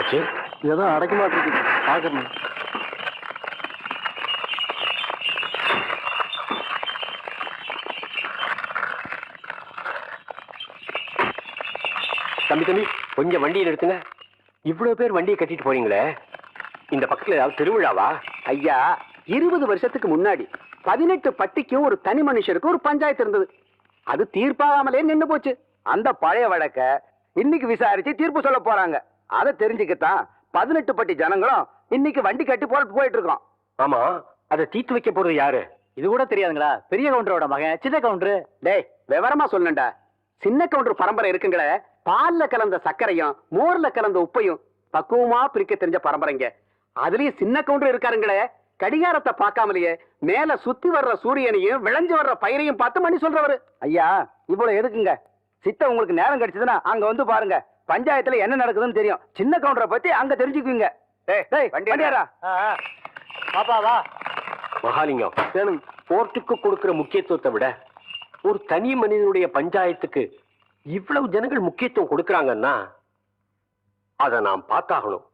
என்னாச்சு? ஏதோ அடைக்க மாட்டேங்குது, பாக்கணும். தம்பி தம்பி, கொஞ்சம் வண்டியை நிறுத்துங்க. இவ்வளவு பேர் வண்டியை கட்டிட்டு போறீங்களே, இந்த பக்கத்துல ஏதாவது திருவிழாவா? ஐயா, 20 வருஷத்துக்கு முன்னாடி 18 பட்டிக்கும் ஒரு தனி மனுஷருக்கு ஒரு பஞ்சாயத்து இருந்தது. அது தீர்ப்பாகாமலே நின்னு போச்சு. அந்த பழைய வழக்க இன்னைக்கு விசாரிச்சு தீர்ப்பு சொல்ல போறாங்க. அதை தெரிஞ்சுக்கத்தான் 18 பட்டி ஜனங்களும் இன்னைக்கு வண்டி கட்டி போயிட்டு இருக்கோம். ஆமா, அதை தீர்த்து வைக்க போறது யாரு? இது கூட தெரியாதுங்களா? பெரிய கவுண்டரோட மகன் சின்ன கவுண்டரு. டேய், விவரமா சொல்லணும்டா. சின்ன கவுண்டர் பரம்பரை இருக்குங்களே, பால்ல கலந்த சர்க்கரையும் மோர்ல கலந்த உப்பையும் பக்குவமா பிரிக்க தெரிஞ்ச பரம்பரைங்க. அதுலயும் சின்ன கவுண்டர் இருக்காருங்களே, கடிகாரத்தை பார்க்காமலேயே மேல சுத்தி வர்ற சூரியனையும் விளைஞ்சு வர்ற பயிரையும் பார்த்து மணி சொல்றவரு. ஐயா, இவ்வளவு எதுக்குங்க? சித்த உங்களுக்கு நேரம் கிடைச்சதுன்னா அங்க வந்து பாருங்க. பஞ்சாயத்துல என்ன நடக்குதுன்னு தெரியும். சின்ன கவுண்டரை பத்தி அங்க தெரிஞ்சுக்குவீங்க. மகாலிங்கம், போர்ட்டுக்கு கொடுக்கிற முக்கியத்துவத்தை விட ஒரு தனி மனிதனுடைய பஞ்சாயத்துக்கு இவ்வளவு ஜனங்கள் முக்கியத்துவம் கொடுக்கறாங்கன்னா அதை நாம் பார்த்தாகணும்.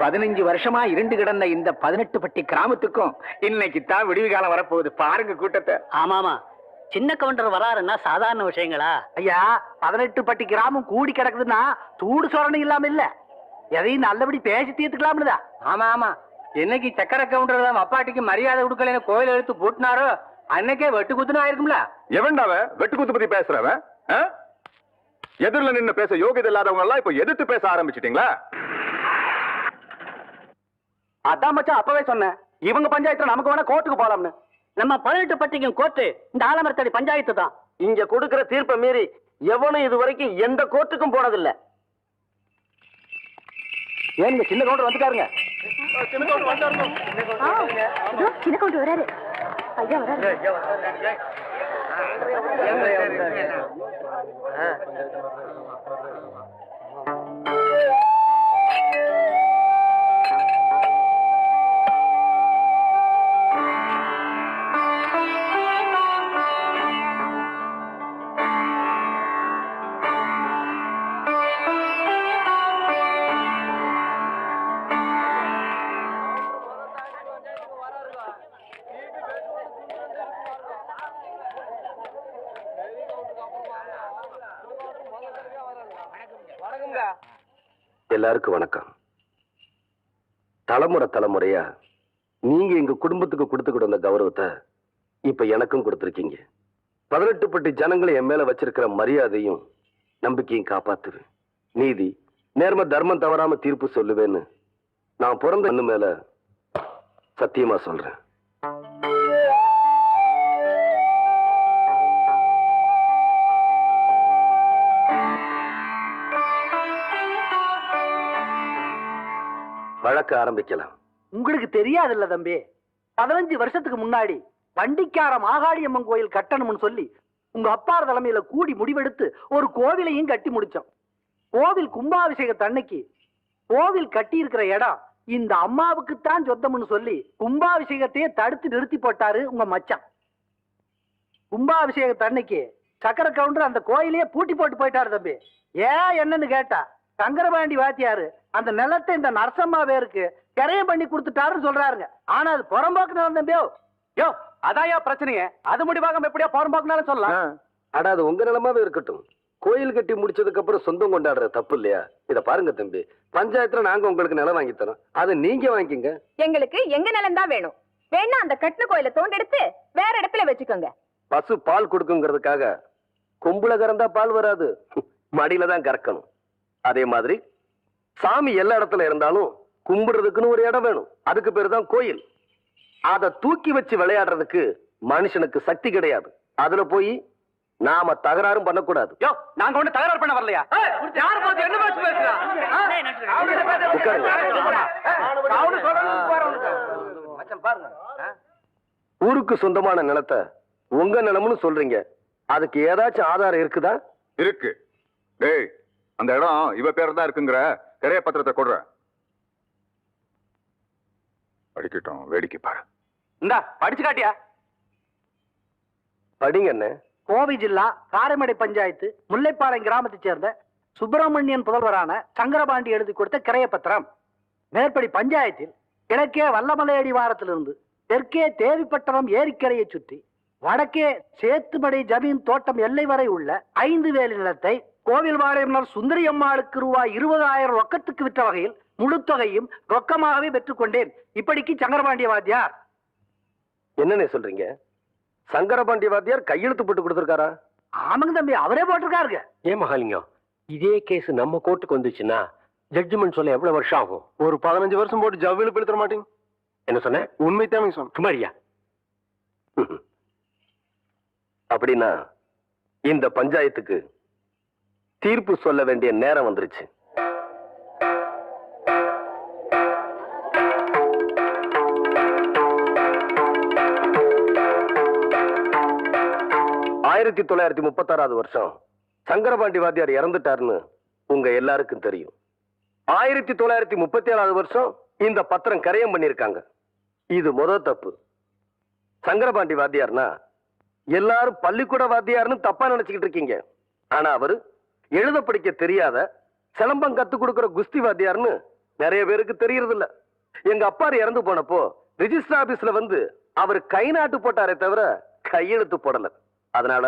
பதினஞ்சு வருஷமா இருண்டு கிடந்த இந்த 18 பட்டி கிராமத்துக்கும் இன்னைக்கு தான் விடிவு காலம் வரப்போகுது. பாருங்க கூட்டத்தை. ஆமாமா, சின்ன கவுண்டர் வராருன்னா சாதாரண விஷயங்களா? ஐயா, 18 பட்டி கிராமம் கூடி கிடக்குதுன்னா தூடு சொரணை இல்லாம இல்ல, எதையும் நல்லபடி பேசி தீர்த்துக்கலாம்னுதா. ஆமா ஆமா, என்னைக்கு சக்கர கவுண்டர் அப்பாட்டிக்கு மரியாதை கொடுக்கலன்னு கோயில் எடுத்து போட்டுனாரோ அன்னைக்கே வெட்டு குத்துனா ஆயிருக்கும்ல. எவன்டாவ வெட்டு குத்து பத்தி பேசுறவன்? எதிரில நின்னு பேச யோகியதை இல்லாதவங்க எல்லாம் இப்ப எதிர்த்து பேச ஆரம்பிச்சிட்டீங்களா? அதான் மச்சான் அப்பவே சொன்னேன், இவங்க பஞ்சாயத்துல நமக்கு வேணா கோர்ட்டுக்கு போலாம்னு. நம்ம 18 பட்டிக்கும் கோர்ட்டு இந்த ஆலமரத்தடி பஞ்சாயத்து தான். இங்க கொடுக்கிற தீர்ப்பை மீறி எவனும் இது வரைக்கும் எந்த கோர்ட்டுக்கும் போனதில்லை. ஏன் சின்ன கவுண்டர் வந்துட்டாருங்க. சின்ன கவுண்டர் வராரு. ஐயா வராரு. எல்லாருக்கும் வணக்கம். தலைமுறையா நீங்க எங்க குடும்பத்துக்கு கொடுத்துக்கிட்டு வந்த கௌரவத்தை இப்ப எனக்கும் கொடுத்திருக்கீங்க. 18 பட்டி ஜனங்களை என் மேல வச்சிருக்கிற மரியாதையும் நம்பிக்கையும் காப்பாத்துவேன். நீதி நேர்ம தர்மம் தவறாம தீர்ப்பு சொல்லுவேன்னு நான் பிறந்த மண்ணு மேல சத்தியமா சொல்றேன். வழக்க ஆரம்பிக்கலாம். உங்களுக்கு தெரியாதுல்ல தம்பி, 15 வருஷத்துக்கு முன்னாடி வண்டிக்கார மாகாளியம்மன் கோயில் கட்டணும்னு சொல்லி உங்க அப்பார் தலைமையில கூடி முடிவெடுத்து ஒரு கோவிலையும் கட்டி முடிச்சோம். கோவில் கும்பாபிஷேகத்தன்னைக்கு கோவில் கட்டி இருக்கிற இடம் இந்த அம்மாவுக்குத்தான் சொந்தம்னு சொல்லி கும்பாபிஷேகத்தையே தடுத்து நிறுத்தி போட்டாரு உங்க மச்சான். கும்பாபிஷேகத்தன்னைக்கு சக்கர கவுண்டர் அந்த கோயிலையே பூட்டி போட்டு போயிட்டாரு தம்பி. ஏன் என்னன்னு கேட்டா, சங்கரபாண்டி வாத்தியாரு அந்த நிலத்தை இந்த நரசம்மா பேருக்கு கரையம் பண்ணி கொடுத்துட்டாருன்னு சொல்றாருங்க. ஆனா அது புறம்போக்கு நிலம் தம்பியோ. யோ, அதாயா பிரச்சனையே. அது முடிவாக எப்படியா புறம்போக்குனாலும் சொல்லலாம். அடா, அது உங்க நிலமாவே இருக்கட்டும். கோயில் கட்டி முடிச்சதுக்கு அப்புறம் சொந்தம் கொண்டாடுற தப்பு இல்லையா? இத பாருங்க தம்பி, பஞ்சாயத்துல நாங்க உங்களுக்கு நிலம் வாங்கி தரோம், அதை நீங்க வாங்கிக்கங்க. எங்களுக்கு எங்க நிலம் தான் வேணும். வேணா அந்த கட்டின கோயிலை தோண்டெடுத்து வேற இடத்துல வச்சுக்கோங்க. பசு பால் கொடுக்குங்கிறதுக்காக கொம்புல கறந்தா பால் வராது, மடியில தான் கறக்கணும். அதே மாதிரி சாமி எல்லா இடத்துல இருந்தாலும் கும்பிடுறதுக்குன்னு ஒரு இடம் வேணும். அதுக்கு பேரு தான் கோயில். அதை தூக்கி வச்சு விளையாடுறதுக்கு மனுஷனுக்கு சக்தி கிடையாது. அதுல போய் நாம தகராறும் பண்ணக்கூடாது. யோ, நாங்க ஒண்ணு தகராறு பண்ண வரலையா? ஊருக்கு சொந்தமான நிலத்தை உங்க நிலம்னு சொல்றீங்க, அதுக்கு ஏதாச்சும் ஆதாரம் இருக்குதா? இருக்கு. டேய், அந்த இடம் இவ பேர் தான் இருக்குங்கிற கிரைய பத்திரத்தை கொடுற. படிக்கட்டும், வேடிக்கை பாரு. இந்தா படிச்சு காட்டியா? படிங்க என்ன. கோவை ஜில்லா காரைமடை பஞ்சாயத்து முல்லைப்பாளையம் கிராமத்தைச் சேர்ந்த சுப்பிரமணியன் புதல்வரான சங்கரபாண்டி எழுதி கொடுத்த கிரைய பத்திரம். மேற்படி பஞ்சாயத்தில் கிழக்கே வல்லமலை அடிவாரத்திலிருந்து தெற்கே தேவிப்பட்டணம் ஏரிக்கரையை சுற்றி வடக்கே சேத்துமடை ஜமீன் தோட்டம் எல்லை வரை உள்ள 5 வேலி நிலத்தை கோவில்வாளையம்னர் சுந்தரி அம்மாளுக்கு ரூபாய் 20,000 ரொக்கத்துக்கு விற்ற வகையில் முழு தொகையும் ரொக்கமாகவே பெற்றுக்கொண்டேன். இப்படிக்கு சங்கரபாண்டிய வாத்தியார். என்னன்னு சொல்றீங்க? சங்கரபாண்டி வாத்தியார் கையெழுத்து போட்டு கொடுத்துருக்காரா? ஆமாங்க தம்பி, அவரே போட்டிருக்காருங்க. ஏன் மகாலிங்கம், இதே கேஸ் நம்ம கோர்ட்டுக்கு வந்துச்சுன்னா ஜட்ஜ்மெண்ட் சொல்ல எவ்வளவு வருஷம் ஆகும்? ஒரு 15 வருஷம் போட்டு ஜவ்வில பெடுத்துற மாட்டீங்க. என்ன சொன்ன? உண்மை தான் சொன்ன. குமாரியா, அப்படின்னா இந்த பஞ்சாயத்துக்கு தீர்ப்பு சொல்ல வேண்டிய நேரம் வந்துருச்சு. ஆயிரத்தி 1936 வருஷம் சங்கரபாண்டி வாத்தியார் இறந்துட்டாருன்னு உங்க எல்லாருக்கும் தெரியும். 1937 வருஷம் இந்த பத்திரம் கரையம் பண்ணிருக்காங்க. இது முதல் தப்பு. சங்கரபாண்டி வாத்தியார்னா எல்லாரும் பள்ளிக்கூட வாத்தியார்னு தப்பா நினைச்சுக்கிட்டு இருக்கீங்க. ஆனா அவரு எழுத படிக்க தெரியாத சிலம்பம் கத்து கொடுக்கிற குஸ்தி வாத்தியார்னு நிறைய பேருக்கு தெரியறது இல்ல. எங்க அப்பாரு இறந்து போனப்போ ரிஜிஸ்டர் ஆபீஸ்ல வந்து அவர் கை நாட்டு போட்டாரே தவிர கையெழுத்து போடல. அதனால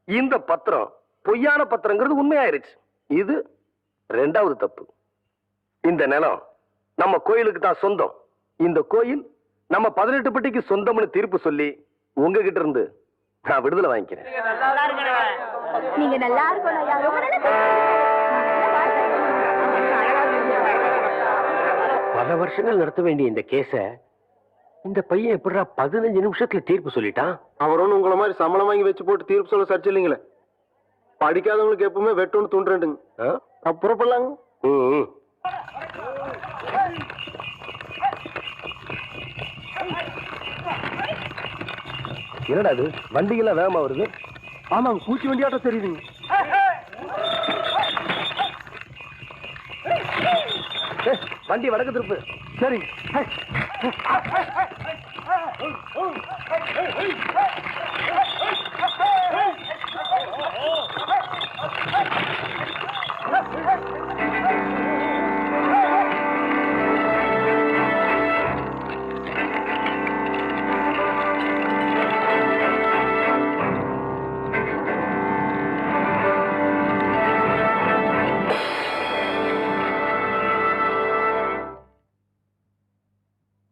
இந்த பத்திரம் பொய்யான பத்திரங்கிறது உண்மையாயிருச்சு. இது 2வது தப்பு. இந்த நிலம் நம்ம கோயிலுக்கு தான் சொந்தம். இந்த கோயில் நம்ம 18 பட்டிக்கு சொந்தம்னு தீர்ப்பு சொல்லி உங்ககிட்ட இருந்து நான் விடுதலை வாங்கிக்கிறேன். நீங்க நல்லா இருக்கணும் ஐயா. ரொம்ப நல்லா பல வருஷங்கள் நடத்த வேண்டிய இந்த கேஸ இந்த பையன் எப்படிடா 15 நிமிஷத்துல தீர்ப்பு சொல்லிட்டான்? அவரும் உங்களை மாதிரி சம்பளம் வாங்கி வச்சு போட்டு தீர்ப்பு சொல்ல சர்ச்சை இல்லைங்களே. படிக்காதவங்களுக்கு எப்பவுமே வெட்டோன்னு தூண்டுறேன்டுங்க. அப்புறம் பண்ணலாங்க. என்னடா அது வண்டிகள்லாம் வேகமா வருது? ஆமாங்க, பூச்சி வண்டியாட்டம் தெரியுதுங்க. வண்டி வடக்கு திருப்பு. சரி.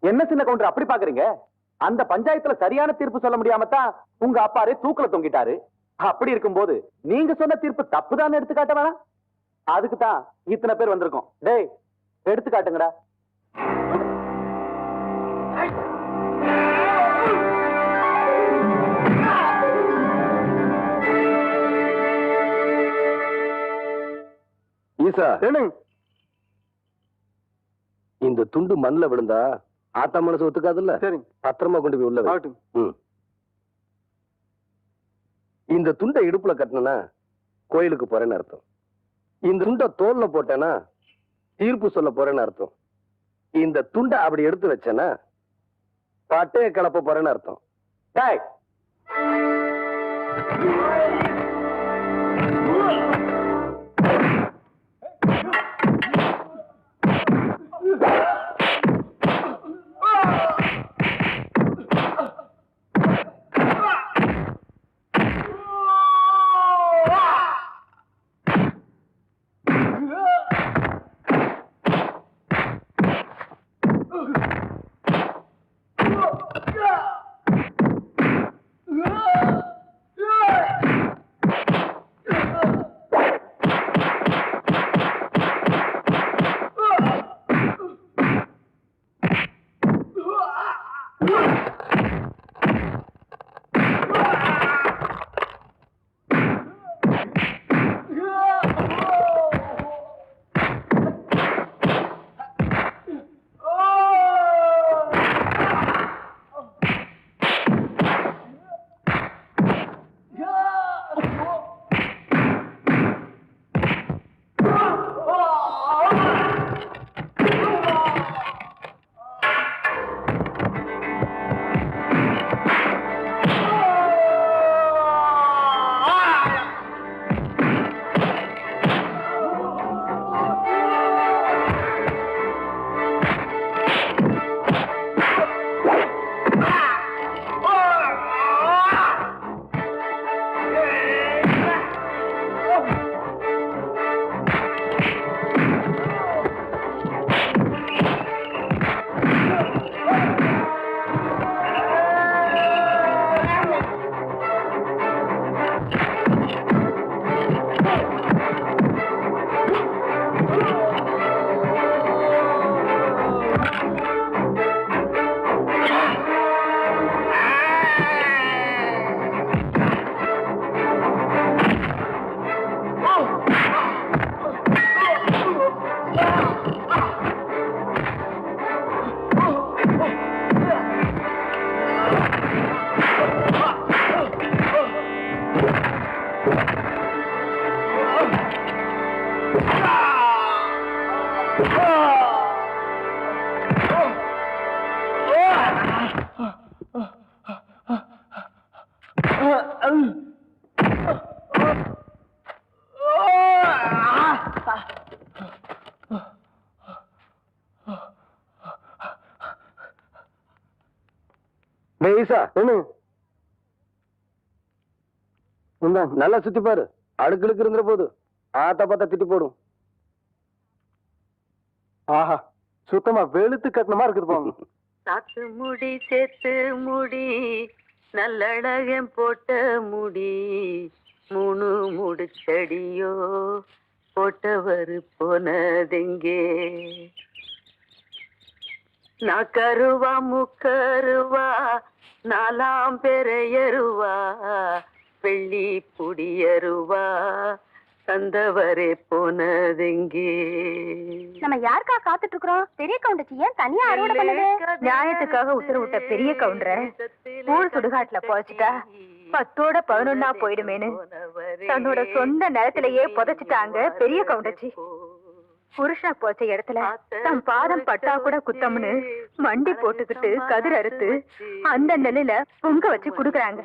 என்ன சின்ன கவுண்டர் அப்படி பாக்குறீங்க? அந்த பஞ்சாயத்துல சரியான தீர்ப்பு சொல்ல முடியாம தான் உங்க அப்பாரே தூக்குல தொங்கிட்டாரு. அப்படி இருக்கும்போது நீங்க சொன்ன தீர்ப்பு தப்புதான் எடுத்து காட்ட வேணாம். அதுக்கு தான் இத்தனை பேர் வந்திருக்கோம். டேய், எடுத்து காட்டுங்கடா. ஈசா, இந்த துண்டு மண்ணுல விழுந்தா ஆத்தா மனசு ஒத்துக்காதுல்ல. சரி, பத்திரமா கொண்டு போய் உள்ள வை. இந்த துண்டை இடுப்புல கட்டினா கோயிலுக்கு போறேன்னு அர்த்தம். இந்த துண்டை தோல்ல போட்டேன்னா தீர்ப்பு சொல்ல போறேன்னு அர்த்தம். இந்த துண்டை அப்படி எடுத்து வச்சேன்னா பட்டைய கிளப்ப போறேன்னு அர்த்தம். டேய், ஈசா நல்லா சுத்தி பாரு, அழுக்கு இருந்துற போது ஆத்தா பார்த்தா திட்டி போடும். ஆஹா, சுத்தமா வெளுத்து கட்டணமா இருக்குது போங்க. சாத்து முடி சேத்து முடி நல்லழகன் போட்ட முடி 3 முடிச்சடியோ போட்டவர் போனதெங்கே நான் கருவா முக்கருவா 4ஆம் பெறையருவா வெள்ளி புடியருவா தந்தவரே போனதெங்கே. நம்ம யாருக்கா காத்துட்டு இருக்கிறோம்? பெரிய கவுண்டச்சி ஏன் தனியா அறுவடை பண்ணுது? நியாயத்துக்காக உத்தரவிட்ட பெரிய கவுண்டரை ஊர் சுடுகாட்டுல புதைச்சிட்டா 10ஓட 11ஆ போயிடுமேனு தன்னோட சொந்த நிலத்திலேயே புதைச்சிட்டாங்க பெரிய கவுண்டச்சி. புருஷனை போச்ச இடத்துல தன் பாதம் பட்டா கூட குத்தம்னு மண்டி போட்டுக்கிட்டு கதிர் அறுத்து அந்த நிலையில பொங்க வச்சு குடுக்குறாங்க.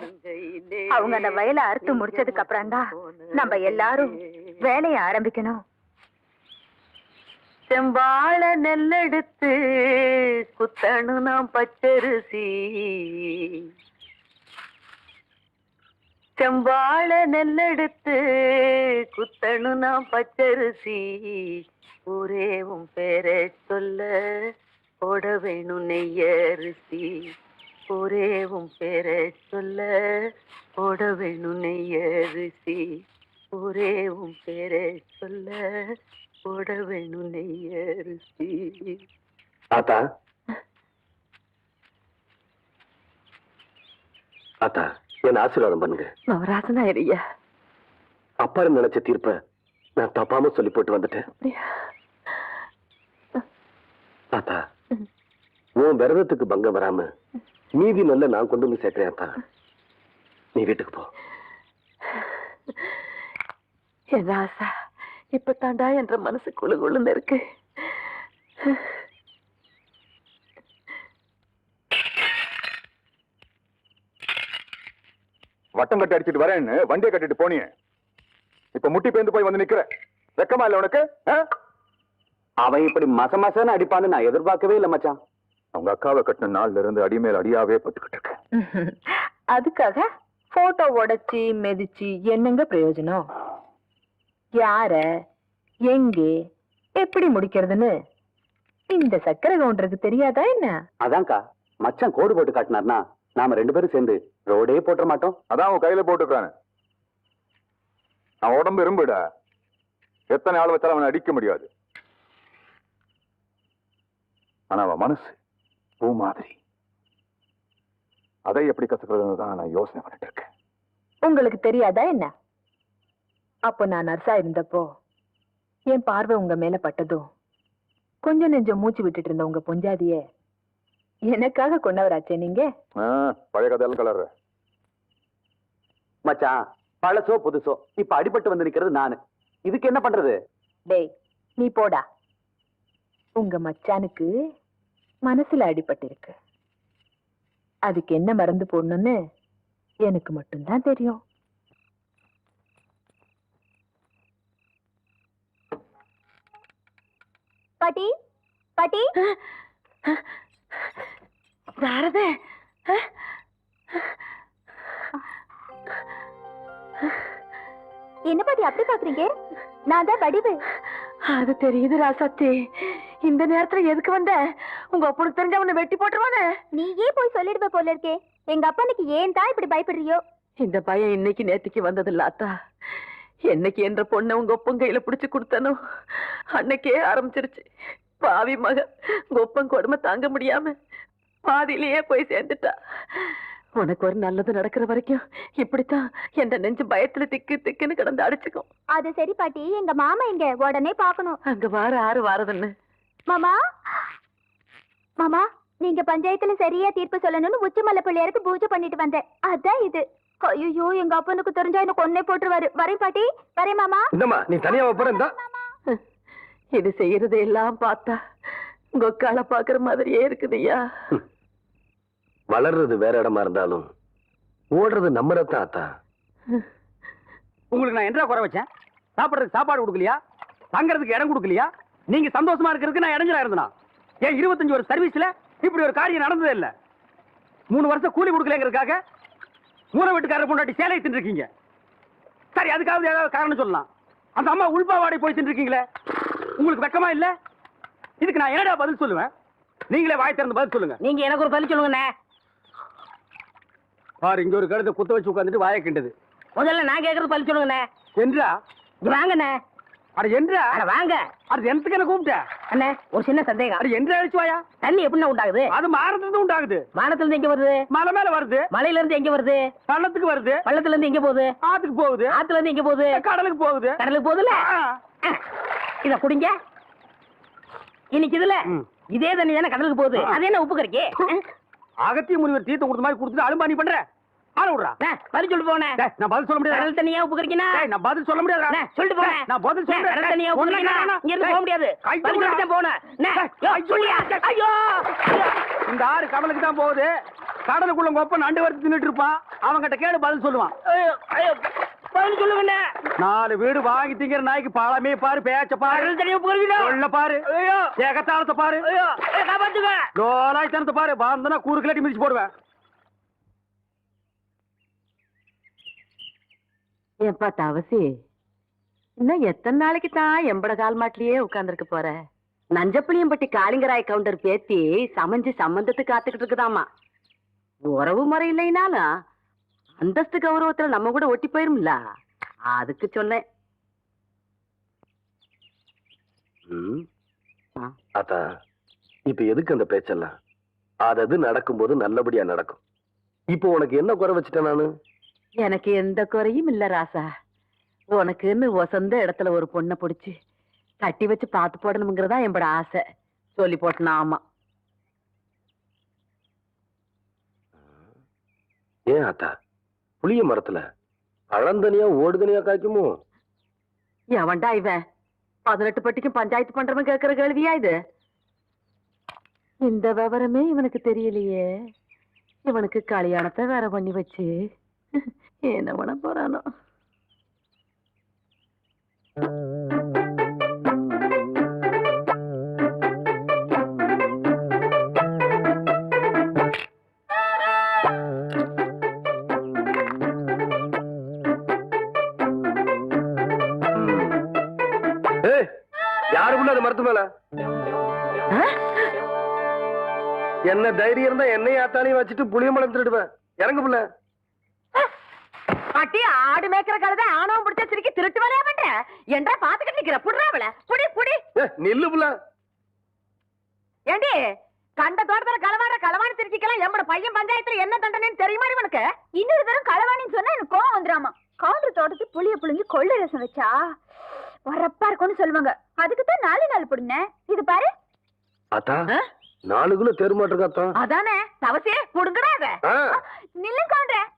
அவங்க அந்த வயலை அறுத்து முடிச்சதுக்கு அப்புறம் தான் நம்ம எல்லாரும் வேலையை ஆரம்பிக்கணும். செம்பாழ நெல்லெடுத்து குத்தணும் நாம் பச்சரிசி செம்பாழ நெல்லெடுத்து குத்தணும் நாம் பச்சரிசி ஊரே உன் பேரை சொல்ல போட வேணும் நெய்யரிசி ஊரே உன் பேரை சொல்ல போட வேணும் நெய்யரிசி ஊரே உன் பேரை சொல்ல போட வேணும் நெய்யரிசி. ஆத்தா ஆத்தா என்ன ஆசீர்வாதம் பண்ணுங்க. நவராசனாயிரியா அப்பாரு நினைச்ச தீர்ப்ப நான் தப்பாம சொல்லி போட்டு வந்துட்டேன். ஆத்தா உன் விரதத்துக்கு பங்கம் வராம மீதி நல்ல நான் கொண்டு வந்து சேர்க்கிறேன். ஆத்தா நீ வீட்டுக்கு போ. என் ஆசா இப்ப தாண்டா என்ற மனசு குழுகுழுன்னு இருக்கு. வட்டம் கட்டி அடிச்சிட்டு வரேன்னு வண்டியை கட்டிட்டு போனியே, இப்ப முட்டி பேந்து போய் வந்து நிக்கிற. வெக்கமா இல்ல உனக்கு? அவன் இப்படி மசன்னு அடிப்பான்னு நான் எதிர்பார்க்கவே இல்லை மச்சான். அவங்க அக்காவை கட்டின நாள்ல இருந்து அடிமேல் அடியாவே பட்டுக்கிட்டு இருக்கேன். அதுக்காக போட்டோ உடைச்சி மெதிச்சு என்னங்க பிரயோஜனம்? யார எங்கே எப்படி முடிக்கிறதுன்னு இந்த சக்கரை கவுண்டருக்கு தெரியாதா என்ன? அதான்க்கா மச்சான் கோடு போட்டு காட்டினார்னா நாம 2 பேரும் சேர்ந்து ரோடே போட்டுற மாட்டோம். அதான் அவன் கையில போட்டுக்கிறானு. அவன் உடம்பு இரும்புடா, எத்தனை ஆள் வச்சாலும் அவனை அடிக்க முடியாது. ஆனா அவன் மனசு பூ மாதிரி, அதை எப்படி கத்துக்கிறதுன்னு தான் நான் யோசனை பண்ணிட்டு இருக்கேன். உங்களுக்கு தெரியாதா என்ன? அப்போ நான் நர்ஸா இருந்தப்போ என் பார்வை உங்க மேல பட்டதும் கொஞ்சம் நெஞ்சம் மூச்சு விட்டுட்டு இருந்த உங்க பொஞ்சாதிய எனக்காக கொண்டவராச்சே நீங்க. பழைய கதையெல்லாம் கலர்ற மச்சான் பழசோ புதுசோ இப்ப அடிபட்டு வந்து நிக்கிறது நானு. இதுக்கு என்ன பண்றது? டேய் நீ போடா. உங்க மச்சானுக்கு மனசுல அடிபட்டு இருக்கு. அதுக்கு என்ன மருந்து போடணும்னு எனக்கு மட்டும்தான் தெரியும். பாட்டி பாட்டி சாரதே என்ன பாட்டி அப்படி பாக்குறீங்க? நான் தான் வடிவு. அது தெரியுது ராசாத்தி. இந்த நேரத்துல எதுக்கு வந்த? உங்க அப்பனுக்கு தெரிஞ்ச உன்னை வெட்டி போட்டுருவானே. நீயே போய் சொல்லிடுவ போல இருக்கே. எங்க அப்பனுக்கு ஏன் தான் இப்படி பயப்படுறியோ? இந்த பையன் இன்னைக்கு நேத்திக்கு வந்தது இல்ல அத்தா. என்னைக்கு என்ற பொண்ணை உங்க ஒப்பன் கையில பிடிச்சு கொடுத்தனோ அன்னைக்கே ஆரம்பிச்சிருச்சு. பாவி மக உங்க ஒப்பன் கொடுமை தாங்க முடியாம பாதியிலேயே போய் சேர்ந்துட்டா. உனக்கு ஒரு நல்லது நடக்கிற வரைக்கும் இப்படித்தான் என்ற நெஞ்சு பயத்துல திக்கு திக்குன்னு கிடந்து அடிச்சுக்கும். அது சரி பாட்டி, எங்க மாமா இங்க உடனே பாக்கணும். அங்க ஆறு வாரதுன்னு. மாமா மாமா நீங்க பஞ்சாயத்துல சரியா தீர்ப்பு சொல்லணும்னு உச்சிமலை பிள்ளையாருக்கு பூஜை பண்ணிட்டு வந்தேன். அதான் இது. ஐயோ எங்க அப்பனுக்கு தெரிஞ்சா என்ன கொன்னே போட்டுருவாரு. வரேன் பாட்டி, வரேன் மாமா. இந்தம்மா நீ தனியா போறா. இது செய்யறது எல்லாம் பார்த்தா உங்க அக்கால பாக்குற மாதிரியே இருக்குதுய்யா. வளர்றது வேற இடமா இருந்தாலும் ஓடுறது நம்ம ரத்தம் ஆத்தா. உங்களுக்கு நான் என்ன குறை வச்சேன்? சாப்பிடுறதுக்கு சாப்பாடு கொடுக்கலையா? தங்கறதுக்கு இடம் கொடுக்கலையா? நீங்க சந்தோஷமா இருக்கிறதுக்கு நான் இடைஞ்சலா இருந்தனா? ஏன் 25 வருஷம் சர்வீஸ்ல இப்படி ஒரு காரியம் நடந்ததே இல்ல. 3 வருஷம் கூலி கொடுக்கலங்கிறதுக்காக மூணு வீட்டுக்காரர் பொண்டாட்டி சேலை தின்றுருக்கீங்க. சரி, அதுக்காவது ஏதாவது காரணம் சொல்லலாம். அந்த அம்மா உள்பாவாடை போய் தின்றுருக்கீங்களே, உங்களுக்கு வெக்கமா இல்ல? இதுக்கு நான் என்னடா பதில் சொல்லுவேன்? நீங்களே வாய் திறந்து பதில் சொல்லுங்க. நீங்க எனக்கு ஒரு பதில் சொல்லுங்கண்ணே. பாரு, இங்க ஒரு கழுத்தை குத்த வச்சு உட்காந்துட்டு வாயை கிண்டது. முதல்ல நான் கேட்கறது பதில் சொல்லுங்கண்ணே. என்றா? வாங்கண்ணே. அட என்றா? வாங்க. அது என்னத்துக்கு என்ன கூப்பிட்ட? அண்ணே, ஒரு சின்ன சந்தேகம். அது என்றா அழிச்சு வாயா? தண்ணி எப்படின்னா உண்டாகுது? அது மாறதுல உண்டாகுது. வானத்துல இருந்து எங்க வருது? மலை மேல வருது. மலையில இருந்து எங்க வருது? பள்ளத்துக்கு வருது. பள்ளத்துல இருந்து எங்க போகுது? ஆத்துக்கு போகுது. ஆத்துல இருந்து எங்க போகுது? கடலுக்கு போகுது. கடலுக்கு போகுதுல. இத குடிங்க. இன்னைக்கு இதுல இதே தண்ணி தானே கடலுக்கு போகுது. அது என்ன உப்பு கறிக்கு? அகத்திய முனிவர் தீர்த்தம் கொடுத்த மாதிரி கொடுத்துட்டு அலும்பா நீ பண்ற. ஆள விடுறா. பதில் சொல்லிட்டு போனேன். நான் பதில் சொல்ல முடியாது. கடல் தண்ணியா உப்பு கறிக்கினா? நான் பதில் சொல்ல முடியாது. சொல்லிட்டு போனேன். நான் பதில் சொல்றேன். கடல் தண்ணியா உப்பு கறிக்கினா? இங்க இருந்து போக முடியாது. பதில் சொல்லிட்டு போனேன். சொல்லியா? ஐயோ, இந்த ஆறு கடலுக்கு தான் போகுது. கடலுக்குள்ள கொப்ப நண்டு வறுத்து தின்னுட்டு இருப்பான். அவன்கிட்ட கேடு பதில் சொல்லுவான். பதில் சொல்லுங்க. 4 வீடு வாங்கி திங்கிற நாய்க்கு பழமே பாரு, பேச்ச பாரு, கடல் தண்ணியா உப்பு கறிக்கினா? சொல்ல பாரு, ஏகத்தாளத்தை பாரு, காப்பாத்துங்க. லோலாய்த்தனத்தை பாரு. பாந்தனா கூறு கிளாட்டி மிதிச்சு போடுவேன். ஏப்பா தவசி, இன்னும் எத்தனை நாளைக்கு தான் எம்பட கால் மாட்டிலேயே உட்கார்ந்துருக்க போற? நஞ்சப்புளியம்பட்டி காளிங்கராய் கவுண்டர் பேத்தி சமைஞ்சு சம்பந்தத்துக்கு காத்துக்கிட்டு இருக்குதாமா. உறவு முறை இல்லைனாலும் அந்தஸ்து கௌரவத்துல நம்ம கூட ஒட்டி போயிரும்ல, அதுக்கு சொன்னேன். ஆத்தா, இப்ப எதுக்கு அந்த பேச்செல்லாம்? அது நடக்கும்போது நல்லபடியா நடக்கும். இப்போ உனக்கு என்ன குறை வச்சுட்டேன் நானு? எனக்கு எந்த குறையும் இல்ல ராசா. உனக்குன்னு சொந்த இடத்துல ஒரு பொண்ணை பிடிச்சு கட்டி வச்சு பார்த்து போடணுங்கிறதா என்னோட ஆசை. சொல்லி போட்டனா? ஆமா. ஏன் ஆத்தா, புளிய மரத்துல பழந்தனியா ஓடுதனியா காய்க்குமோ? எவன்டா இவன் 18 பட்டிக்கும் பஞ்சாயத்து பண்றவன் கேட்கிற கேள்வியா இது? இந்த விவரமே இவனுக்கு தெரியலையே. இவனுக்கு கல்யாணத்தை வேற பண்ணி வச்சு என்ன பண்ண போறானோ? யாருக்குள்ள அது மரத்து மேல என்ன தைரியம் இருந்தா என்னையும் ஆத்தாலையும் வச்சுட்டு புளிய மரம் திருடுவேன். இறங்கு புள்ள. பாட்டி, ஆடு மேய்க்கிற கழுதை ஆணவம் பிடிச்ச சிரிக்கி திருட்டு வேலையா பண்ற? என்றா பாத்துக்கிட்டு நிக்கிற? புடுறாவல புடி புடி. நில்லு புள்ள. ஏண்டி, கண்ட தோட்டத்துல களவாணி திருச்சிக்கலாம் எம்மட பையன் பஞ்சாயத்துல என்ன தண்டனைன்னு தெரியுமா இவனுக்கு? இன்னொரு தரம் களவாணின்னு சொன்னா எனக்கு கோவம் வந்துடாமா. கவுண்டர் தோட்டத்துக்கு புளிய புளிஞ்சு கொள்ளை ரசம் வச்சா வரப்பா இருக்கும்னு சொல்லுவாங்க. அதுக்குதான் 4 நாள் புடுங்க. இது பாரு அத்தா, 4 கிலோ தெருமாட்டிருக்கா? அதானே தவசே, புடுங்கடாத. நில்லு கவுண்டர்.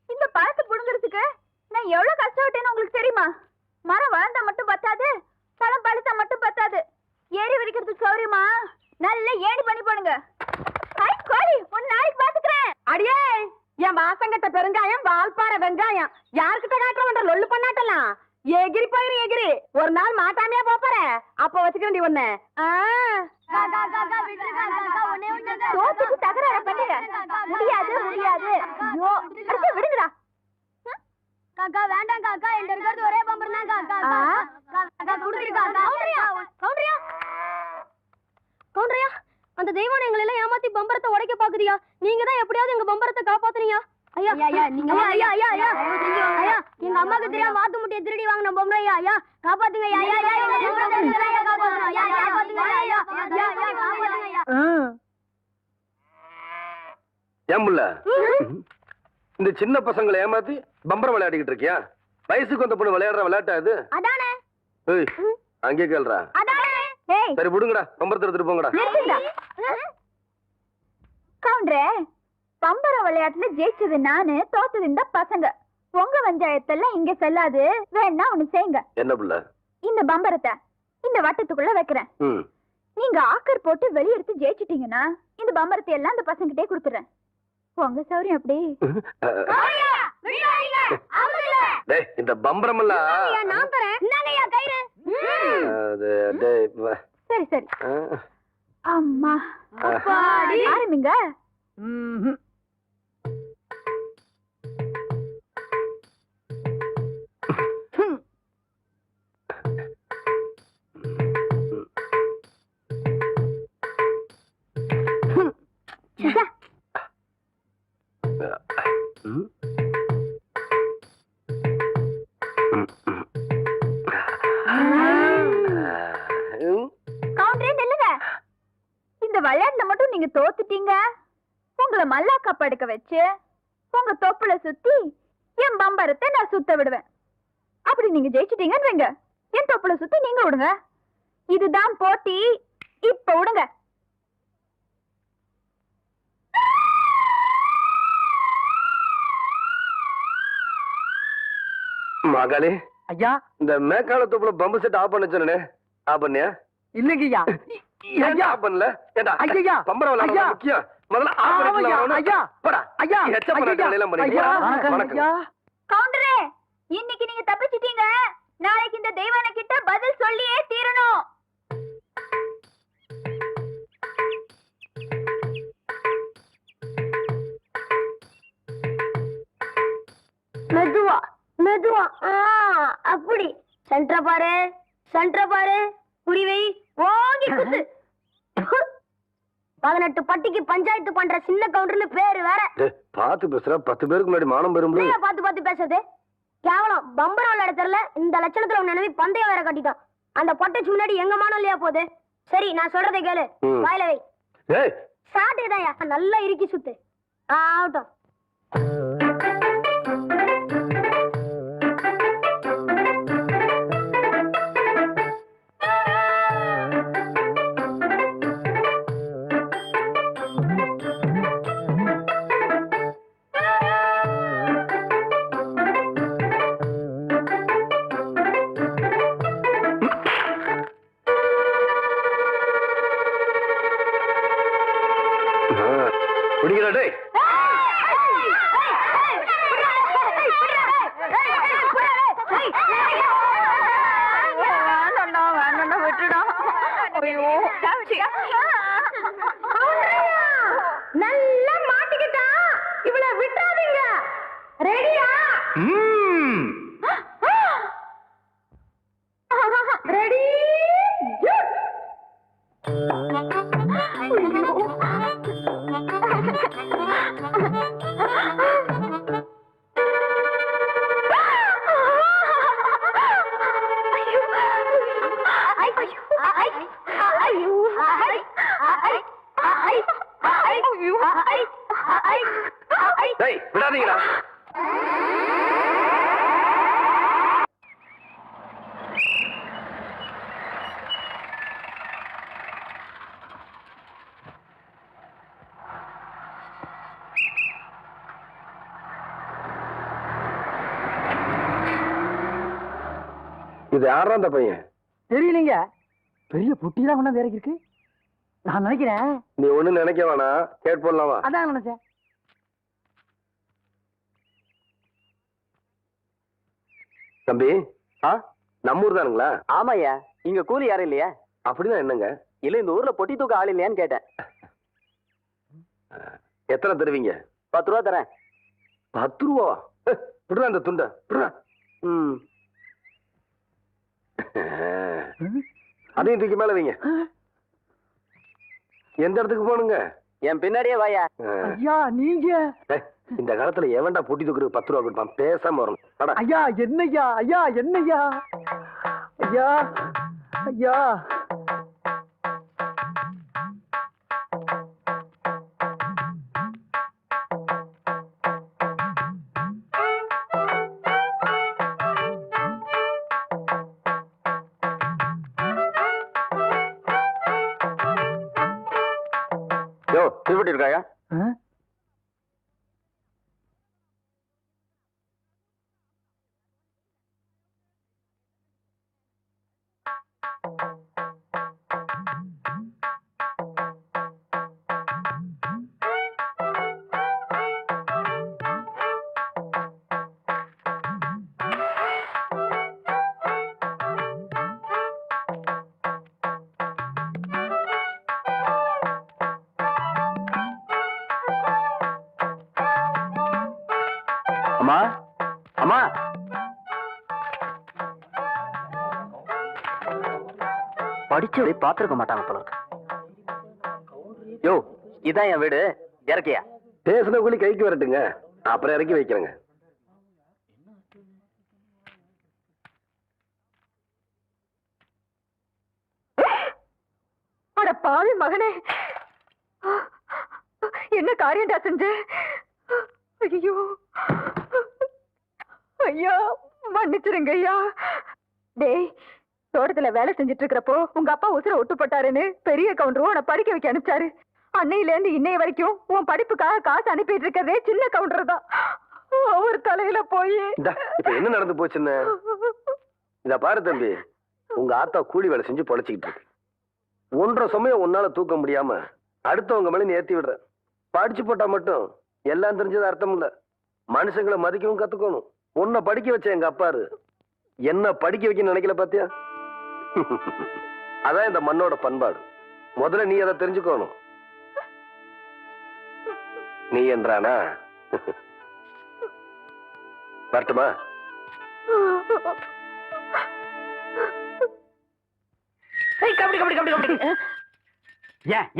இந்த பழத்தை புடுங்கிறதுக்கு நான் எவ்வளவு கஷ்டப்பட்டேன்னு உங்களுக்கு தெரியுமா? மரம் வளர்ந்தா மட்டும் பத்தாது, பழம் பழுத்தா மட்டும் பத்தாது. ஏறி விரிக்கிறதுக்கு சௌரியமா நல்ல ஏணி பண்ணி போடுங்க. ஹை கோழி, ஒரு நாளைக்கு பாத்துக்கிறேன். அடியே, என் மாசங்கட்ட பெருங்காயம், வால்பாறை வெங்காயம் யாருக்கிட்ட காட்டுறவன்ற லொல்லு பண்ணாட்டலாம். எகிரி போயிரு எகிரி. ஒரு நாள் மாட்டாமையா போற, அப்ப வச்சுக்கிறேன் ஒண்ணு. சோத்துக்கு தகராறு பண்ணுங்க. முடியாது முடியாது. ஐயோ, அடுத்து விடுங்கடா. காக்கா வேண்டாம் காக்கா, என்கிட்ட இருக்கிறது ஒரே பம்பர் தான் காக்கா. காக்கா குடுத்துரு காக்கா. கவுண்டரியா கவுண்டரியா, அந்த தெய்வம் எங்களை எல்லாம் ஏமாத்தி பம்பரத்தை உடைக்க பாக்குறியா? நீங்க தான் எப்படியாவது எங்க பம்பரத்தை காப்பாத்துறீங்க. ஐயா ஐயா நீங்க ஐயா ஐயா ஐயா ஐயா, எங்க அம்மாக்கு தெரியாம வாத்து முட்டையை திருடி வாங்கின பொம்பளை. ஐயா ஐயா காப்பாத்துங்க. ஐயா ஐயா ஐயா காப்பாத்துங்க. ஐயா காப்பாத்துங்க. ஐயா ஐயா காப்பாத்துங்க. ஐயா ஏன் புள்ள, இந்த சின்ன பசங்களை ஏமாத்தி பம்பரம் விளையாடிக்கிட்டு இருக்கியா? வயசுக்கு வந்த பொண்ணு விளையாடுற விளையாட்டா இது? அதானே. ஏய், அங்கே கேள்றா. அதானே. ஏய், சரி விடுங்கடா, பம்பரத்தை எடுத்துட்டு போங்கடா. கவுண்டரே, பம்பர விளையாட்டுல ஜெயிச்சது நானு, தோத்தது இந்த பசங்க. உங்க பஞ்சாயத்தெல்லாம் இங்க செல்லாது. வேணா ஒண்ணு செய்யுங்க. என்ன புள்ள? இந்த பம்பரத்தை இந்த வட்டத்துக்குள்ள வைக்கிறேன். நீங்க ஆக்கர் போட்டு வெளியெடுத்து ஜெயிச்சிட்டீங்கன்னா இந்த பம்பரத்தை எல்லாம் இந்த பசங்கிட்டே கொடுத்துறேன். உங்க சௌரியம் எப்படி? டேய் இந்த பம்பரம் எல்லாம் நான் தரேன். இந்தாங்கய்யா கயிறு. சரி சரி. அம்மா ஆரம்பிங்க. கவுண்டரே நில்லுங்க. இந்த விளையாட்டுல மட்டும் நீங்க தோத்துட்டீங்க. உங்களை மல்லாக்கா படுக்க வச்சு உங்க தொப்புல சுத்தி என் பம்பரத்தை நான் சுத்த விடுவேன். அப்படி நீங்க ஜெயிச்சிட்டீங்கன்னு வைங்க, என் தொப்புல சுத்தி நீங்க விடுங்க. இதுதான் போட்டி. இப்ப விடுங்க. மகளே ஐயா இந்த மேக்கால தொப்புல பம்பு செட் ஆஃப் பண்ண சொன்னே, ஆஃப் பண்ணியா? இல்லைங்கய்யா. ஏன்டா ஆஃப் பண்ணல? ஏன்டா ஐயா பம்பரம் விளையாட ஐயா. முக்கியம். முதல்ல ஆஃப் பண்ணிட்டு வரணும். ஐயா போடா ஐயா எச்ச பண்ண எல்லாம் பண்ணிட்டு ஐயா வணக்கம். ஐயா கவுண்டரே, இன்னைக்கு நீங்க தப்பிச்சிட்டீங்க. நாளைக்கு இந்த தெய்வான கிட்ட பதில் சொல்லியே தீரணும். மெதுவா மெதுவா. அப்படி சென்டர் பாரு, சென்டர் பாரு. புரிவை ஓங்கி குத்து. 18 பட்டிக்கு பஞ்சாயத்து பண்ற சின்ன கவுண்டர்னு பேரு வேற. டேய் பாத்து பேசுற, 10 பேருக்கு முன்னாடி மானம் பெறும். ஏன் பார்த்து பார்த்து பேசுறது? கேவலம் பம்பரம் விளையாட தெரியல. இந்த லட்சணத்துல உன் நினைவு பந்தயம் வேற கட்டிட்டான். அந்த பொட்டச்சு முன்னாடி எங்க மானம் இல்லையா போகுது? சரி நான் சொல்றதை கேளு. வாயில வை. ஏய் சாட்டுதாயா நல்லா இறுக்கி சுத்து. ஆகட்டும். பிடிக்கிறா டேய். நல்லா மாட்டிக்கிட்டா. இவளை விட்டுறாதீங்க. ரெடியா? ரெடி? டேய் விடாதீங்களா? இது யாரா அந்த பையன்? தெரியலீங்க. பெரிய புட்டி தான் கொண்டாந்து இறக்கி இருக்கு. நான் நினைக்கிறேன். நீ ஒண்ணு நினைக்க வேணாம், கேட் போடலாமா? அதான் நினைச்சேன். தம்பி நம்ம ஊர் தானுங்களா? ஆமாய்யா. இங்க கூலி யாரும் இல்லையா? அப்படின்னா என்னங்க? இல்ல இந்த ஊர்ல பொட்டி தூக்க ஆள் இல்லையான்னு கேட்டேன். எத்தனை தருவீங்க? 10 ரூபா தரேன். 10 ரூபா? விடுறா அந்த துண்டை விடுறா. அதையும் தூக்கி மேல வைங்க. எந்த இடத்துக்கு போகணுங்க? என் பின்னாடியே வாயா. ஐயா நீங்க இந்த காலத்துல எவன்டா பொட்டி தூக்குறது 10 ரூபா கொடுப்பான்? பேசாம வரணும். வாடா. ஐயா என்னய்யா? ஐயா என்னய்யா? ஐயா ஐயா யோ திருப்பட்டி இருக்காயா? அம்மா அம்மா படிச்சவரை பாத்துருக்க மாட்டாங்க போல இருக்கு. யோ இதான் என் வீடு, இறக்கியா? பேசின கூலி கைக்கு வரட்டுங்க, அப்புறம் இறக்கி வைக்கிறேங்க. அட பாவி மகனே, என்ன காரியம்டா செஞ்ச? ஐயோ ஐயா, மன்னிச்சிருங்க ஐயா. டேய், தோட்டத்துல வேலை செஞ்சுட்டு இருக்கிறப்போ உங்க அப்பா உசுர ஒட்டு போட்டாருன்னு பெரிய கவுண்டரும் உன்னை படிக்க வைக்க அனுப்பிச்சாரு. அன்னையில இருந்து இன்னைய வரைக்கும் உன் படிப்புக்காக காசு அனுப்பிட்டு இருக்கிறதே சின்ன கவுண்டர் தான். அவர் தலையில போய் இப்ப என்ன நடந்து போச்சுன்னு இத பாரு தம்பி, உங்க ஆத்தா கூலி வேலை செஞ்சு பொழைச்சிக்கிட்டு இருக்கு. 1.5 சமயம் உன்னால தூக்க முடியாம அடுத்தவங்க மேல நீ ஏத்தி விடுற. படிச்சு போட்டா மட்டும் எல்லாம் தெரிஞ்சது அர்த்தம் இல்ல. மனுஷங்களை மதிக்கவும் கத்துக்கணும். உன்னை படிக்க வச்ச எங்க அப்பாரு என்ன படிக்க வைக்க நினைக்கல பாத்தியா? அதான் இந்த மண்ணோட பண்பாடு. முதல்ல நீ அதை தெரிஞ்சுக்கணும். நீ என்றானா வரட்டுமா?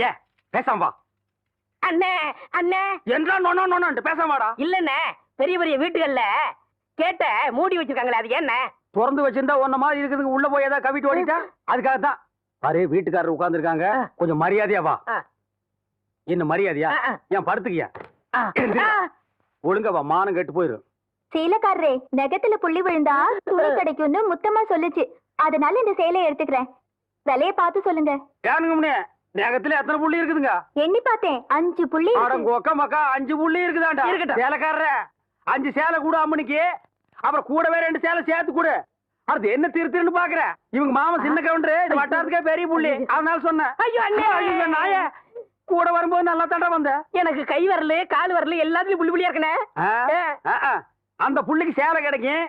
ஏன் பேசாம வா. அண்ணே அண்ணே என்றா நோன்னு பேசாம வாடா. இல்லண்ணே, பெரிய பெரிய வீட்டுகள்ல கேட்ட மூடி வச்சிருக்காங்களே, அது என்ன? திறந்து வச்சிருந்தா ஒன்ன மாதிரி இருக்குதுங்க, உள்ள போய் ஏதாவது கவிட்டு ஓடிட்டா அதுக்காகத்தான். பாரு, வீட்டுக்காரர் உட்கார்ந்து இருக்காங்க, கொஞ்சம் மரியாதையா வா. என்ன மரியாதையா? ஏன் படுத்துக்கியா? ஒழுங்க வா, மானம் கெட்டு போயிரும். சேலைக்காரரே, நெகத்துல புள்ளி விழுந்தா துணி கிடைக்கும்னு முத்தமா சொல்லுச்சு. அதனால இந்த சேலையை எடுத்துக்கிறேன். விலைய பார்த்து சொல்லுங்க. ஏனுங்க முன்னே, நகத்துல எத்தனை புள்ளி இருக்குதுங்க? எண்ணி பார்த்தேன், 5 புள்ளி. கொக்க மக்கா 5 புள்ளி இருக்குதாண்டா. சேலைக்காரர 5 சேலை கூட அம்மனுக்கு, அப்புறம் கூடவே 2 சேலை சேர்த்து கூட. அது என்ன திருன்னு பாக்குற? இவங்க மாமா சின்ன கவுண்டரு, இந்த வட்டாரத்துக்கே பெரிய புள்ளி. அதனால சொன்னேன். ஐயோ அண்ணே, ஐயோ நாய, கூட வரும்போது நல்லா தாண்டா வந்த. எனக்கு கை வரல கால் வரல எல்லாத்துலயும் புள்ளி புள்ளியா இருக்கனே. அந்த புள்ளிக்கு சேலை கிடைக்கும்,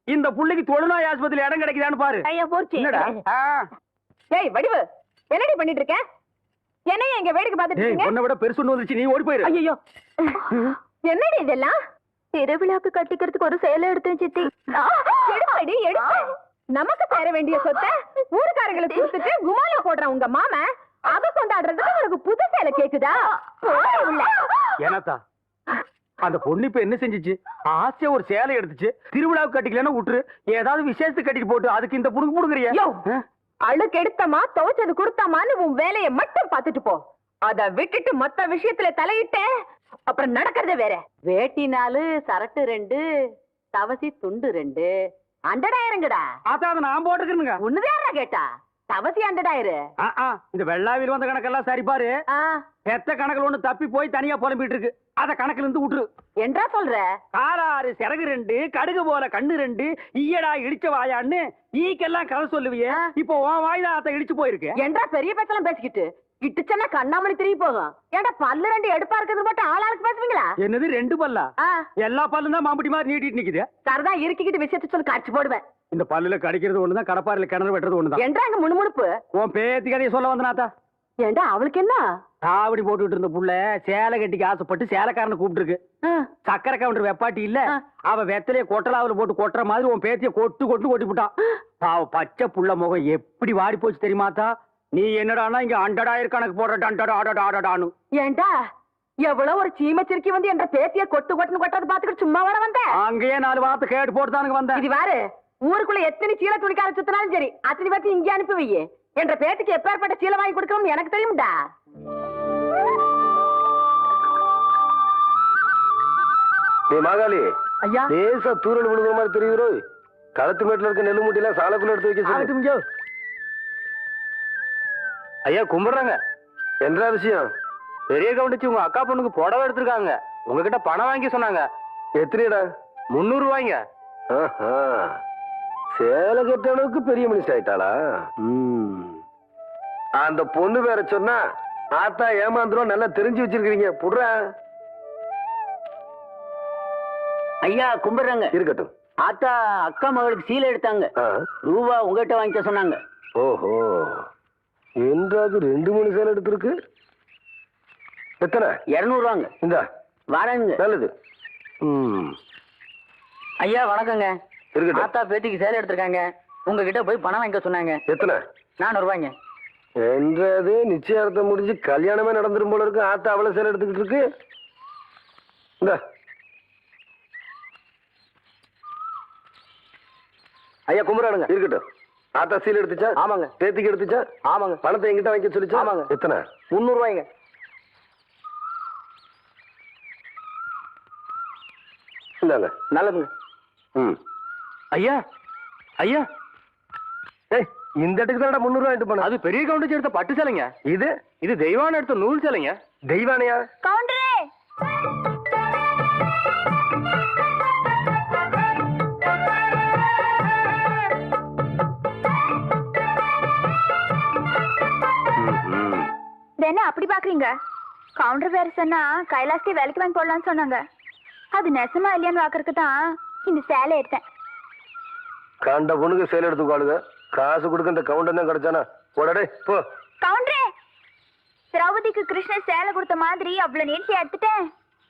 இந்த புள்ளிக்கு தொழுநோய் ஆஸ்பத்திரி இடம் கிடைக்குதான்னு பாரு. ஐயா போச்சு. என்னடா? ஏய் வடிவு, என்னடி பண்ணிட்டு இருக்க? என்னைய எங்க வேடிக்கை பார்த்துட்டு இருக்கீங்க? உன்னை விட பெருசு ஒண்ணு வந்துச்சு, நீ ஓடி போயிரு. ஐயோ, என்னடி இதெல்லாம்? திருவிழாக்கு கட்டிக்கிறதுக்கு ஒரு சேலை எடுத்தேன் சித்தி. எடுப்படி எடுப்ப. நமக்கு தர வேண்டிய சொத்தை ஊருக்காரங்களுக்கு கொடுத்துட்டு குமாலா போடுறான் உங்க மாமா. அத கொண்டாடுறதுக்கு உனக்கு புது சேலை கேக்குதா? ஏனாத்தா, அந்த பொண்ணு இப்ப என்ன செஞ்சுச்சு? ஆசையா ஒரு சேலை எடுத்துச்சு, திருவிழாவுக்கு கட்டிக்கலன்னா விட்டுரு, ஏதாவது விசேஷத்துக்கு கட்டிட்டு போட்டு அதுக்கு இந்த புடுங்க புடுங்குறியா? அழுக்கு எடுத்தமா துவைச்சது கொடுத்தாமான்னு உன் வேலையை மட்டும் பார்த்துட்டு போ. அத விட்டுட்டு மத்த விஷயத்துல தலையிட்ட அப்புறம் நடக்கிறதே வேற. வேட்டி 4, சரட்டு 2, தவசி துண்டு 2, அண்டடாயிரங்கடா. அதான் அதை நான் போட்டுக்கிறேனுங்க. ஒண்ணுதான் கேட்டா, தவசி அண்டடாயிரு. இந்த வெள்ளாவில் வந்த கணக்கெல்லாம் சரி பாரு. பெத்த கணக்குல ஒண்ணு தப்பி போய் தனியா புலம்பிட்டு இருக்கு, அத கணக்குல இருந்து விட்டுரு. என்றா சொல்ற? காராறு சிறகு 2, கடுகு போல கண்ணு 2, ஈயடா இடிச்ச வாயான்னு ஈக்கெல்லாம் கதை சொல்லுவிய. இப்போ உன் வாய்தான் அத இடிச்சு போயிருக்கு. என்றா பெரிய பேச்செல்லாம் பேசிக்கிட்டு இட்டுச்சன்னா கண்ணாமணி திரும்பி போகும். ஏன்டா பல்லு 2 எடுப்பா இருக்கிறது மட்டும் ஆளாளுக்கு பேசுவீங்களா? என்னது 2 பல்லா? எல்லா பல்லும் தான் மாம்பட்டி மாதிரி நீட்டிட்டு நிக்குது. சரதா இருக்கிக்கிட்டு விஷயத்த சொல்லி காட்சி போடுவேன். இந்த பல்லுல கடிக்கிறது ஒண்ணுதான், கடப்பாறையில கிணறு வெட்டுறது ஒண்ணுதான். என்றா அங்க முணுமுணுப்பு? உன் பேத்தி கதையை சொல்ல வந்தனாத்தா. ஏண்டா அவளுக்கு என்ன? காவடி போட்டுட்டு இருந்த புள்ள சேலை கட்டிக்கு ஆசைப்பட்டு சேலைக்காரனை கூப்பிட்டு இருக்கு. சக்கரை கவுண்டர் வெப்பாட்டி இல்ல, அவ வெத்தலைய கொட்டலாவில போட்டு கொட்டுற மாதிரி உன் பேத்திய கொட்டு கொட்டி விட்டான். பாவ பச்சை புள்ள முகம் எப்படி வாடி போச்சு தெரியுமாத்தா? நீ என்னடானா இங்க அண்டடாயிரம் கணக்கு போடுறான்னு. ஏண்டா எவ்வளவு ஒரு சீமச்சிருக்கி வந்து என்ற பேத்திய கொட்டுன்னு கொட்டது பாத்துக்கிட்டு சும்மா வர வந்த? அங்கேயே 4 வார்த்தை கேட்டு போட்டுதானுங்க வந்த. இது வேறு ஊருக்குள்ள எத்தனை சீலை துணிக்கார சுத்தினாலும் சரி, அத்தனை பேர்த்து இங்கே அனுப்பி வையே. என்ற பேத்துக்கு எப்பேற்பட்ட சீலை வாங்கி கொடுக்கணும்னு எனக்கு தெரியும்டா. மாகாளி ஐயா, லேசா தூரல் விழுகிற மாதிரி தெரியுறோ. களத்து மேட்டுல இருக்க நெல்லு மூட்டையில சாலைக்குள்ள எடுத்து வைக்க சொல்லு. ஐயா கும்பிடுறாங்க. என்ன விஷயம்? பெரிய கவுண்டிச்சு உங்க அக்கா பொண்ணுக்கு புடவை எடுத்திருக்காங்க, உங்ககிட்ட பணம் வாங்கி சொன்னாங்க. எத்தனைடா? 300 ரூபாய்ங்க. சேலை கட்ட அளவுக்கு பெரிய மனுஷன் ஆயிட்டாளா? அந்த பொண்ணு வேற சொன்னா ஆத்தா ஏமாந்துரும், நல்லா தெரிஞ்சு வச்சிருக்கீங்க. புடுற ஐயா கும்பிடுறாங்க. இருக்கட்டும். ஆத்தா அக்கா மகளுக்கு சீலை எடுத்தாங்க, ரூபா உங்ககிட்ட வாங்கிக்க சொன்னாங்க. ஓஹோ, என்றாவது 2-3 சேலை எடுத்திருக்கு. எத்தனை? 200 ரூபாங்க. இந்த வரேங்க. நல்லது. ஐயா வணக்கங்க. இருக்கட்டும். ஆத்தா பேத்திக்கு சேலை எடுத்திருக்காங்க. உங்ககிட்ட போய் பணம் வாங்க சொன்னாங்க. எத்தனை? 400 ரூபாய்ங்க. என்றது நிச்சயார்த்தம் முடிஞ்சு கல்யாணமே நடந்துரும் போல இருக்கு. ஆத்தா அவ்வளவு சேலை எடுத்துக்கிட்டு இருக்கு. இந்த ஐயா கும்பரானுங்க. இருக்கட்டும். ஆத்தா சீல் எடுத்துச்சா? ஆமாங்க. பேத்திக்கு எடுத்துச்சா? ஆமாங்க. பணத்தை எங்கிட்ட வாங்கி சொல்லிச்சா? ஆமாங்க. எத்தனை? 300 ரூபாய்ங்க. இந்தாங்க. நல்லதுங்க. ம். ஐயா ஐயா ஏய், இந்த இடத்துக்கு தான் 300 ரூபாய் போன. அது பெரிய கவுண்டர் எடுத்த பட்டு சேலைங்க. இது தெய்வான எடுத்த நூல் சேலைங்க. தெய்வானையா? கவுண்டரே என்ன அப்படி பாக்குறீங்க? கவுண்டர் வேற சொன்னா கைலாசத்தை வேலைக்கு வாங்கி போடலாம்னு சொன்னாங்க. அது நெசமா இல்லையான்னு பாக்குறதுக்கு தான் இந்த சேலை எடுத்தேன். கண்ட பொண்ணுக்கு சேலை எடுத்துக்காளுங்க. காசு கொடுக்க இந்த கவுண்டர் தான் கிடைச்சானா? போடடே போ. கவுண்டரே, திரௌபதிக்கு கிருஷ்ணர் சேலை கொடுத்த மாதிரி அவ்வளவு நீட்சியா எடுத்துட்டேன்.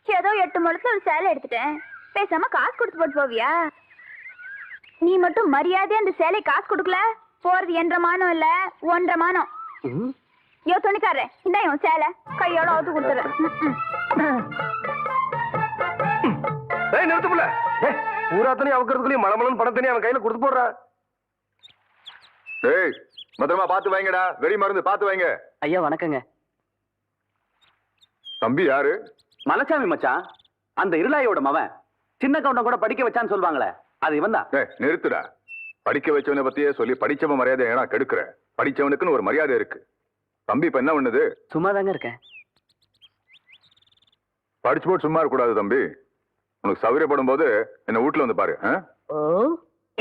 ஏதோ 8 முழத்துல ஒரு சேலை எடுத்துட்டேன். பேசாம காசு கொடுத்து போட்டு போவியா? நீ மட்டும் மரியாதையா அந்த சேலை காசு கொடுக்கல, போறது 1.5 மானம் இல்ல 1.5 மானம். யோ துணிக்காரே, இந்த இவன் சேலை கையோட அவுத்து கொடுத்துறேன். ஏய் நிறுத்துப்புல. பூராத்தனையும் அவுக்கிறதுக்குள்ளேயும் மலமலன்னு பணத்தனையும் அவன் கையில கொடுத்து போடுறா. டேய் பத்திரமா பார்த்து வைங்கடா. வெடி மருந்து பார்த்து வைங்க. ஐயா வணக்கங்க. தம்பி யாரு? மலைச்சாமி மச்சான். அந்த இருளாயோட மவன். சின்ன கவுண்டம் கூட படிக்க வச்சான்னு சொல்லுவாங்களே, அது இவன் தான். டேய் நிறுத்துடா. படிக்க வச்சவனை பத்தியே சொல்லி படிச்சவன் மரியாதை ஏன்னா கெடுக்கிற. படிச்சவனுக்குன்னு ஒரு மரியாதை இருக்கு. தம்பி இப்ப என்ன பண்ணுது? சும்மா தாங்க இருக்கேன். படிச்சு போட்டு சும்மா இருக்கக்கூடாது தம்பி. உனக்கு சௌகரியப்படும் போது என்ன வீட்டுல வந்து பாரு.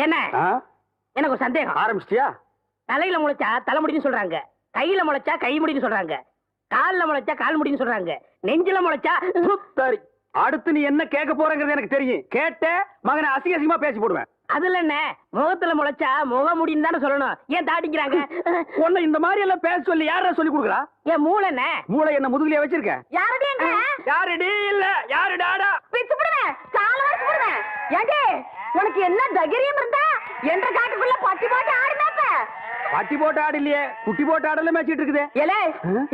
என்ன எனக்கு ஒரு சந்தேகம். ஆரம்பிச்சிட்டியா? தலையில முளைச்சா தலைமுடின்னு சொல்றாங்க, கையில முளைச்சா கை முடின்னு சொல்றாங்க, கால்ல முளைச்சா கால் முடின்னு சொல்றாங்க, நெஞ்சில முளைச்சா சரி, அடுத்து நீ என்ன கேட்க போறங்கிறது எனக்கு தெரியும். கேட்ட மகனை அசிங்க அசிங்கமா பேசி போடுவேன். அதுல என்ன முகத்துல முளைச்சா முக முடின்னு தானே சொல்லணும். ஏன் தாட்டிக்கிறாங்க? உன்னை இந்த மாதிரி எல்லாம் பேச சொல்லி யாரா சொல்லி கொடுக்குறா? ஏன் மூளை என்ன? மூளை என்ன முதுகுலயே வச்சிருக்க? யாருடைய யாருடி இல்ல யாருடாடா? பிச்சு போடுவேன், கால வரைக்கும் போடுவேன். ஏண்டே உனக்கு என்ன தைரியம் இருந்தா என்ற காட்டுக்குள்ள பட்டி போட்டு ஆடுனாப்ப? பட்டி போட்டு ஆடு இல்லையே, குட்டி போட்டு ஆடல மேய்ச்சிட்டு இருக்குது. ஏலே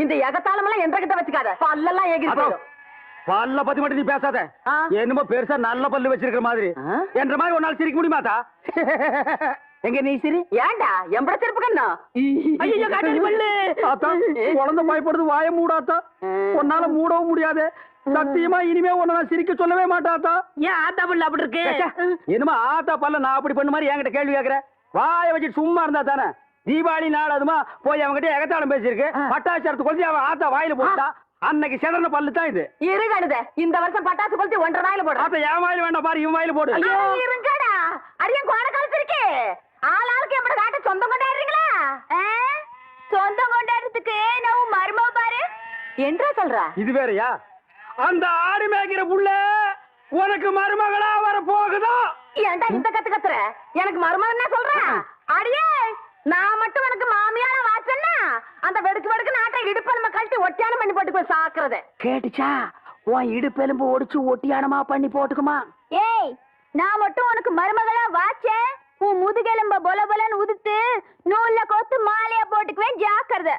இந்த எகத்தாளமெல்லாம் என்ற கிட்ட வச்சுக்காத, பல்லெல்லாம் ஏகி போயிடும். பல்ல பத்தி மட்டும் நீ பேசாத. என்னமோ பெருசா நல்ல பல்லு வச்சிருக்கிற மாதிரி. என்ற மாதிரி ஒரு நாள் சிரிக்க முடியுமாத்தா? எங்க நீ சிரி. ஏண்டா எம்பட சிரிப்பு கண்ணா? ஐயோ காட்டு பல்லு. ஆத்தா குழந்தை பயப்படுது, வாய மூடாத்தா. உன்னால மூடவும் முடியாது. சத்தியமா இனிமே உன்னை நான் சிரிக்க சொல்லவே மாட்டாத்தா. ஏன் ஆத்தா பல்லு அப்படி இருக்கு? என்னமா ஆத்தா பல்ல நான் அப்படி பண்ண மாதிரி என்கிட்ட கேள்வி கேட்கிற? வாய வச்சுட்டு சும்மா இருந்தா தானே. தீபாவளி நாள் அதுமா போய் அவங்ககிட்ட எகத்தாளம் பேசியிருக்கு. பட்டாச்சாரத்து கொளுத்தி அவன் ஆத்தா வாயில போட்டா. அன்னைக்கு செதறன பல்லு தான் இது. இருங்கடுத இந்த வருஷம் பட்டாசு கொளுத்தி 1.5 வாயில போடு. ஆத்தா என் வாயில வேண்டாம் பாரு, இவன் வாயில போடு. இருங்கடா அடியன் கோண காலத்து இருக்கு. ஆளாளுக்கு எப்படி காட்ட சொந்தம் கொண்டாடுறீங்களா? சொந்தம் கொண்டாடுறதுக்கு நான் மருமவ பாரு என்றா சொல்றா. இது வேறயா? அந்த ஆடு மேய்க்கிற புள்ள உனக்கு மருமகளா வர போகுதா? ஏன்டா இந்த கத்து கத்துற? எனக்கு மருமகன் என்ன சொல்ற? அடியே நான் மட்டும் எனக்கு மாமியார வாச்சன்னா அந்த வெடுக்கு வெடுக்கு நாட்டை இடுப்பெலும்ப கழட்டி ஒட்டியானம் பண்ணி போட்டு போய் சாக்குறது கேட்டுச்சா? உன் இடுப்பெலும்பு ஒடிச்சு ஒட்டியானமா பண்ணி போட்டுக்குமா? ஏய் நான் மட்டும் உனக்கு மருமகளா வாச்சேன், உன் முதுகெலும்ப பொல பொலன்னு உதுத்து நூல்ல கோத்து மாலையா போட்டுக்குவேன், ஜாக்கிரதை.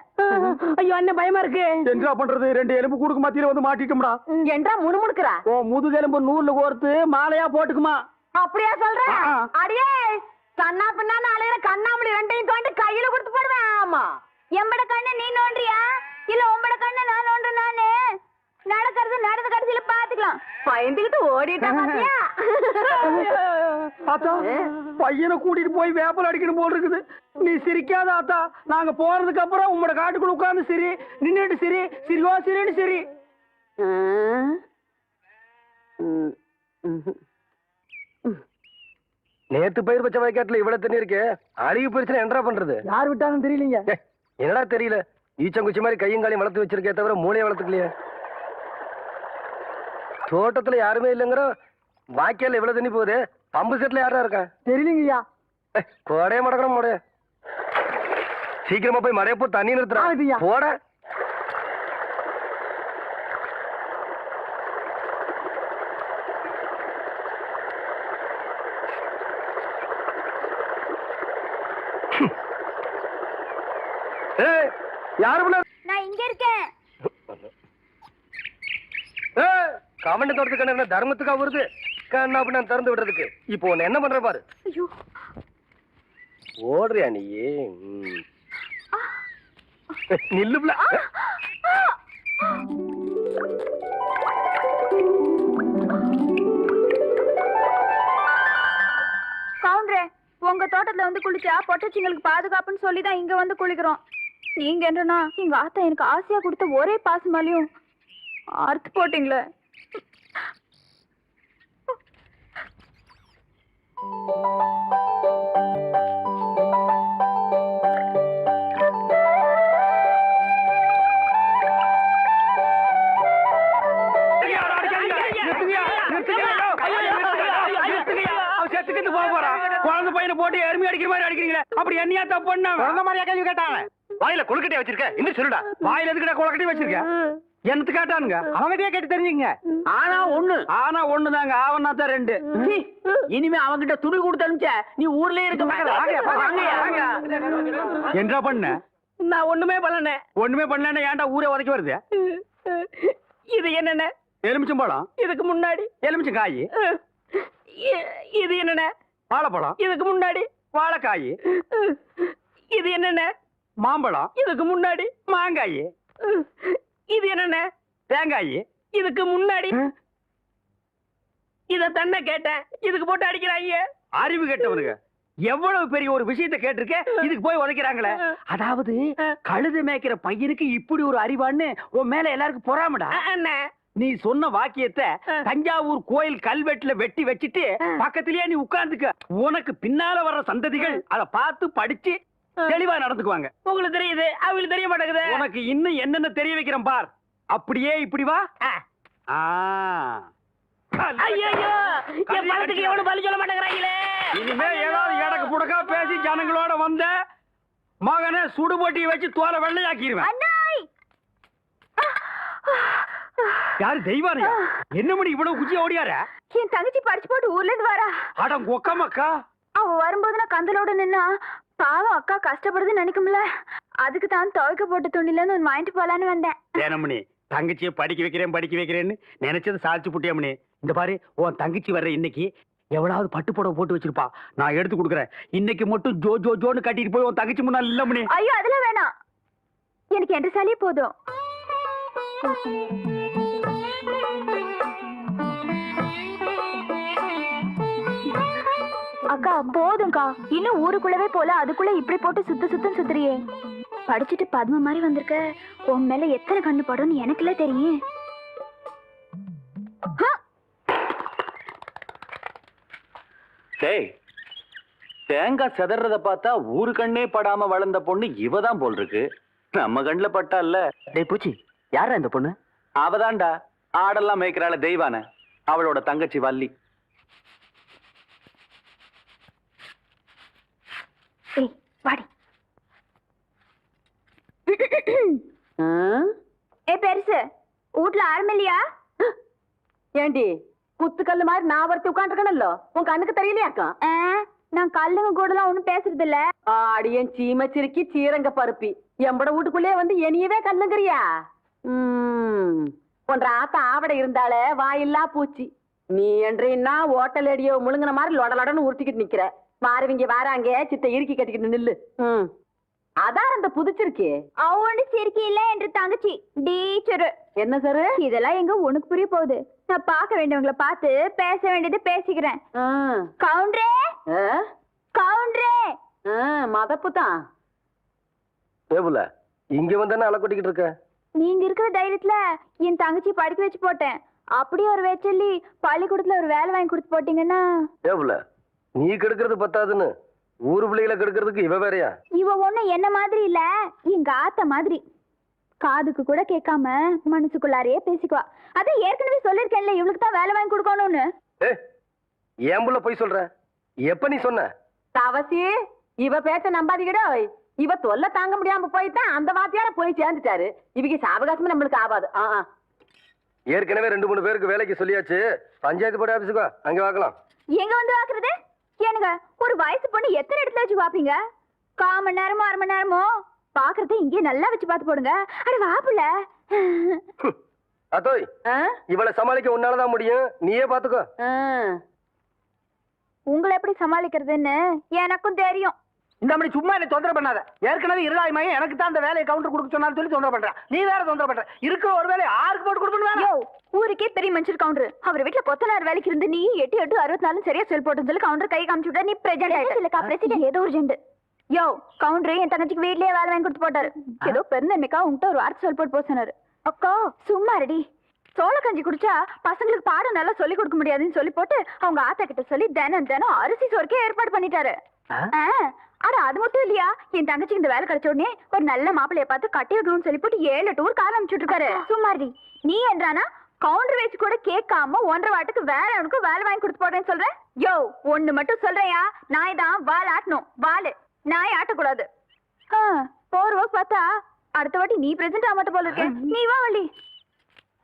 ஐயோ அண்ணன் பயமா இருக்கு. என்ன பண்றது? 2 எலும்பு கூடுக்கு மத்தியில வந்து மாட்டிட்டோம்டா. என்றா முணுமுணுக்குறா? ஓ முதுகெலும்பு நூல்ல கோர்த்து மாலையா போட்டுக்குமா? அப்படியா சொல்ற? அடியே கண்ணா பின்னான்னு அலையிற கண்ணாமணி 2ஐயும் தோண்டி கையில கொடுத்து போடுவேன். ஆமா எம்பட கண்ணு நீ நோண்டியா இல்ல உம்பட கண்ணு நான் நோண்டு? நானு நடக்கிறது நடந்த கடைசியில பாத்துக்கலாம். பயந்துகிட்டு ஓடிட்டா பாத்தியா? ஆத்தா பையனை கூட்டிட்டு போய் வேப்பல் அடிக்கணும் போல் இருக்குது. நீ சிரிக்காத ஆத்தா. நாங்க போறதுக்கு அப்புறம் உங்களோட காட்டுக்குள்ள உட்கார்ந்து சிரி, நின்னுட்டு சிரி, சிரிவா சிரின்னு சிரி. நேத்து பயிர் வச்ச வயக்காட்டுல இவ்வளவு தண்ணி இருக்கு. அழுகி போயிருச்சுன்னா என்னடா பண்றது? யார் விட்டாலும் தெரியலீங்க. என்னடா தெரியல? ஈச்சங்குச்சி மாதிரி கையும் காலையும் வளர்த்து வச்சிருக்கே தவிர மூளையை வளர்த்துக்கலையே. தோட்டத்துல யாருமே இல்லைங்கிற வாய்க்கால எவ்வளவு தண்ணி போகுது. பம்பு செட்ல யாரா இருக்கா? தெரியலீங்கய்யா. கோடையே மடக்கணும் மோடைய. சீக்கிரமா போய் மடைய போ, தண்ணி நிறுத்துறா போட. ஏய் யாரு புள்ள? நான் இங்க இருக்கேன். ஏய் கமெண்ட் தோட்டத்துக்கு என்ன தர்மத்துக்கா வருது? கண்ணா பண்ண திறந்து விடுறதுக்கு. இப்போ உன்னை என்ன பண்ற பாரு. ஐயோ ஓடுறியா நீ? நில்லு புள்ள. கவுண்டரே, உங்க தோட்டத்துல வந்து குளிச்சா பொட்டச்சிங்களுக்கு பாதுகாப்புன்னு சொல்லி தான் இங்க வந்து குளிக்கிறோம். நீங்க என்னன்னா எங்க ஆத்தா எனக்கு ஆசையா கொடுத்த ஒரே பாசமாலையும் அறுத்து போட்டீங்களே. குழந்தை பையனை போட்டு எருமை அடிக்கிற மாதிரி அடிக்கிறீங்களே, அப்படி என்னையா தப்பு பண்ண? குழந்தை மாதிரியா கேள்வி கேட்டாங்க? வாயில கொழுக்கட்டையா வச்சிருக்க? இன்னும் சொல்லுடா. வாயில எதுக்கிட்ட குளக்கட்டி வச்சிருக்க? என்னத்து கேட்டானுங்க? அவங்கிட்டயே கேட்டு தெரிஞ்சுங்க. ஆனா ஒண்ணுதாங்க, ஆவனா தான் ரெண்டு. இனிமே அவங்கிட்ட துணி கொடுத்து அனுப்பிச்ச நீ ஊர்லயே இருக்க என்ன பண்ண? நான் ஒண்ணுமே பண்ணல. ஒண்ணுமே பண்ணலன்னா ஏன்டா ஊரே உதைக்க வருது? இது என்னென்ன? எலுமிச்சம்பழம். இதுக்கு முன்னாடி எலுமிச்சங்காய். இது என்னென்ன? வாழைப்பழம். இதுக்கு முன்னாடி வாழைக்காய். இது என்னென்ன? மாம்பழம். இதுக்கு முன்னாடி மாங்காய். இது என்னென்ன? தேங்காய். இதுக்கு முன்னாடி இத தன்ன கேட்டேன், இதுக்கு போட்டு அடிக்கிறாங்க. அறிவு கேட்டவனுங்க எவ்வளவு பெரிய ஒரு விஷயத்தை கேட்டிருக்க, இதுக்கு போய் உதைக்கிறாங்களே. அதாவது கழுதை மேய்க்கிற பையனுக்கு இப்படி ஒரு அறிவான்னு உன் மேல எல்லாருக்கும் பொறாமடா. அண்ணே, நீ சொன்ன வாக்கியத்தை தஞ்சாவூர் கோயில் கல்வெட்டுல வெட்டி வச்சிட்டு பக்கத்திலேயே நீ உட்கார்ந்துக்க. உனக்கு பின்னால வர்ற சந்ததிகள் அதை பார்த்து படிச்சு தெளிவா நடந்துக்குவாங்க. உங்களுக்கு தெரியுது, அவங்களுக்கு தெரிய மாட்டேங்குது. உனக்கு இன்னும் என்னென்ன தெரிய வைக்கிறேன் பார். அப்படியே இப்படி வா. ஐயோ, என் பணத்துக்கு எவனும் பலி சொல்ல மாட்டேங்கிறாங்களே. இனிமே ஏதாவது எடக்கு புடக்கா பேசி ஜனங்களோட வந்த மகனை சுடுபொட்டி வச்சு தோலை வெள்ளையாக்கிடுவேன். யாரு தெய்வானியா? என்ன மணி இவ்வளவு குச்சி ஓடியார? என் தங்கச்சி படிச்சு போட்டு ஊர்ல இருந்து வரா. அட கொக்கமக்கா. அவ வரும்போது நான் கந்தலோட நின்னா பாவம் அக்கா கஷ்டப்படுதுன்னு நினைக்கும்ல, அதுக்கு தான் துவைக்க போட்டு துணில இருந்து ஒன்னு வாங்கிட்டு போலான்னு வந்தேன். ஏனமணி தங்கச்சியை படிக்க வைக்கிறேன்னு நினைச்சது சாதிச்சு புட்டியாமணி. இந்த பாரு, உன் தங்கச்சி வர்ற இன்னைக்கு எவ்வளவு பட்டு புடவை போட்டு வச்சிருப்பா, நான் எடுத்து கொடுக்குறேன். இன்னைக்கு மட்டும் ஜோ ஜோ ஜோன்னு கட்டிட்டு போய் உன் தங்கச்சி முன்னாள் இல்லமணி. ஐயோ அதெல்லாம் வேணாம், எனக்கு என்ற சாலியே போதும். அக்கா போதும்க்கா, இன்னும் ஊருக்குள்ளவே போல அதுக்குள்ள இப்படி போட்டு சுத்தம் சுத்துறியே. படிச்சுட்டு பத்ம மாதிரி வந்திருக்க, உன் மேல எத்தனை கண்ணு படும்னு எனக்குல தெரியும். டேய், தேங்காய் செதறத பார்த்தா ஊரு கண்ணே படாம வளர்ந்த பொண்ணு இவதான் போல் இருக்கு. நம்ம கண்ணுல பட்டா இல்ல. டேய் பூச்சி, யாரா இந்த பொண்ணு? அவதான்டா ஆடெல்லாம் மேய்க்கிறாள தெய்வான, அவளோட தங்கச்சி வள்ளி. ஏய் வாடி. ஏ பெருசு, வீட்ல ஆரம்பில்லையா? ஏண்டி குத்துக்கல்லு மாதிரி நான் ஒருத்தி உட்காந்துருக்கணும்ல, உன் கண்ணுக்கு தெரியலையாக்கா? நான் கல்லுங்க கூட எல்லாம் ஒண்ணும் பேசுறது இல்ல. ஆடியன் சீமச்சிருக்கி சீரங்க பருப்பி எம்பட வீட்டுக்குள்ளே வந்து என்னையவே கல்லுங்கிறியா? ஒன்ற ஆத்த ஆவடை இருந்தாலே வாயில்லா பூச்சி. நீ என்றீன்னா ஓட்டல் அடியோ முழுங்கின மாதிரி லொடலொடன்னு உருட்டிக்கிட்டு நிக்கிற. மாறுவிங்க வாராங்க, சித்த இறுக்கி கட்டிக்கிட்டு நில்லு. அதான் அந்த புதுச்சிருக்கே. அவனு சிரிக்கி இல்ல என்று தங்கச்சி டீச்சரு. என்ன சார் இதெல்லாம் எங்க உனக்கு புரிய போகுது? நான் பார்க்க வேண்டியவங்களை பார்த்து பேச வேண்டியது பேசிக்கிறேன். கவுண்டரே கவுண்டரே. மதப்பு தான். ஏபுல இங்க வந்தானே அலை கொட்டிக்கிட்டு இருக்க. நீங்க இருக்கிற தைரியத்துல என் தங்கச்சி படிக்க வச்சு போட்டேன். அப்படியே ஒரு வேச்சொல்லி பள்ளிக்கூடத்துல ஒரு வேலை வாங்கி கொடுத்து போட்டீங்கன்னா. ஏபுல நீ கெடுக்கிறது பத்தாதுன்னு ஊரு பிள்ளைகளை கெடுக்கிறதுக்கு இவ வேறையா? இவ ஒண்ணு என்ன மாதிரி இல்ல, எங்க ஆத்த மாதிரி. காதுக்கு கூட கேட்காம மனசுக்குள்ளாரையே பேசிக்குவா. அதான் ஏற்கனவே சொல்லிருக்கேன்ல, இவளுக்கு தான் வேலை வாங்கி கொடுக்கணும்னு. ஏன் புள்ள போய் சொல்ற? எப்ப நீ சொன்ன? தவசி, இவ பேச்ச நம்பாதீங்கடா. இவ தொல்லை தாங்க முடியாம போயிட்டான், அந்த வாத்தியார போய் சேர்ந்துட்டாரு. இவங்க சாவகாசமே நம்மளுக்கு ஆகாது. ஏற்கனவே 2-3 பேருக்கு வேலைக்கு சொல்லியாச்சு. பஞ்சாயத்து போர்டு ஆபீஸுக்கு அங்க வாக்கலாம். எங்க வந்து வாக்குறது? ஏனுங்க, ஒரு வயசு பொண்ணு எத்தனை இடத்துல வச்சு பாப்பீங்க? 1/4 மணி நேரமோ 1/2 மணி நேரமோ பாக்குறத இங்கே நல்லா வச்சு பார்த்து போடுங்க. அட வாப்புல. அதோய் இவளை சமாளிக்க உன்னாலதான் முடியும், நீயே பாத்துக்கோ. உங்களை எப்படி சமாளிக்கிறதுன்னு எனக்கும் தெரியும். இந்த மாதிரி சும்மா என்ன தொந்தரவு பண்ணாத. ஏற்கனவே இருளாய்மையை எனக்கு தான் அந்த வேலையை கவுண்டர் கொடுக்க சொன்னாலும் சொல்லி தொந்தரவு பண்றேன். நீ வேற தொந்தரவு பண்ற. இருக்கிற ஒரு வேலையை ஆருக்கு போட்டு கொடுக்கணும். யோ, ஊருக்கே பெரிய மனுஷர் கவுண்டர். அவர் வீட்டுல கொத்தனார் வேலைக்கு இருந்து நீ 8-8-64 சரியா செல் போட்டு சொல்லி கவுண்டர் கை காமிச்சு விட்டா. நீ பிரசிடென்ட் இல்லக்கா, பிரசிடென்ட் ஏதோ ஒரு ஜெண்டு. யோ, கவுண்டர் என் தங்கச்சிக்கு வீட்லயே வேலை வாங்கி கொடுத்து போட்டாரு. ஏதோ பெருந்தன்மைக்கா உங்ககிட்ட ஒரு வார்த்தை சொல் போட்டு போக சொன்னாரு. அக்கா சும்மா ரெடி. சோள கஞ்சி குடிச்சா பசங்களுக்கு பாடம் நல்லா சொல்லி கொடுக்க முடியாதுன்னு சொல்லி போட்டு அவங்க ஆத்தா கிட்ட சொல்லி தினம் அரிசி சோறுக்கே ஏற்பாடு பண்ணிட்டாரு. அட அது மட்டும் இல்லையா, என் தங்கச்சிக்கு இந்த வேலை கிடைச்ச உடனே ஒரு நல்ல மாப்பிள்ளைய பார்த்து கட்டி வைக்கணும்னு சொல்லி போட்டு 7 டூர் கார் அனுப்பிச்சுட்டு இருக்காரு. சும்மாடி நீ என்றானா கவுண்டர் வச்சு கூட கேட்காம 1.5 வாட்டுக்கு வேற அவனுக்கு வேலை வாங்கி கொடுத்து போடுறேன்னு சொல்றேன். யோ, ஒண்ணு மட்டும் சொல்றேயா, நாய் தான் வால் ஆட்டணும். வாலு நாய் ஆட்டக்கூடாது. போற ஒர்க் பார்த்தா அடுத்த வாட்டி நீ பிரசன்ட் ஆக மாட்ட போல இருக்கேன். நீ வா வள்ளி.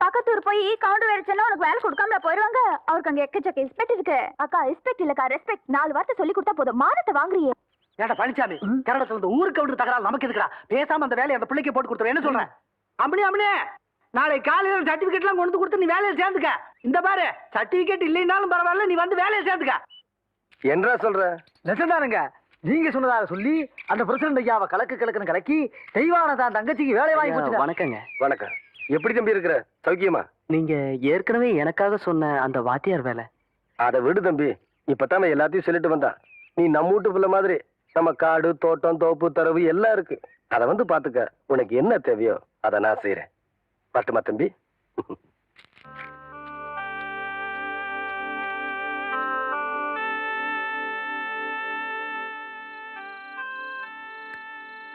பக்கத்தூர் போய் கவுண்டர் வேலைச்சா உனக்கு வேலை கொடுக்காம போயிருவாங்க. அவருக்கு அங்க எக்கச்சக்க ரெஸ்பெக்ட் இருக்கு. அக்கா ரெஸ்பெக்ட் இல்லக்கா ரெஸ்பெக்ட். 4 வார்த்தை சொல்லி கொடுத்தா போதும், மானத்தை வாங்குறியே. ஏடா பழனிசாமி, கரடத்துல இந்த ஊருக்கு கவுண்டர் தகராறு நமக்கு இருக்குடா. பேசாம அந்த வேலையை அந்த பிள்ளைக்கு போட்டு கொடுத்துரு. என்ன சொல்றேன்? அம்மனே நாளை காலையில சர்டிபிகேட் எல்லாம் கொண்டு கொடுத்து நீ வேலையை சேர்ந்துக்க. இந்த பாரு, சர்டிபிகேட் இல்லைன்னாலும் பரவாயில்ல, நீ வந்து வேலையை சேர்ந்துக்க. என்ன சொல்ற? நெசந்தானுங்க, நீங்க சொன்னதாக சொல்லி அந்த பிரசிடண்ட் ஐயாவை கலக்குன்னு கலக்கி தெய்வான தான் தங்கச்சிக்கு வேலை வாங்கி கொடுத்து. வணக்கங்க. வணக்கம். எப்படி தம்பி இருக்கிற? சௌக்கியமா? நீங்க ஏற்கனவே எனக்காக சொன்ன அந்த வாத்தியார் வேலை. அதை விடு தம்பி, இப்பதான் எல்லாத்தையும் சொல்லிட்டு வந்தா. நீ நம்ம வீட்டு பிள்ளை மாதிரி நம்ம காடு தோட்டம் தோப்பு தரவு எல்லாம் இருக்கு. அதை வந்து பாத்துக்க. உனக்கு என்ன தேவையோ அதை நான் செய்யறேன். பட்டுமா தம்பி?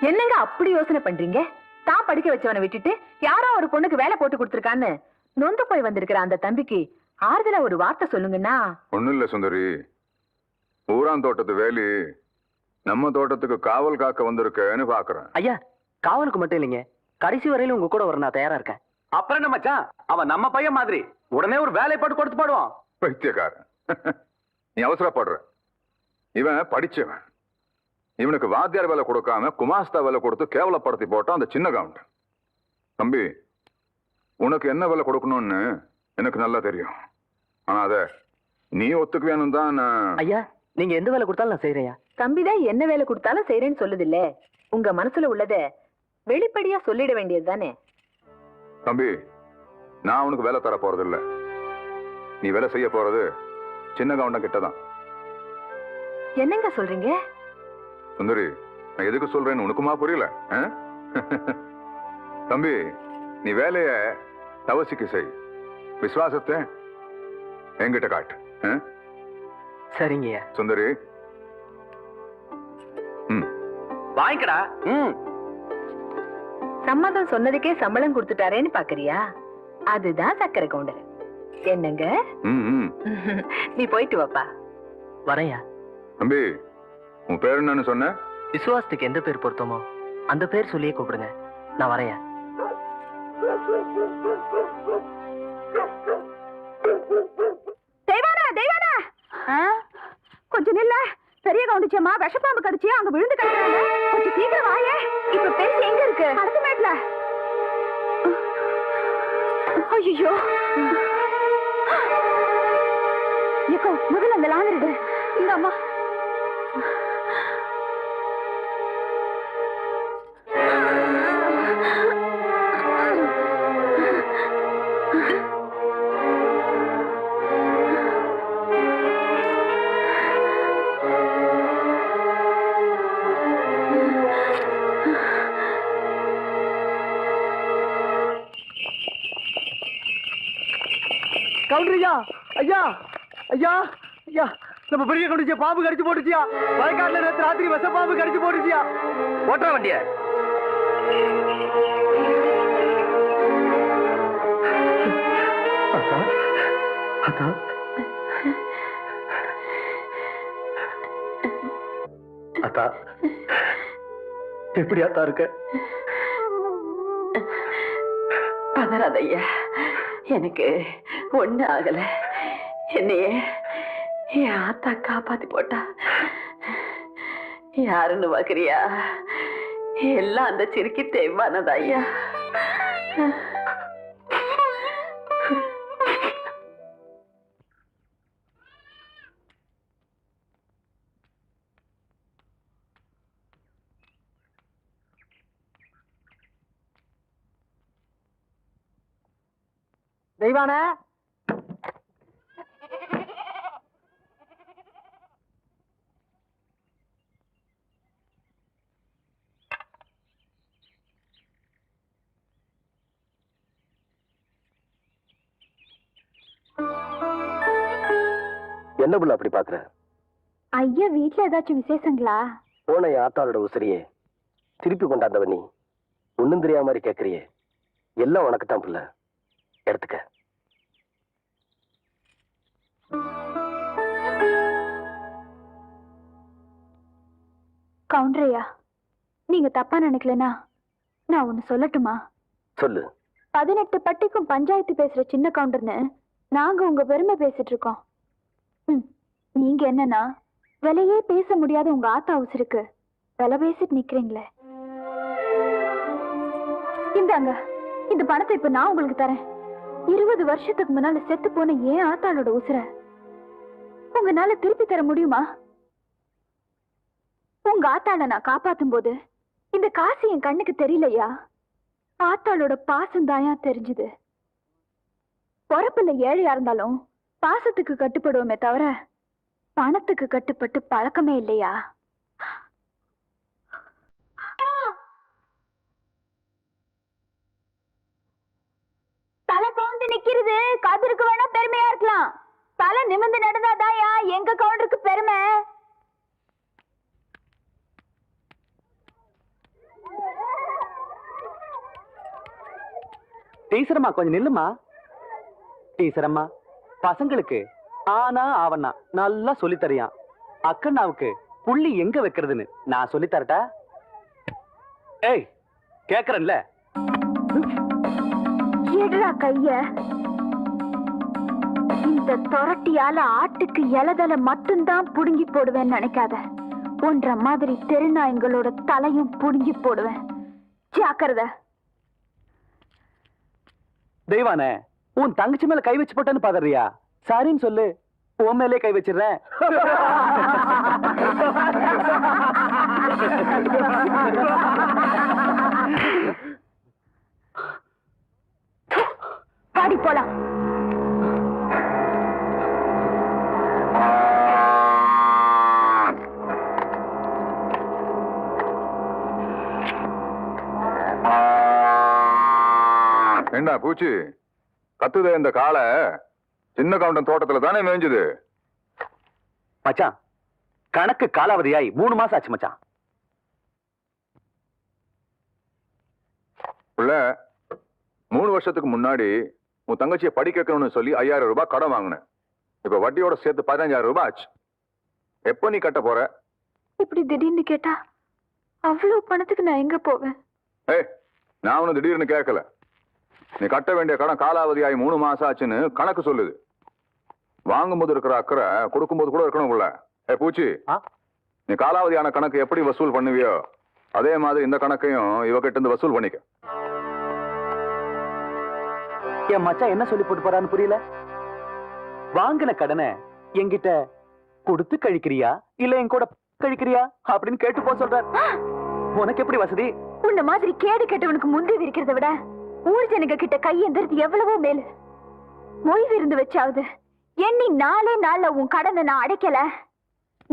என்னங்க அப்படி யோசனை பண்றீங்க? தான் படிக்க வச்சவனை விட்டுட்டு யாரோ ஒரு பொண்ணுக்கு வேலை போட்டு கொடுத்துருக்கான்னு நொந்து போய் வந்திருக்கிற அந்த தம்பிக்கு ஆறுதலா ஒரு வார்த்தை சொல்லுங்கன்னா. ஒண்ணும் இல்ல சுந்தரி, ஊரான் தோட்டத்து வேலி நம்ம தோட்டத்துக்கு காவல் காக்க வந்திருக்கேன்னு பாக்குறேன். ஐயா, காவலுக்கு மட்டும் இல்லைங்க, கடைசி வரையிலும் உங்க கூட வர நான் தயாரா இருக்கேன். அப்புறம் என்ன மச்சான், அவன் நம்ம பையன் மாதிரி உடனே ஒரு வேலை போட்டு கொடுத்து பாடுவான். பைத்தியக்காரன், நீ அவசரப்படுற. இவன் படிச்சவன். இவனுக்கு வாத்தியார் வேலை கொடுக்காம குமாஸ்தா வேலை கொடுத்து கேவலப்படுத்தி போட்டான் அந்த சின்ன கவுண்டர். தம்பி, உனக்கு என்ன வேலை கொடுக்கணும்னு எனக்கு நல்லா தெரியும். ஆனா அத நீ ஒத்துக்குவேன்னு தான் நான். ஐயா, நீங்க எந்த வேலை கொடுத்தாலும் நான் செய்யறேன். தம்பிதான் என்ன வேலை கொடுத்தாலும் செய்யறேன்னு சொல்லுது இல்ல. உங்க மனசுல உள்ளத வெளிப்படையா சொல்லிட வேண்டியது தானே. தம்பி, நான் உனக்கு வேலை தர போறது இல்ல. நீ வேலை செய்ய போறது சின்ன கவுண்டன் கிட்டதான். என்னங்க சொல்றீங்க? சுந்தரி, நான் எதுக்கு சொல்றேன்னு உனக்குமா புரியல? தம்பி, நீ வேலைய தவசிக்கு செய். விசுவாசத்தை என்கிட்ட காட்டு. சரிங்க சுந்தரி. வாங்கிக்கடா. சம்மதம் சொன்னதுக்கே சம்பளம் கொடுத்துட்டாரேன்னு பாக்குறியா? அதுதான் சக்கரை கவுண்டர். என்னங்க? நீ போயிட்டு வாப்பா. வரையா. தம்பி, உன் பேர் என்னன்னு சொன்ன? விசுவாசத்துக்கு எந்த பேர் பொருத்தமோ அந்த பேர் சொல்லியே கூப்பிடுங்க. நான் வரையா. கொஞ்சம் நில்ல. பெரிய கவுண்டிச்சம்மா விஷப்பாம்பு கடிச்சு அங்க விழுந்து கிடக்குறாங்க. கொஞ்சம் சீக்கிரம் வாயே. இப்ப பேசி எங்க இருக்கு? அடுத்த மேட்ல. ஐயோ, ஏக்கோ முதல்ல அந்த லாந்தரிடு. இந்த அம்மா கவுண்டரியா, ஐயா ஐயா ஐயா, நம்ம பெரிய கவுண்டிச்சியா பாம்பு கடிச்சு போட்டுச்சியா. வயக்காட்டுல நேற்று ராத்திரி விஷ பாம்பு கடிச்சு போட்டுச்சியா. ஓட்டுற வண்டிய. அத்தா, எப்படியாத்தா இருக்க? பதறாத ஐயா, எனக்கு ஒண்ணு ஆகல. என்னைய என் ஆத்தா காப்பாத்தி போட்டா. யாருன்னு பாக்குறியா? எல்லாம் அந்த சிறுக்கி தேய்மானதா ஐயா. தெய்வான என்ன புள்ள அப்படி பாக்குற? ஐயா வீட்டுல ஏதாச்சும் விசேஷங்களா? போன என் ஆத்தாளோட உசிரியே திருப்பி கொண்டாந்தவ நீ ஒண்ணும் தெரியாம மாதிரி கேக்குறியே. எல்லாம் உனக்கு தான் புள்ள, எடுத்துக்க. கவுண்டரையா, நீங்க தப்பா நினைக்கலனா நான் ஒண்ணு சொல்லட்டுமா? சொல்லு. 18 பட்டிக்கும் பஞ்சாயத்து பேசுற சின்ன கவுண்டர்னு நாங்க உங்க பெருமை பேசிட்டு இருக்கோம். நீங்க என்னன்னா விலையே பேச முடியாத உங்க ஆத்தா உசுருக்கு விலை பேசிட்டு நிக்கிறீங்களே. இந்தாங்க, இந்த பணத்தை இப்ப நான் உங்களுக்கு தரேன். 20 வருஷத்துக்கு முன்னால செத்து போன ஏன் ஆத்தாளோட உசுர உங்களால திருப்பி தர முடியுமா? உங்க ஆத்தாள நான் காப்பாத்தும் போது இந்த காசு என் கண்ணுக்கு தெரியலையா? ஆத்தாளோட பாசம் தாயா தெரிஞ்சுது. பொறப்புல ஏழையா இருந்தாலும் பாசத்துக்கு கட்டுப்படுவோமே தவிர பணத்துக்கு கட்டுப்பட்டு பழக்கமே இல்லையா? தலை தோந்து நிக்கிறது கதிருக்கு வேணா பெருமையா இருக்கலாம். தலை நிமிர்ந்து நடந்தாதாயா எங்க கவுண்டருக்கு பெருமை. டீச்சரம்மா கொஞ்சம் நில்லுமா. டீச்சரம்மா, பசங்களுக்கு ஆனா ஆவண்ணா நல்லா சொல்லித்தரியான். அக்கண்ணாவுக்கு புள்ளி எங்க வைக்கிறதுன்னு நான் சொல்லித்தரட்டா? ஏய், கேக்குறேன்ல. எடுறா கைய. இந்த தொரட்டியால ஆட்டுக்கு இலதலை மட்டும்தான் புடுங்கி போடுவேன்னு நினைக்காத. ஒன்ற மாதிரி தெருநாய்களோட தலையும் புடுங்கி போடுவேன். ஜாக்கிரதை. தெய்வானே, உன் தங்கச்சி மேல கை வச்சு போட்டேன்னு பாதறியா? சரின்னு சொல்லு, உன் மேலே கை வச்சிடுறேன். பாடி போலாம். என்ன பூச்சி கத்துதே இந்த காலை? சின்ன கவுண்டன் தோட்டத்துல தானே மேய்ஞ்சுது. மச்சான், கணக்கு காலாவதியாய் 3 மாசம் ஆச்சு மச்சான். புள்ள, 3 வருஷத்துக்கு முன்னாடி உன் தங்கச்சியை படிக்க வைக்கணும்னு சொல்லி 5000 ரூபாய் கடன் வாங்கினேன். இப்ப வட்டியோட சேர்த்து 15000 ரூபாய் ஆச்சு. எப்ப நீ கட்ட போற? இப்படி திடீர்னு கேட்டா அவ்வளவு பணத்துக்கு நான் எங்க போவேன்? ஏய், நான் உன்னை திடீர்னு கேட்கல. நீ கட்ட வேண்டிய கடன் காலாவதியாகி 3 மாசம் ஆச்சுன்னு கணக்கு சொல்லுது. வாங்கும்போது இருக்கிற அக்கறை கொடுக்கும்போது கூட இருக்கணும் உள்ள. பூச்சி, நீ காலாவதியான கணக்கு எப்படி வசூல் பண்ணுவியோ அதே மாதிரி இந்த கணக்கையும் இவகிட்ட இருந்து வசூல் பண்ணிக்க. என் மச்சான் என்ன சொல்லி போட்டு போறான்னு புரியல. வாங்கின கடனை என்கிட்ட கொடுத்து கழிக்கிறியா இல்ல என் கூட கழிக்கிறியா அப்படின்னு கேட்டு போ சொல்ற. உனக்கு எப்படி வசதி? உன்ன மாதிரி கேடு கெட்டவனுக்கு முந்தி இருக்கிறத விட ஊர் ஜனங்க கிட்ட கையெந்திரது எவ்வளவோ மேலு. மொய் விருந்து வச்சாவது எண்ணி 4 நாள்ல உன் கடனை நான் அடைக்கல.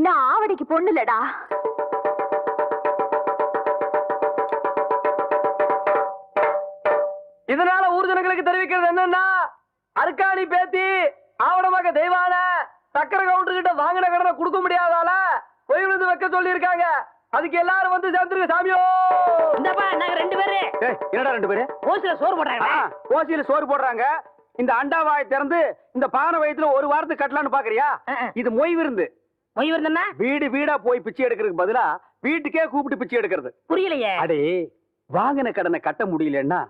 நான் ஆவடிக்கு பொண்ணுலடா. இதனால ஊர் ஜனங்களுக்கு தெரிவிக்கிறது என்னன்னா, அருக்காணி பேத்தி ஆவணமாக தெய்வான சக்கரை கவுண்டர் கிட்ட வாங்கின கடனை கொடுக்க முடியாதால பொய் விழுந்து வைக்க சொல்லி இருக்காங்க. அதுக்கு எல்லாரும் வந்து சேர்ந்துருங்க சாமியோ. நாங்க 2 பேரு. என்னடா 2 பேரு? ஓசியில சோறு போடுறாங்க. ஓசியில சோறு போடுறாங்க. இந்த அண்டாவாய் திறந்து இந்த பானை வயித்துல 1 வாரத்துக்கு கட்டலான்னு பாக்குறியா? இது மொய் விருந்து. மொய் விருந்துன்னா வீடு வீடா போய் பிச்சை எடுக்கிறதுக்கு பதிலா வீட்டுக்கே கூப்பிட்டு பிச்சை எடுக்கிறது. புரியலையே. அடே, வாங்கின கடனை கட்ட முடியலன்னா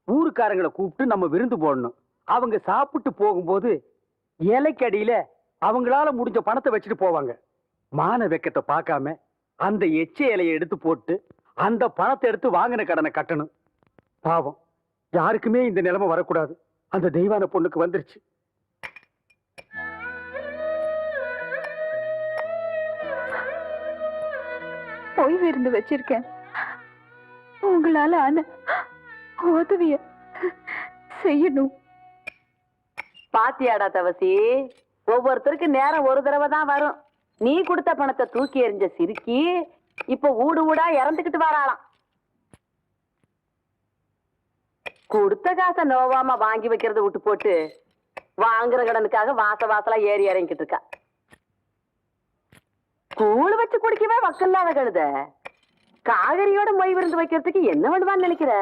ஊருக்காரங்களை கூப்பிட்டு நம்ம விருந்து போடணும். அவங்க சாப்பிட்டு போகும்போது இலைக்கடியில அவங்களால முடிஞ்ச பணத்தை வச்சுட்டு போவாங்க. மான வெக்கத்தை பார்க்காம அந்த எச்ச இலையை எடுத்து போட்டு அந்த பணத்தை எடுத்து வாங்கின கடனை கட்டணும். பாவம், யாருக்குமே இந்த நிலைமை வரக்கூடாது. அந்த தெய்வான பொண்ணுக்கு வந்துருச்சு. ஓய்வு இருந்து வச்சிருக்கேன். உங்களால ஆன உதவிய செய்யணும். பாத்தியாடா தவசி, ஒவ்வொருத்தருக்கு நேரம் ஒரு தடவை தான் வரும். நீ கொடுத்த பணத்தை தூக்கி எறிஞ்ச சிரிக்கி இப்ப ஊடு ஊடா இறந்துகிட்டு வராளாம். கொடுத்த காசை நோவாம வாங்கி வைக்கிறத விட்டு போட்டு வாங்குற கடனுக்காக வாசலா ஏறி இறங்கிட்டு இருக்கா. கூழ் வச்சு குடிக்கவே வக்கல்லாத கழுத காகரியோட மொய் விருந்து வைக்கிறதுக்கு என்ன பண்ணுவான்னு நினைக்கிற?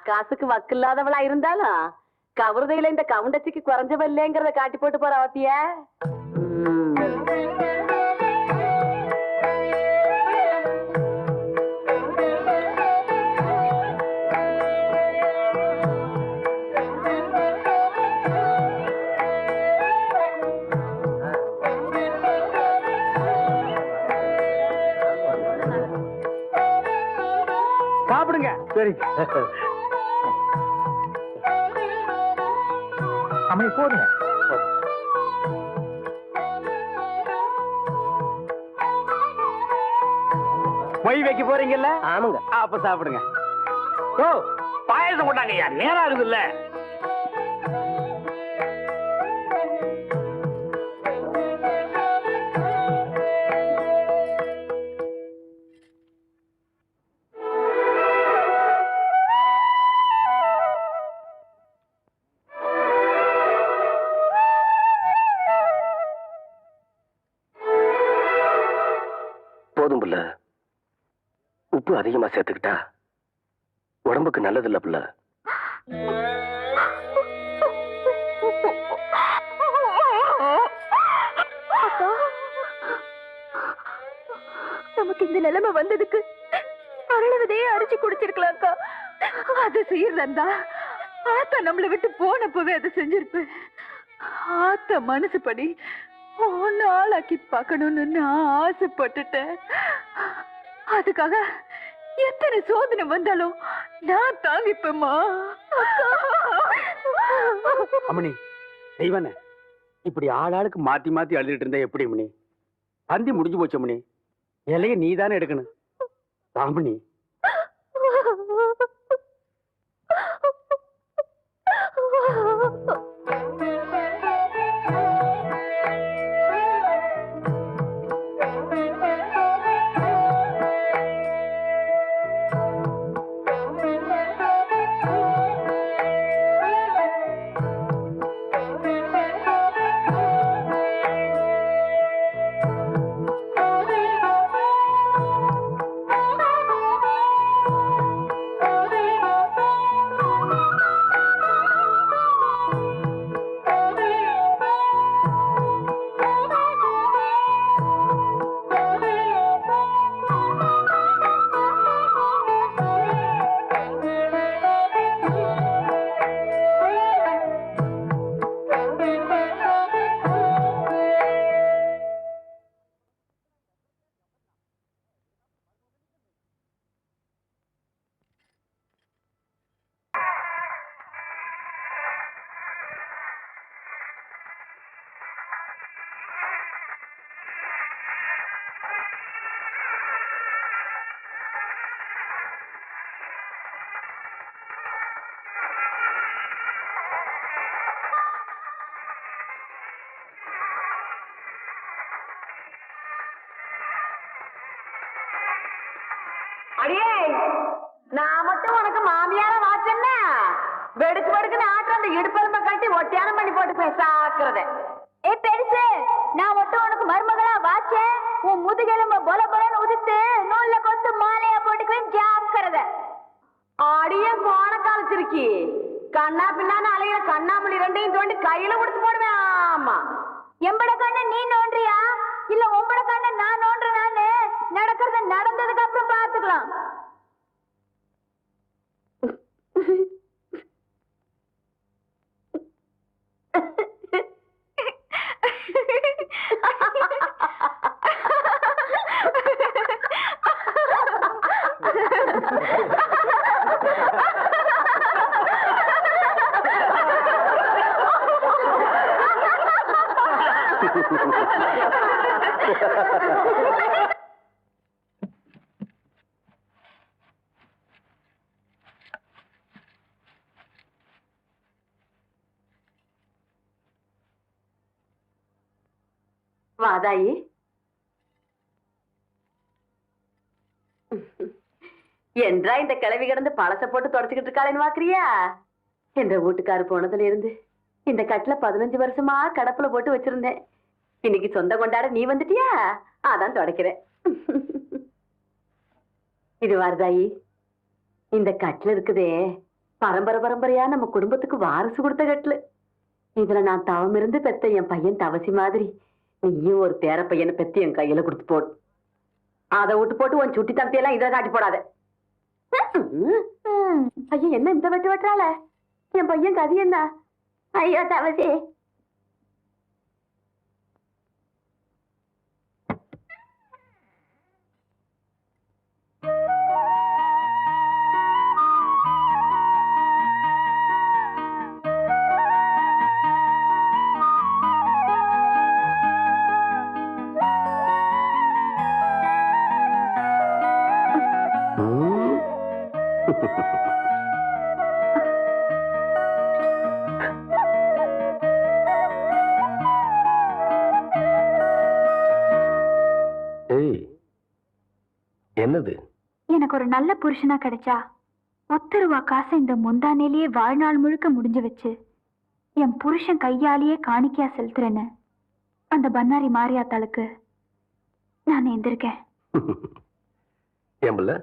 காசுக்கு வக்கில்லாதவளா இருந்தாலும் கவுருதையில இந்த கவுண்டச்சிக்கு குறைஞ்சவ இல்லைங்கிறத காட்டி போட்டு போற வாத்திய. சாப்பிடுங்க. சரி அம்மை போடுங்க. மொய் வைக்க போறீங்கல்ல? ஆமாங்க. அப்ப சாப்பிடுங்க. ஓ, பாயசம் கொண்டாங்க ஐயா, நேரம் ஆகுதுல்ல. போதும் புள்ள, உப்பு அதிகமா சேர்த்துக்கிட்டா உடம்புக்கு நல்லது இல்ல புள்ள. நமக்கு இந்த நிலைமை வந்ததுக்கு அருளவதையே அரிச்சு குடிச்சிருக்கலாம்க்கா. அதை செய்யறதா ஆத்தா நம்மளை விட்டு போனப்பவே அதை செஞ்சிருப்பேன். ஆத்தா மனசுப்படி ஒன்னு ஆளாக்கி பார்க்கணும்னு நான் ஆசைப்பட்டுட்டேன். அதுக்காக எத்தனை சோதனை வந்தாலும் நான் தாங்கிப்பேம்மா. அம்மணி, தெய்வானே, இப்படி ஆளாளுக்கு மாத்தி மாத்தி அழுதுட்டு இருந்தா எப்படி அம்மணி? பந்தி முடிஞ்சு போச்சு அம்மணி. இலைய நீ தானே எடுக்கணும். ராமணி, அடியே, நான் மட்டும் உனக்கு மாமியார வாச்சேன்னா வெடுக்கு வெடுக்குன்னு ஆட்டுற அந்த இடுப்பெலும்ப கட்டி ஒட்டியானம் பண்ணி போட்டு பேசாக்குறத. ஏ பெருசு, நான் மட்டும் உனக்கு மருமகளா வாச்சேன். உன் முதுகெலும்ப பொல பொலன்னு உதித்து நூல்ல கொத்து மாலையா போட்டுக்குவேன் ஜாக்கிரத. அடியே கோணக்காலச்சிருக்கி, கண்ணா பின்னான்னு அலையிற கண்ணாமூலி ரெண்டையும் தோண்டி கையில கொடுத்து போடுவேன். ஆமா, எம்பட கண்ண நீ நோன்றியா இல்ல உம்பட கண்ண நான் அதெல்லாம் நடந்ததுக்கு அப்புறம் பாத்துக்கலாம். வாதாயி, என்றா இந்த கிளவி கிடந்து பழச போட்டு தொடச்சுக்கிட்டு இருக்காளேன்னு பாக்குறியா? என்ற வீட்டுக்காரு போனதுல இருந்து இந்த கட்டில 15 வருஷமா கடப்புல போட்டு வச்சிருந்தேன். இன்னைக்கு சொந்த கொண்டாட நீ வந்துட்டியா? அதான் தொடக்கிறேன். இது வாரதாயி, இந்த கட்டில இருக்குதே பரம்பரை பரம்பரையா நம்ம குடும்பத்துக்கு வாரிசு கொடுத்த கட்டில். இதுல நான் தவம் இருந்து பெத்த என் பையன் தவசி மாதிரி நீயும் ஒரு பேர பையனை பெத்து என் கையில கொடுத்து போடு. அதை விட்டு போட்டு உன் சுட்டி தம்பியெல்லாம் இதை காட்டி போடாத. ஐயா, என்ன இந்த வெட்டு வெட்டுறாள? என் பையன் கதி என்ன? ஐயா தவசி, என்னது? எனக்கு ஒரு நல்ல புருஷனா கிடைச்சா 10 ரூபா காசை இந்த முந்தானேலேயே வாழ்நாள் முழுக்க முடிஞ்சு வச்சு என் புருஷன் கையாலேயே காணிக்கையா செலுத்துறேன்னு அந்த பன்னாரி மாரியாத்தாளுக்கு நான் எந்திருக்கேன். ஏம்பல,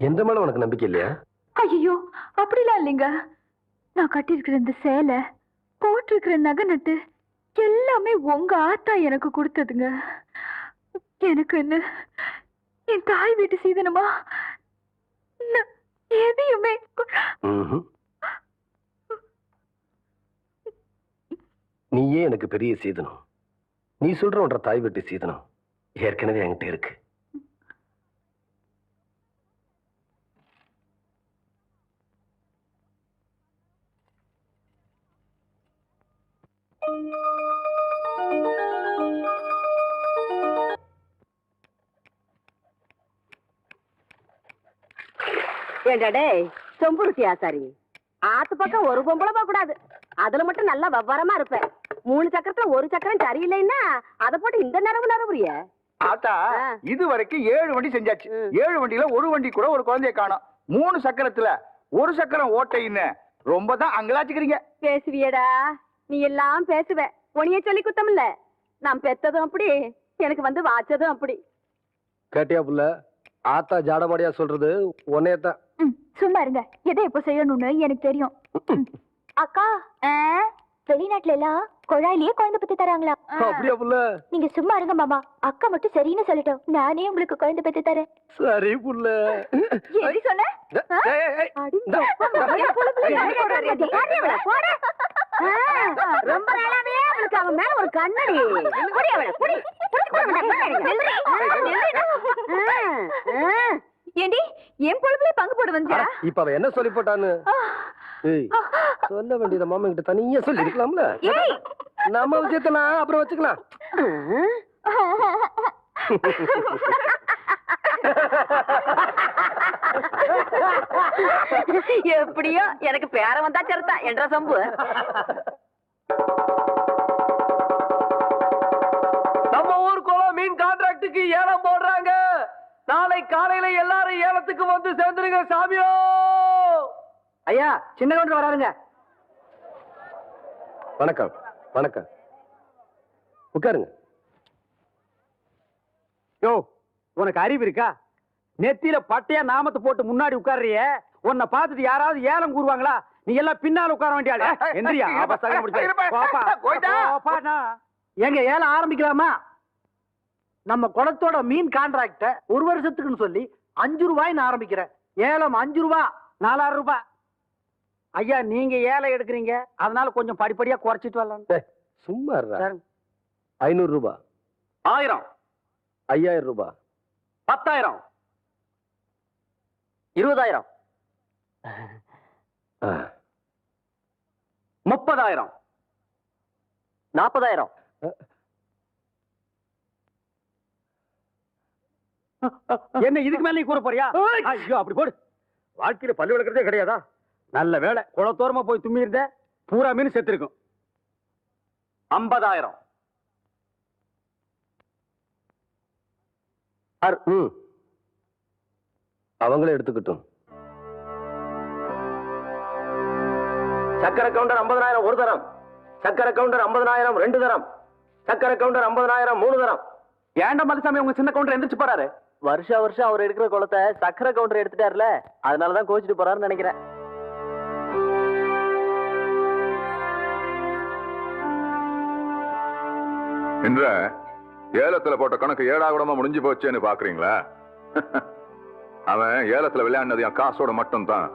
எந்த மேல உனக்கு நம்பிக்கை இல்லையா? ஐயோ, அப்படிலாம் இல்லைங்க. நான் கட்டியிருக்கிற இந்த சேலை, போட்டிருக்கிற நகை நட்டு எல்லாமே உங்க ஆத்தா எனக்கு கொடுத்ததுங்க. எனக்கு என்ன என் தாய் வீட்டு சீதனமா எதையுமே. நீயே எனக்கு பெரிய சீதனம். நீ சொல்ற ஒன்ற தாய் வீட்டு சீதனம் ஏற்கனவே என்கிட்ட இருக்கு. ஏண்டாடே சொம்புருத்தி ஆசாரி, ஆத்து பக்கம் ஒரு பொம்பளை போக கூடாது. அதுல மட்டும் நல்லா விவரமா இருப்பேன். 3 சக்கரத்துல ஒரு சக்கரம் சரியில்லைன்னா அதை போட்டு இந்த நரம்புரிய. ஆத்தா, இது வரைக்கும் 7 வண்டி செஞ்சாச்சு. 7 வண்டியில ஒரு வண்டி கூட ஒரு குழந்தைய காணோம். 3 சக்கரத்துல ஒரு சக்கரம் ஓட்டைன்னு ரொம்ப தான் அங்கலாச்சுக்கிறீங்க. பேசுவியடா, நீ எல்லாம் பேசுவ. உனிய சொல்லி குத்தம் இல்ல. நான் பெத்ததும் அப்படி, எனக்கு வந்து வாச்சதும் அப்படி. கேட்டியா புள்ள? ஆத்தா ஜாடமாடியா சொல்றது உன்னையத்தான். சும்மா இருங்க. எதை எப்போ செய்யணும்னு எனக்கு தெரியும். அக்கா, வெளிநாட்டுல எல்லாம் குழாயிலேயே குழந்தை பத்தி தராங்களா? அப்படியா புள்ள? நீங்க சும்மா இருங்க மாமா. அக்கா மட்டும் சரின்னு சொல்லிட்டோம். நானே உங்களுக்கு குழந்தை பத்தி தரேன். சரி புள்ள. எப்படி சொன்ன? ரொம்ப நாளாவே அவளுக்கு அவன் மேல ஒரு கண்ணடி. ஏண்டி, என் பொழுதுல பங்கு போட வந்தியா? இப்ப அவ என்ன சொல்லி போட்டான்னு சொல்ல வேண்டியத மாமா கிட்ட தனியா சொல்லி இருக்கலாம்ல. நம்ம விஷயத்த அப்புறம் வச்சுக்கலாம். எப்படியோ எனக்கு பேர வந்தா சரிதான் என்ற சம்பு. நம்ம ஊர் குளம் மீன் கான்ட்ராக்டுக்கு ஏலம் போடுறாங்க. நாளை காலையில எல்லாரும் ஏலத்துக்கு வந்து சேர்ந்துருங்க சாமியோ. ஐயா, சின்ன கவுண்டர் வராருங்க. வணக்கம். வணக்கம், உட்காருங்க. யோ, உனக்கு அறிவு இருக்கா? நெத்தியில பட்டையா நாமத்தை போட்டு முன்னாடி உட்கார்றிய, உன்னை பார்த்துட்டு யாராவது ஏலம் கூறுவாங்களா? நீ எல்லாம் பின்னால உட்கார வேண்டிய ஆளு. எந்திரியா, எங்க ஏலம் ஆரம்பிக்கலாமா? நம்ம குளத்தோட மீன் கான்ட்ராக்ட 1 வருஷத்துக்குன்னு சொல்லி 5 ரூபாய்ன்னு ஆரம்பிக்கிறேன். ஏலம் 5 ரூபா, 4000 ரூபாய். ஐயா நீங்க ஏலம் எடுக்கிறீங்க, அதனால கொஞ்சம் படிப்படியா குறைச்சிட்டு வரலாம். சும்மா 500 ரூபாய், 1000, 5000 ரூபாய், 10,000, 20,000, 30,000, 40,000. என்ன இதுக்கு மேல நீ கூற போறியா? ஐயோ அப்படி போடு. வாழ்க்கையில பல்லு விளக்குறதே கிடையாதா? நல்ல வேளை குளத்தோரமா போய் தும்மி இருந்த, பூரா மீன் செத்து இருக்கும். 50,000. அவங்களே எடுத்துக்கிட்டும். சக்கரை கவுண்டர் 50,000 ஒரு தரம், சக்கரை கவுண்டர் 50,000 2 தரம், சக்கரை கவுண்டர் 50,000 3 தரம். ஏன்டா மதுசாமி உங்க சின்ன கவுண்டர் எந்திரிச்சு போறாரு? வருஷம் வருஷம் அவர் எடுக்கிற குளத்தை சக்கரை கவுண்டர் எடுத்துட்டாருல, அதனாலதான் கோச்சிட்டு போறாருன்னு நினைக்கிறேன். என்ற ஏலத்துல போட்ட கணக்கு ஏடாகுடமா முடிஞ்சு போச்சேன்னு பாக்குறீங்களா? அவன் ஏலத்துல விளையாடினது என் காசோட மட்டும் தான்.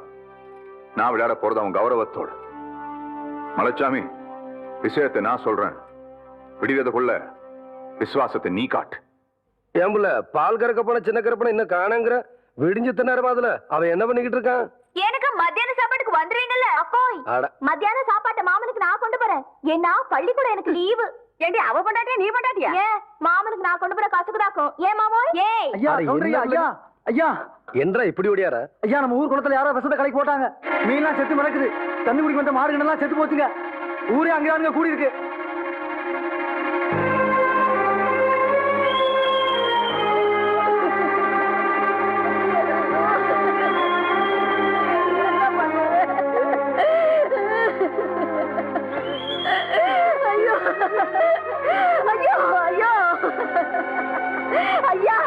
நான் விளையாட போறது அவன் கௌரவத்தோட. மலைச்சாமி, விஷயத்தை நான் சொல்றேன். விடிவதுக்குள்ள விசுவாசத்தை நீ காட்டு. ஏம்புல பால் கறக்க போன சின்ன கருப்பனை இன்னும் காணங்கிற விடிஞ்சு தின்னாரு அதுல அவன் என்ன பண்ணிக்கிட்டு இருக்கான்? எனக்கு மத்தியான சாப்பாட்டுக்கு வந்துருவீங்கல்ல அப்போய். அட. மத்தியான சாப்பாட்டை மாமனுக்கு நான் கொண்டு போறேன். ஏன்னா பள்ளிக்கூடம் எனக்கு லீவு. ஏண்டி அவ பண்ணாட்டியா நீ பண்ணாட்டியா? ஏ மாமனுக்கு நான் கொண்டு போற கசுக்குதாக்கும். ஏ மாமோய் ஏய் ஐயா அட, கவுண்டர் என்ன ஐயா, ஐயா என்றா இப்படி ஓடியார? ஐயா நம்ம ஊர் குளத்துல யாரோ விஷத்தை கலக்கி போட்டாங்க. மீன்லாம் செத்து மிளக்குது. தண்ணி குடிக்க வந்த மாடுகள் எல்லாம் செத்து போச்சுங்க. ஊரே அங்க கூடி இருக்கு. ஐயோ ஐயோ ஐயோ ஐயா,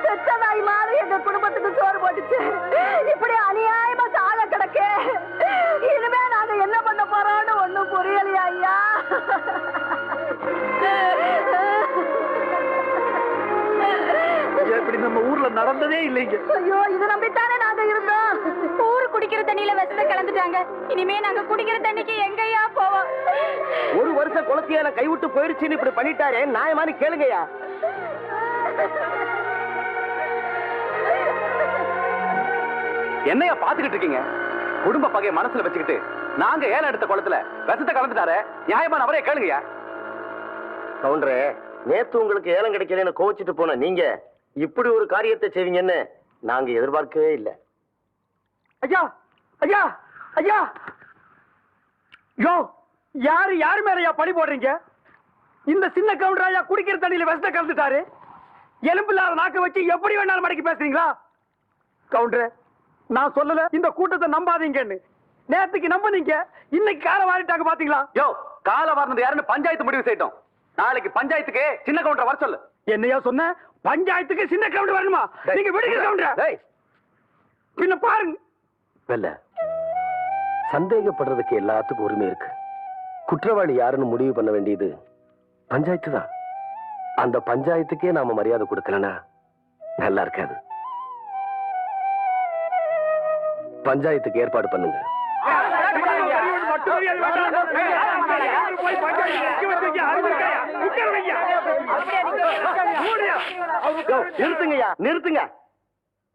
செத்த நாய் மாதிரி எங்க குடும்பத்துக்கு சோறு போட்டுச்சு. இப்படி அநியாயமா சாக கிடக்கு. இனிமே நாங்க என்ன பண்ண போறோம்னு ஒண்ணும் புரியலையா ஐயா? இப்படி நம்ம ஊர்ல நடந்ததே இல்லைங்க. ஐயோ, இதை நம்பித்தானே நாங்க இருந்தோம். ஊரு குடிக்கிற தண்ணியில விஷத்தை கலந்துட்டாங்க. இனிமே நாங்க குடிக்கிற தண்ணிக்கு எங்கயா போவோம்? ஒரு வருஷம் குளத்தியால கைவிட்டு போயிருச்சுன்னு இப்படி பண்ணிட்டாரே, நியாயமானு கேளுங்கய்யா. என்னையா பாத்துக்கிட்டு இருக்கீங்க? குடும்ப பகையை மனசுல வச்சுக்கிட்டு நாங்க ஏலம் எடுத்த குளத்துல விஷத்தை கலந்துட்டாரு, நியாயமான அவரே கேளுங்கயா. கவுண்டரே, நேத்து உங்களுக்கு ஏலம் கிடைக்கலன்னு கோச்சிட்டு போன நீங்க இப்படி ஒரு காரியத்தை செய்வீங்கன்னு நாங்க எதிர்பார்க்கவே இல்லை. ஐயா ஐயா ஐயா, யோ யாரு மேலயா பழி போடுறீங்க? இந்த சின்ன கவுண்டர் ஐயா குடிக்கிற தண்ணியில விஷத்தை கலந்துட்டாரு. எலும்பில்லாத நாக்க வச்சு எப்படி வேணாலும் மடக்கி பேசுறீங்களா? கவுண்டர், நான் சொல்லல இந்த கூட்டத்தை நம்பாதீங்கன்னு. நேத்துக்கு நம்புனீங்க, இன்னைக்கு கால வாரிட்டாங்க பாத்தீங்களா? யோ, கால வார்னது யாருன்னு பஞ்சாயத்து முடிவு செய்யட்டும். நாளைக்கு பஞ்சாயத்துக்கு சின்ன கவுண்டர் வர சொல்லு. என்னையா சொன்ன? பஞ்சாயத்துக்கு சின்ன கவுண்டர் வரணுமா? நீங்க விடுங்க கவுண்டர். பின்ன பாருங்க. இல்ல, சந்தேகப்படுறதுக்கு எல்லாத்துக்கும் உரிமை இருக்கு. குற்றவாளி யாருன்னு முடிவு பண்ண வேண்டியது பஞ்சாயத்து தான். அந்த பஞ்சாயத்துக்கே நாம மரியாதை கொடுக்கலனா நல்லா இருக்காது. பஞ்சாயத்துக்கு ஏற்பாடு பண்ணுங்க. நிறுத்துங்கய்யா, நிறுத்துங்க.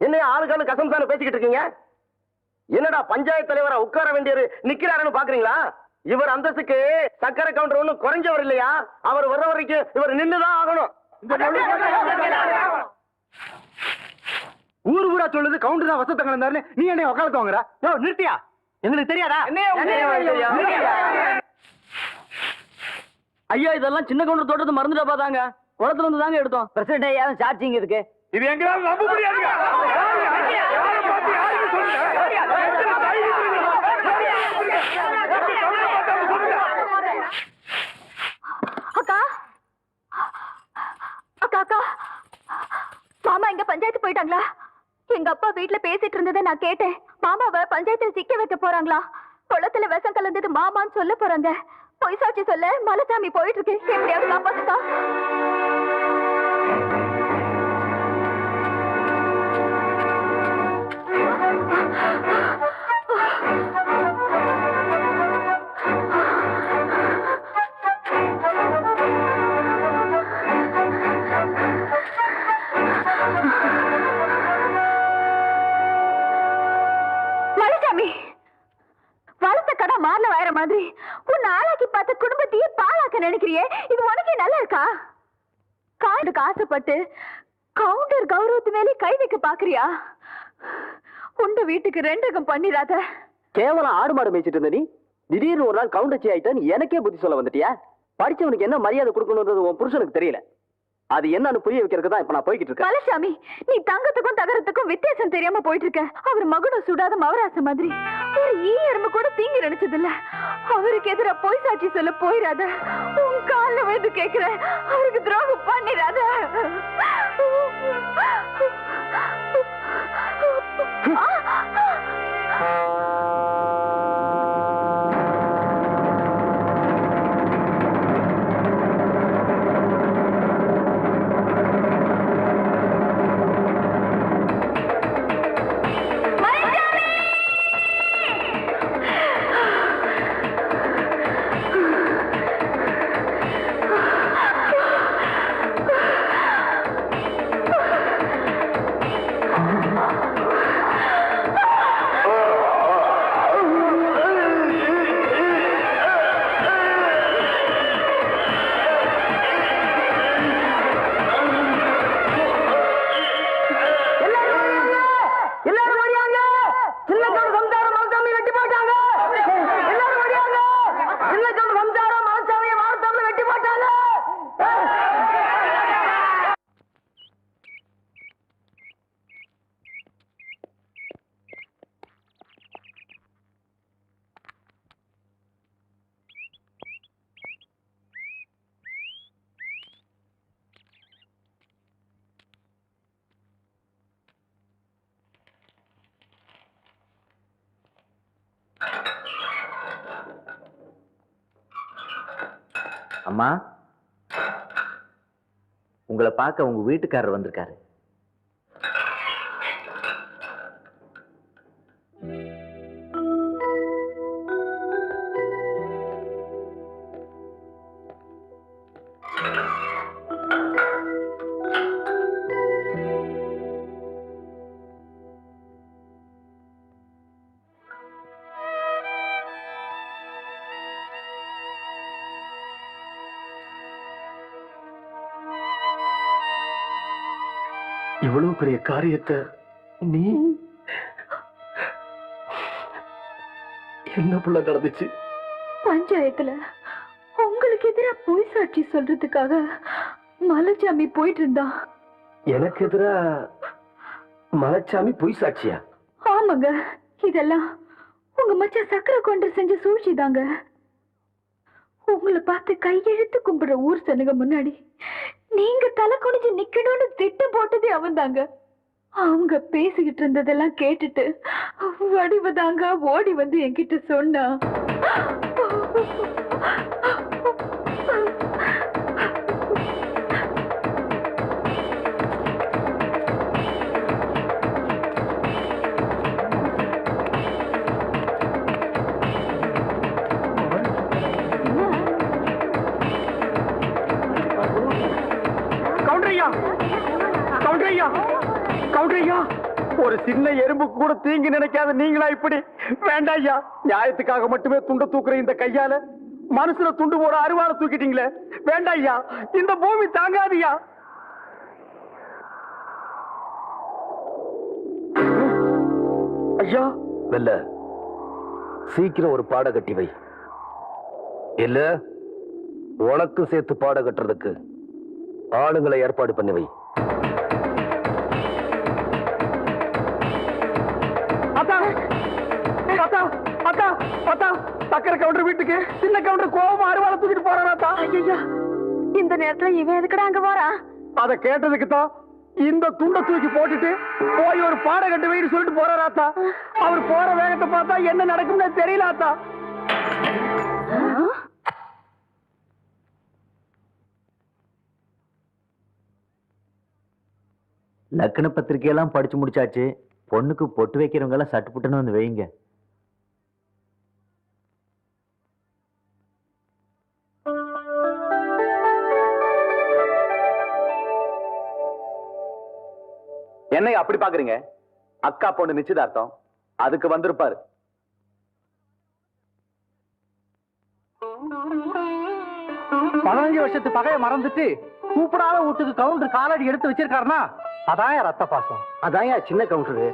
என்னையா ஆளுக்கான கசம்சான பேசிக்கிட்டு இருக்கீங்க? என்னடா பஞ்சாயத்து தலைவரா உட்கார வேண்டியவர் நிக்கிறாருன்னு பாக்குறீங்களா? இவர் அந்தஸ்துக்கு சக்கரை கவுண்டர் ஒண்ணும் குறைஞ்சவர் இல்லையா? அவர் வர்ற வரைக்கும் இவர் நின்னுதான் ஆகணும். ஊர் ஊரா சொல்லுது கவுண்டர் தான் வசத்தங்க இருந்தாரு. நீ என்ன உட்காந்து வாங்குற? நிறுத்தியா? எங்களுக்கு தெரியாதா? ஐயா, இதெல்லாம் சின்ன கவுண்டர் தோட்டத்தை மறந்துட்டா பாத்தாங்க. குளத்துல இருந்து தாங்க எடுத்தோம். பிரசிடண்ட் ஐயா சாட்சிங்க இருக்கு. இது எங்களால நம்ப முடியாதுங்க. அக்கா அக்கா அக்கா, மாமா இங்க பஞ்சாயத்து போயிட்டாங்களா? எங்க அப்பா வீட்டுல பேசிட்டு இருந்ததை நான் கேட்டேன். மாமாவை பஞ்சாயத்துல சிக்க வைக்க போறாங்களா? குளத்துல விஷம் கலந்தது மாமான்னு சொல்ல போறாங்க. பொய் சாட்சி சொல்ல மலைசாமி போயிட்டு இருக்கு. எப்படியாவது காப்பாத்துக்கா. இது உனக்கே நல்லா இருக்கா? காண்டுக்கு ஆசைப்பட்டு கவுண்டர் கௌரவத்து மேலே கை வைக்க பாக்குறியா? உண்ட வீட்டுக்கு ரெண்டகம் பண்ணிராத. கேவலம் ஆடு மாடு மேய்ச்சிட்டு இருந்த நீ திடீர்னு ஒரு நாள் கவுண்டச்சி ஆயிட்டான்னு எனக்கே புத்தி சொல்ல வந்துட்டியா? படிச்சவனுக்கு என்ன மரியாதை கொடுக்கணும்ன்றது உன் புருஷனுக்கு தெரியல. அது என்னன்னு புரிய வைக்கிறதுக்கு தான் இப்ப நான் போய்கிட்டு இருக்கேன். பழசாமி, நீ தங்கத்துக்கும் தகரத்துக்கும் வித்தியாசம் தெரியாம போயிட்டு இருக்க. அவர் மகுடம் சுடாத மவராச மாதிரி ஒரு ஈ எறும்பு கூட தீங்கி நினைச்சது இல்ல. அவருக்கு எதிரா பொய் சாட்சி சொல்ல போயிடாத. உன் கால்ல வந்து கேக்குறேன், அவருக்கு துரோகம் பண்ணிடாத. அம்மா, உங்களை பார்க்க உங்க வீட்டுக்காரர் வந்திருக்காரு. இவ்வளவு பெரிய காரியத்தை நீ என்ன புள்ள நடந்துச்சு? பஞ்சாயத்துல உங்களுக்கு எதிரா பொய் சாட்சி சொல்றதுக்காக மலைச்சாமி போயிட்டு இருந்தா. எனக்கு எதிரா மலைச்சாமி பொய் சாட்சியா? ஆமாங்க, இதெல்லாம் உங்க மச்சான் சக்கரை கொண்டு செஞ்ச சூழ்ச்சிதாங்க. உங்களை பார்த்து கையெழுத்து கும்பிடுற ஊர் சனுங்க முன்னாடி நீங்க தலை குனிஞ்சு நிக்கணும்னு திட்டம் போட்டதே அவன் தாங்க. அவங்க பேசிக்கிட்டு இருந்ததெல்லாம் கேட்டுட்டு வடிவதாங்க ஓடி வந்து என்கிட்ட சொன்னா. ஒரு சின்ன எறும்பு கூட தீங்கி நினைக்காத நீங்களா இப்படி? வேண்டாம் ஐயா, நியாயத்துக்காக மட்டுமே துண்ட தூக்குற இந்த கையால மனசுல துண்டு போட அருவாளை தூக்கிட்டீங்களே. வேண்டாம் ஐயா, இந்த பூமி தாங்காதியா. ஐயா வெல்ல, சீக்கிரம் ஒரு பாட கட்டி வை. இல்ல உனக்கு சேர்த்து பாட கட்டுறதுக்கு ஆளுங்களை ஏற்பாடு பண்ணி வை. சக்கரை கவுண்டர் வீட்டுக்கு சின்ன கவுண்டர் கோபமா அருவாளை தூக்கிட்டு போறானா? ஐயா, இந்த நேரத்துல இவன் எதுக்குடா அங்க போறா? அதை கேட்டதுக்கு தான் இந்த துண்டை தூக்கி போட்டுட்டு போய் ஒரு பாட கட்டு வைன்னு சொல்லிட்டு போறாராத்தா. அவர் போற வேகத்தை பார்த்தா என்ன நடக்கும்னு தெரியலாத்தா. லக்ன பத்திரிகையெல்லாம் படிச்சு முடிச்சாச்சு. பொண்ணுக்கு பொட்டு வைக்கிறவங்க எல்லாம் சட்டு புட்டுன்னு வந்து வைங்க. என்னை அப்படி பாக்குறீங்க? அக்கா பொண்ணு நிச்சயதார்த்தம், அதுக்கு வந்திருப்பாரு. 15 வருஷத்து பகையை மறந்துட்டு கூப்பிடாத வீட்டுக்கு கவுண்டர் காலடி எடுத்து வச்சிருக்காருன்னா அதான் ரத்த பாசம். அதான் சின்ன கவுண்டரு.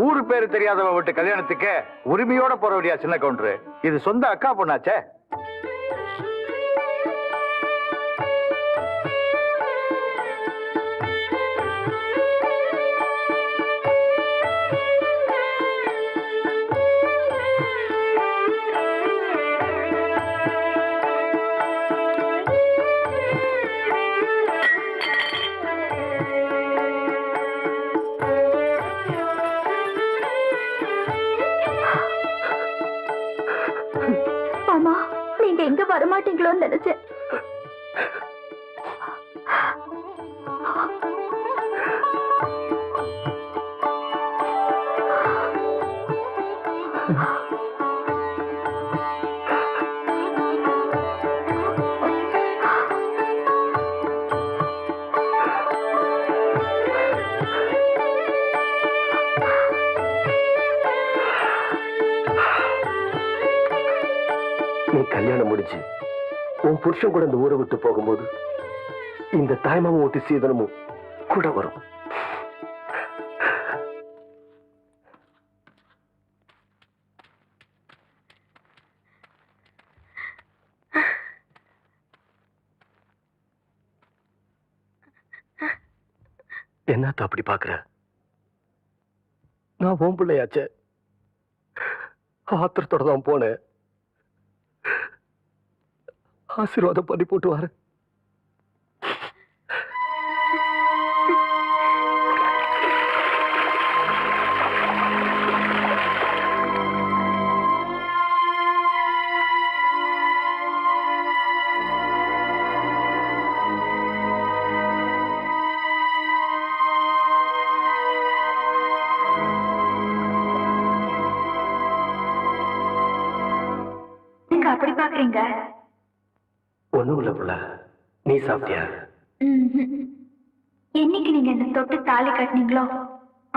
ஊரு பேரு தெரியாதவ விட்டு கல்யாணத்துக்கு உரிமையோட போற வழியா சின்ன கவுண்டரு. இது சொந்த அக்கா பொண்ணாச்சே. மாமா, நீங்க எங்க வரமாட்டீங்களோன்னு நினைச்சேன். நீ கல்யாணம் முடிச்சு உன் புருஷன் கூட இந்த ஊரை விட்டு போகும்போது இந்த தாய்மாமன் ஓட்டு சீதனமும் கூட வரும். என்னத்த அப்படி பாக்குற? நான் உன் பிள்ளையாச்சே, ஆத்திரத்தோட தான் போனேன். ஆசீர்வாதம் பண்ணி போட்டு வாரு. நீங்க அப்படி பாக்குறீங்க? ஒண்ணும் இல்ல புள்ள, நீ சாப்பிட்டியா? என்னைக்கு நீங்க இந்த தொட்டு தாலி கட்டினீங்களோ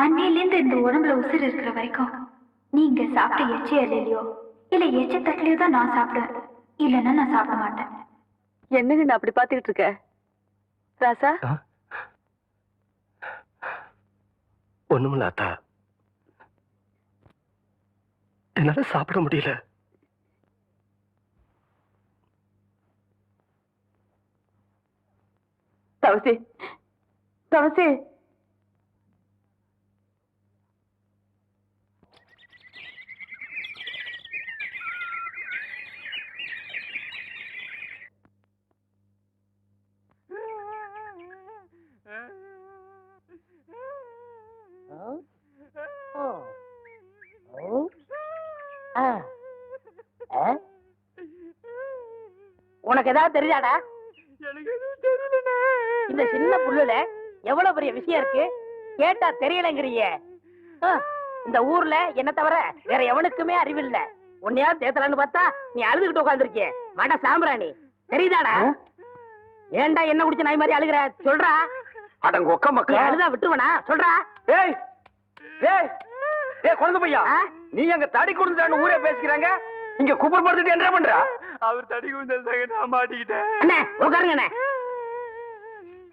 அன்னையிலேருந்து இந்த உடம்புல உசுறு இருக்கிற வரைக்கும் நீங்க சாப்பிட்ட எச்சி இல்லையோ இல்ல எச்ச தட்டிலையோ தான் நான் சாப்பிடுவேன், இல்லைன்னா நான் சாப்பிட மாட்டேன். என்னங்க நான் அப்படி பாத்துக்கிட்டு இருக்க ராசா? ஒண்ணுமில்ல அத்தா, என்னால சாப்பிட முடியல. தவசி, தவசி, உனக்கு ஏதாவது தெரியாதா? இந்த சின்ன புல்லுல எவ்வளவு பெரிய விஷயம் இருக்கு, கேட்டா தெரியலங்கிறிய. இந்த ஊர்ல என்ன தவிர வேற எவனுக்குமே அறிவில்ல. உன்னையா தேத்தலான்னு பார்த்தா நீ அழுதுகிட்டு உட்காந்துருக்கிய. மட சாம்பிராணி தெரியுதாடா? ஏன்டா என்ன குடிச்ச நாய் மாதிரி அழுகுற? சொல்றா. அடங்க ஒக்க நீ மக்கள். அழுதா விட்டுவனா? சொல்றா. ஏய் ஏய் ஏய் குழந்தை பையா, நீ அங்க தடி குடுந்தான்னு ஊரே பேசிக்கிறாங்க, இங்க குப்பர் படுத்துட்டு என்ன பண்ற? அவர் தடி குந்தாங்க, நான் மாட்டிக்கிட்டேன். அண்ணே உட்காருங்க அண்ணே.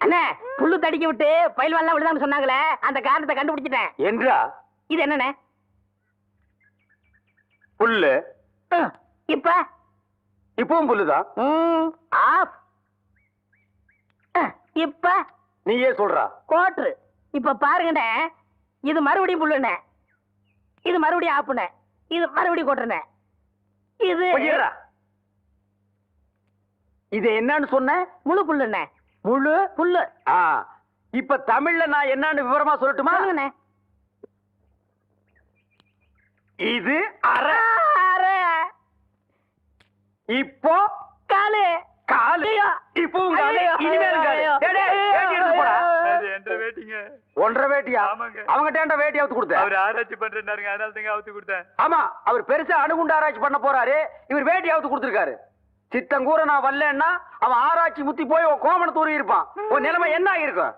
அண்ணே புல்லு தடிக்க விட்டு பயில்வான்லாம் விழுதான்னு சொன்னாங்களே, அந்த காரணத்தை கண்டுபிடிச்சிட்டேன். என்றா இது என்னண்ணே? புல்லு. இப்ப இப்பவும் புல்லுதான். ஆஃப். இப்ப நீயே சொல்றா. கோட்ரு. இப்ப பாருங்கண்ணே, இது மறுபடியும் புல்லுண்ணே, இது மறுபடியும் ஆப்புண்ணே, இது மறுபடியும் கோட்டுண்ணே, இது பொய்யரா. இது என்னன்னு சொன்ன? முழு புல்லுண்ணே. முழு புல்லு. இப்ப தமிழ்ல நான் என்னன்னு விவரமா சொல்லட்டுமா? சொல்லுங்கண்ணே. இது அரை. அரை. இப்போ காலு. காலு. இப்பவும் காலு. இனிமேல் காலு. டேய், டேய், வேட்டி எடுத்து போடா. அது என்ற வேட்டிங்க. ஒன்றரை வேட்டியா? ஆமாங்க. அவங்ககிட்ட ஏன்டா வேட்டி அவுத்து கொடுத்த? அவர் ஆராய்ச்சி பண்றாருங்க, அதனால தாங்க அவுத்து கொடுத்தேன். ஆமா, அவர் பெருசா அணுகுண்டு ஆராய்ச்சி பண்ண போறாரு, இவர் வேட்டி அவுத்து கொடுத்திருக்காரு. சித்தங்கூர நான் வரலன்னா அவன் ஆராய்ச்சி முத்தி போய் கோமணத்தூர் இருப்பான். உன் நிலைமை என்ன ஆயிருக்கும்?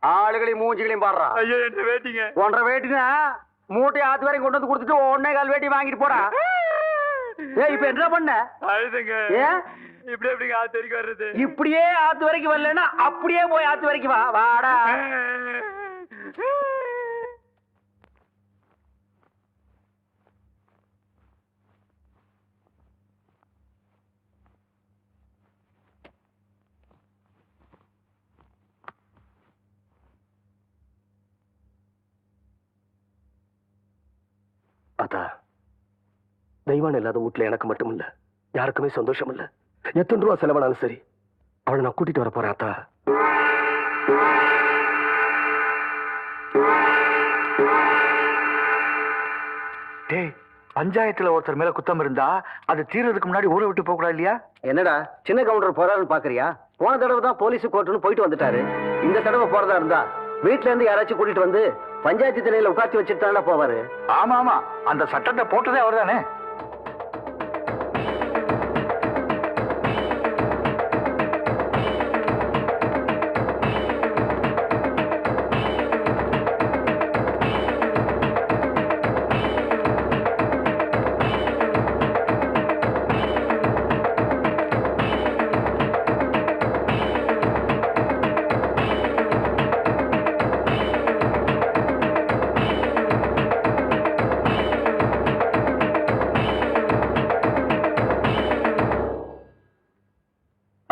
ஆளுகளையும் மூஞ்சிகளையும் பாடுறான். ஐயோ என்ற வேட்டிங்க. ஒன்றரை வேட்டினா மூட்டை ஆத்து வரைக்கும் கொண்டு வந்து கொடுத்துட்டு 1.25 வேட்டி வாங்கிட்டு போடா. ஏய் இப்ப என்ன பண்ண? அழுதுங்க. ஏன் இப்படி எப்படிங்க ஆத்து வரைக்கும் வர்றது? இப்படியே ஆத்து வரைக்கும் வரலன்னா அப்படியே போய் ஆத்து வரைக்கும் வா. வாடா. அதா தெய்வான இல்லாத வீட்டுல எனக்கு மட்டும் இல்ல, யாருக்குமே சந்தோஷம் இல்ல. எத்தனை ரூபா செலவானாலும் சரி அவளை நான் கூட்டிட்டு வர போறேன் அத்தா. டேய், பஞ்சாயத்துல ஒருத்தர் மேல குத்தம் இருந்தா அது தீர்றதுக்கு முன்னாடி ஊரை விட்டு போக கூடாது இல்லையா? என்னடா சின்ன கவுண்டர் போறாருன்னு பாக்குறியா? போன தடவை தான் போலீஸ் கோர்ட்டுன்னு போயிட்டு வந்துட்டாரு. இந்த தடவை போறதா இருந்தா வீட்டுல இருந்து யாராச்சும் கூட்டிட்டு வந்து பஞ்சாயத்து திணையில உட்காந்து வச்சுட்டு தானே போவாரு. ஆமா ஆமா, அந்த சட்டத்தை போட்டதே அவர் தானே.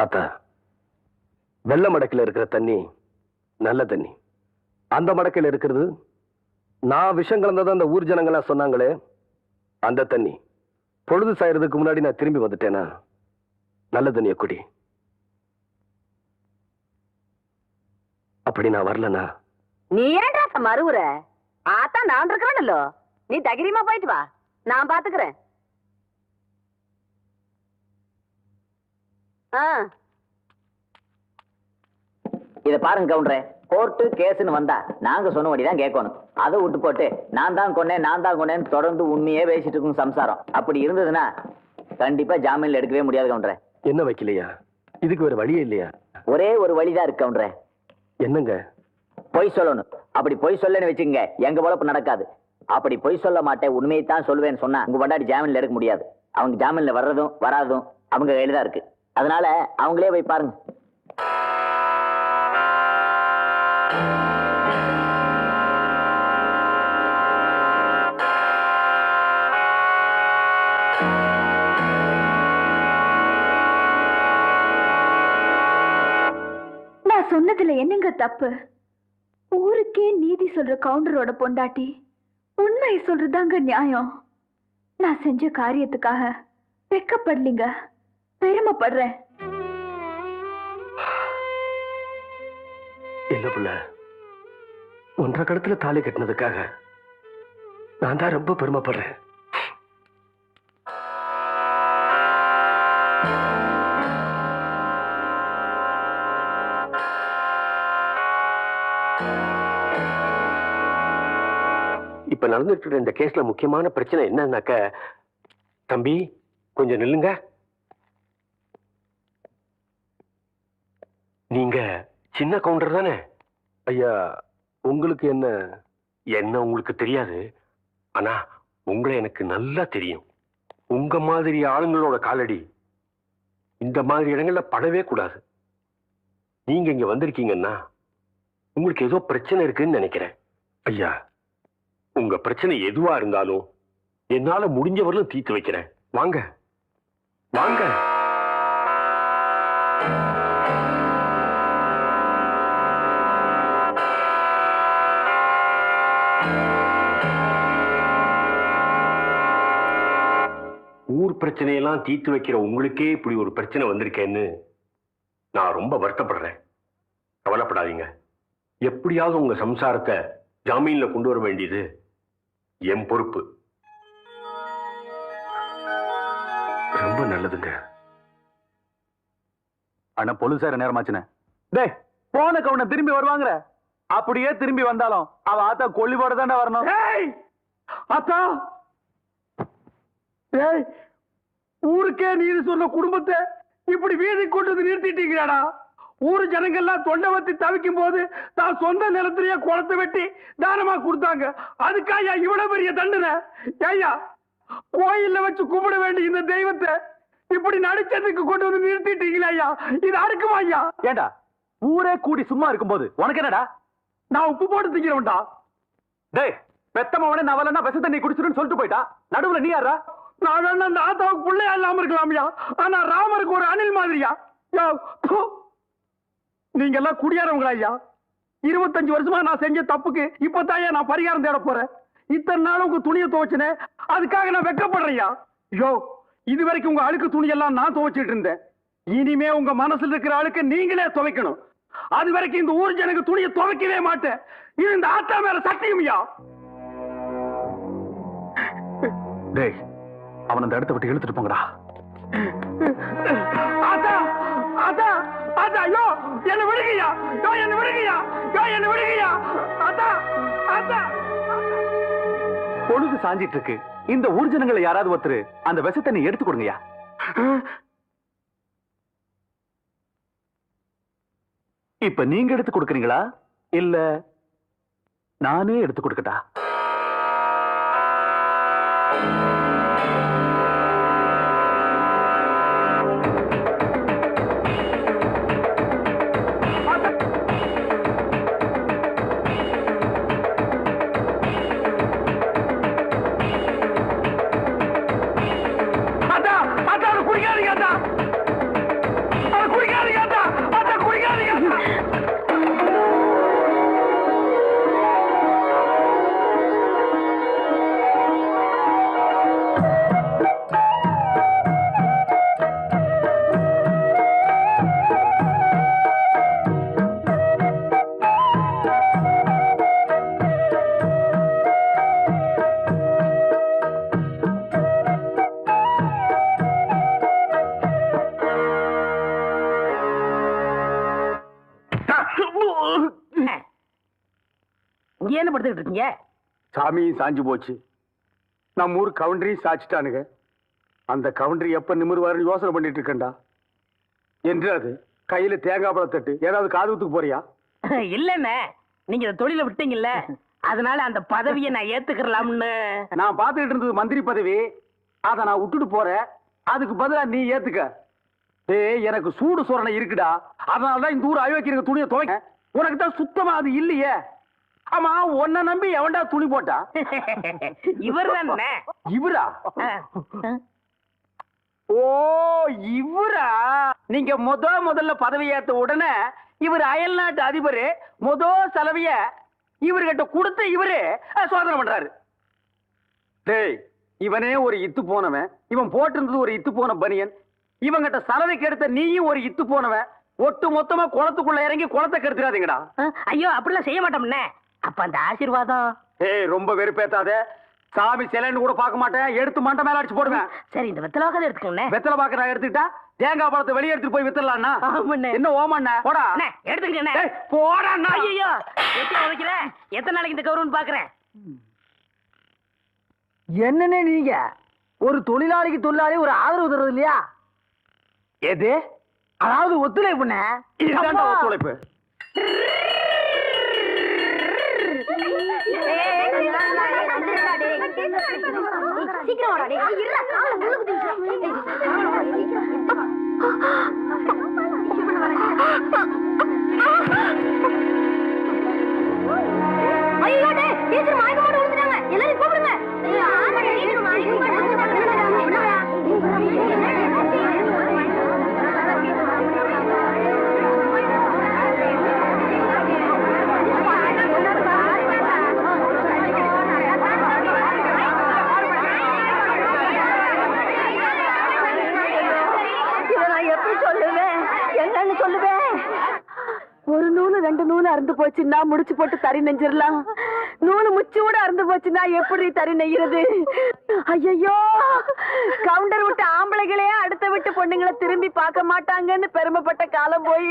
அத்தா, வெள்ள மடக்கில் இருக்கிற தண்ணி நல்ல தண்ணி, அந்த மடக்கில் இருக்கிறது நான் விஷம் கலந்ததான் அந்த ஊர் ஜனங்களா சொன்னாங்களே அந்த தண்ணி. பொழுது சாயறதுக்கு முன்னாடி நான் திரும்பி வந்துட்டேனா நல்ல தண்ணிய குடி. அப்படி நான் வரலனா நீ ஏன்டா மறுவுற? ஆத்தா நான் இருக்கிறேன்ல, நீ தைரியமா போயிட்டு வா, நான் பாத்துக்கிறேன். இத பாருங்க கவுண்டரே, கோர்ட்டு கேஸ்ன்னு வந்தா நாங்க சொன்னபடிதான் கேட்கணும். அதை விட்டு போட்டு நான் தான் கொன்னேன்னு தொடர்ந்து உண்மையே பேசிட்டு இருக்கும் சம்சாரம். அப்படி இருந்ததுன்னா கண்டிப்பா ஜாமீன்ல எடுக்கவே முடியாது கவுண்டரே. என்ன வைக்கலையா? இதுக்கு வேற வழியே இல்லையா? ஒரே ஒரு வழிதான் இருக்கு கவுண்டரே. என்னங்க? பொய் சொல்லணும். அப்படி பொய் சொல்லன்னு வச்சுங்க எங்க பொழப்பு நடக்காது. அப்படி பொய் சொல்ல மாட்டேன், உண்மையை தான் சொல்லுவேன்னு சொன்னா உங்க பண்டாடி ஜாமீன்ல எடுக்க முடியாது. அவங்க ஜாமீன்ல வர்றதும் வராதும் அவங்க கையில தான் இருக்கு. அதனால அவங்களே போய் பாருங்க. நான் சொன்னதுல என்னங்க தப்பு? ஊருக்கே நீதி சொல்ற கவுண்டரோட பொண்டாட்டி உண்மையை சொல்றதாங்க நியாயம். நான் செஞ்ச காரியத்துக்காக வெக்கப்படலீங்க, பெருமைப்படுறேன். இல்ல புள்ள, 1.5 கடத்துல தாலி கட்டினதுக்காக நான் தான் ரொம்ப பெருமைப்படுறேன். இப்ப நடந்துட்டு இருக்கிற இந்த கேஸ்ல முக்கியமான பிரச்சனை என்னன்னாக்க, தம்பி கொஞ்சம் நில்லுங்க. நீங்க சின்ன கவுண்டர் தானே? ஐயா, உங்களுக்கு என்ன உங்களுக்கு தெரியாது, ஆனா உங்களை எனக்கு நல்லா தெரியும். உங்க மாதிரி ஆளுங்களோட காலடி இந்த மாதிரி இடங்கள்ல படவே கூடாது. நீங்க இங்க வந்திருக்கீங்கன்னா உங்களுக்கு ஏதோ பிரச்சனை இருக்குன்னு நினைக்கிறேன். ஐயா, உங்க பிரச்சனை எதுவா இருந்தாலும் என்னால முடிஞ்சவரையும் தீர்த்து வைக்கிறேன். வாங்க வாங்க. ஊர் பிரச்சனையெல்லாம் தீர்த்து வைக்கிற உங்களுக்கே இப்படி ஒரு பிரச்சனை வந்திருக்கேன்னு நான் ரொம்ப வருத்தப்படுறேன். கவலைப்படாதீங்க. எப்படியாவது உங்க சம்சாரத்தை ஜாமீன்ல கொண்டு வர வேண்டியது என் பொறுப்பு. ரொம்ப நல்லதுங்க. ஆனா போலீஸார நேரமாச்சுனே. டேய், போன கவுண்ட திரும்பி வருவாங்க. அப்படியே திரும்பி வந்தாலும் அவ ஆத்தா கொல்லிபோட தானே வரணும். ஆத்தா, ஏய், ஊருக்கே நீதி சொன்ன குடும்பத்தை இப்படி வீதி கொண்டு வந்து நிறுத்திட்டீங்கடா. ஊரு ஜனங்கள்லாம் தொண்டை வத்தி தவிக்கும் போது தான் சொந்த நிலத்திலேயே குளத்தை வெட்டி தானமா கொடுத்தாங்க. அதுக்காக இவ்வளவு பெரிய தண்டனை? ஐயா, கோயில்ல வச்சு கும்பிட வேண்டிய இந்த தெய்வத்தை இப்படி நடிச்சதுக்கு கொண்டு வந்து நிறுத்திட்டீங்களா ஐயா? இது அடுக்குமா ஐயா? ஏண்டா ஊரே கூடி சும்மா இருக்கும்போது உனக்கு என்னடா? நான் உப்பு போட்டு திங்கிறவன்டா. டேய் பெத்தமவனே நான் வரலன்னா விஷ தண்ணி குடிச்சிருன்னு சொல்லிட்டு போயிட்டா, நடுவுல நீ யாரா? நான் வேணா அந்த ஆத்தாவுக்கு பிள்ளையா இல்லாம இருக்கலாம்யா, ஆனா ராமருக்கு ஒரு அணில் மாதிரியா? யா, போ. நீங்க எல்லாம் குடியாரவங்களா ஐயா? 25 வருஷமா நான் செஞ்ச தப்புக்கு இப்பதான் நான் பரிகாரம் தேட போறேன். இத்தனை நாள் உங்க துணியை துவைச்சனே, அதுக்காக நான் வெக்கப்படுறேன்யா. யோ, இது வரைக்கும் உங்க அழுக்கு துணியெல்லாம் நான் துவைச்சிட்டு இருந்தேன். இனிமே உங்க மனசுல இருக்கிற அழுக்கு நீங்களே துவைக்கணும். அது வரைக்கும் இந்த ஊர் ஜனங்க துணியை துவைக்கவே மாட்டேன். இது இந்த ஆத்தா மேல சத்தியம்யா. டேய் அவன் அந்த இடத்தை விட்டு இழுத்துட்டு போங்கடா. ஆத்தா, ஆத்தா, ஆத்தா, யோ, என்ன விடுங்கய்யா, யோ, என்ன விடுங்கய்யா, யோ, என்ன விடுங்கய்யா, ஆத்தா, ஆத்தா. பொழுது சாஞ்சிட்டு இருக்கு. இந்த ஊர் ஜனங்களை யாராவது ஒருத்தர் அந்த விஷ தண்ணி எடுத்து கொடுங்கய்யா. இப்ப நீங்க எடுத்து கொடுக்கறீங்களா இல்ல நானே எடுத்து கொடுக்கட்டா? என்ன படுத்துக்கிட்டு இருக்கீங்க? சாமியும் சாஞ்சு போச்சு, நம்ம ஊர் கவுண்டரையும் சாச்சிட்டானுங்க. அந்த கவுண்டரி எப்ப நிமிர்வாருன்னு யோசனை பண்ணிட்டு இருக்கேன்டா. என்று அது கையில தேங்காய் பழம் தட்டு, ஏதாவது காதுத்துக்கு போறியா? இல்லண்ணே, நீங்க இந்த தொழில விட்டீங்கல்ல, அதனால அந்த பதவியை நான் ஏத்துக்கலாம்னு. நான் பாத்துக்கிட்டு இருந்தது மந்திரி பதவி, அதை நான் விட்டுட்டு போறேன். அதுக்கு பதிலா நீ ஏத்துக்க. ஏய், எனக்கு சூடு சோரணை இருக்குடா, அதனாலதான் இந்த ஊர் அயோக்கிய துணியை துவைக்க. உனக்கு தான் சுத்தமா அது இல்லையே. ஆமா, உன்னை நம்பி எவன்டா துணி போட்டா? இவர் தானே. இவரா? ஓ, இவரா? நீங்க முதல்ல பதவி ஏத்த உடனே இவர் அயல் நாட்டு அதிபர் செலவிய இவர்கிட்ட கொடுத்து இவரு சோதனை பண்றாரு. டேய், இவனே ஒரு இத்து போனவன், இவன் போட்டிருந்தது ஒரு இத்து போன பனியன், இவங்கிட்ட சலவைக்கு எடுத்த நீயும் ஒரு இத்து போனவன். ஒட்டு மொத்தமா குளத்துக்குள்ள இறங்கி குளத்தை கெடுத்துறாதீங்கடா. ஐயோ, அப்படிலாம் செய்ய மாட்டோம்னே. அப்ப அந்த ஆசீர்வாதம். ஏய், ரொம்ப வெறுப்பேத்தாத. சாமி சிலைன்னு கூட பார்க்க மாட்டேன், எடுத்து மண்டை மேல அடிச்சு போடுவேன். சரி, இந்த வெத்தலை வாக்காத எடுத்துக்கோங்க. வெத்தலை பாக்க நான் எடுத்துக்கிட்டா தேங்காய் பழத்தை வெளியே எடுத்துட்டு போய் வித்தலாம்னா என்ன ஓமண்ண? போடா, எடுத்துக்கிட்டே போடா. ஐயோ, வைக்கல. எத்தனை நாளைக்கு இந்த கௌரவம் பாக்குறேன். என்னன்னு நீங்க ஒரு தொழிலாளிக்கு தொழிலாளி ஒரு ஆதரவு தர்றது இல்லையா? எது? அதாவது ஒத்துழைப்புண்ண. இதுதான்டா ஒத்துழைப்பு. சீக்கிரம் வாடா டேய். இருடா, கால முள்ளு குத்திடுச்சு. ஐயோ டேய், டீச்சர் மயக்க போட்டு விழுந்துட்டாங்க. எல்லாரும் கூப்பிடுங்க. ஐயோ, ஆமா டீச்சர் மயக்க போட்டு விழுந்துட்டாங்க. ஒரு நூலு 2 நூலு அறுந்து போச்சுன்னா முடிச்சு போட்டு தறி நெஞ்சிடலாம். நூலு முச்சூட அறுந்து போச்சுன்னா எப்படி தறி நெய்கிறது? ஐயோ, கவுண்டர் விட்டு ஆம்பளைகளே அடுத்த விட்டு பொண்ணுங்களை திரும்பி பார்க்க மாட்டாங்கன்னு பெருமைப்பட்ட காலம் போய்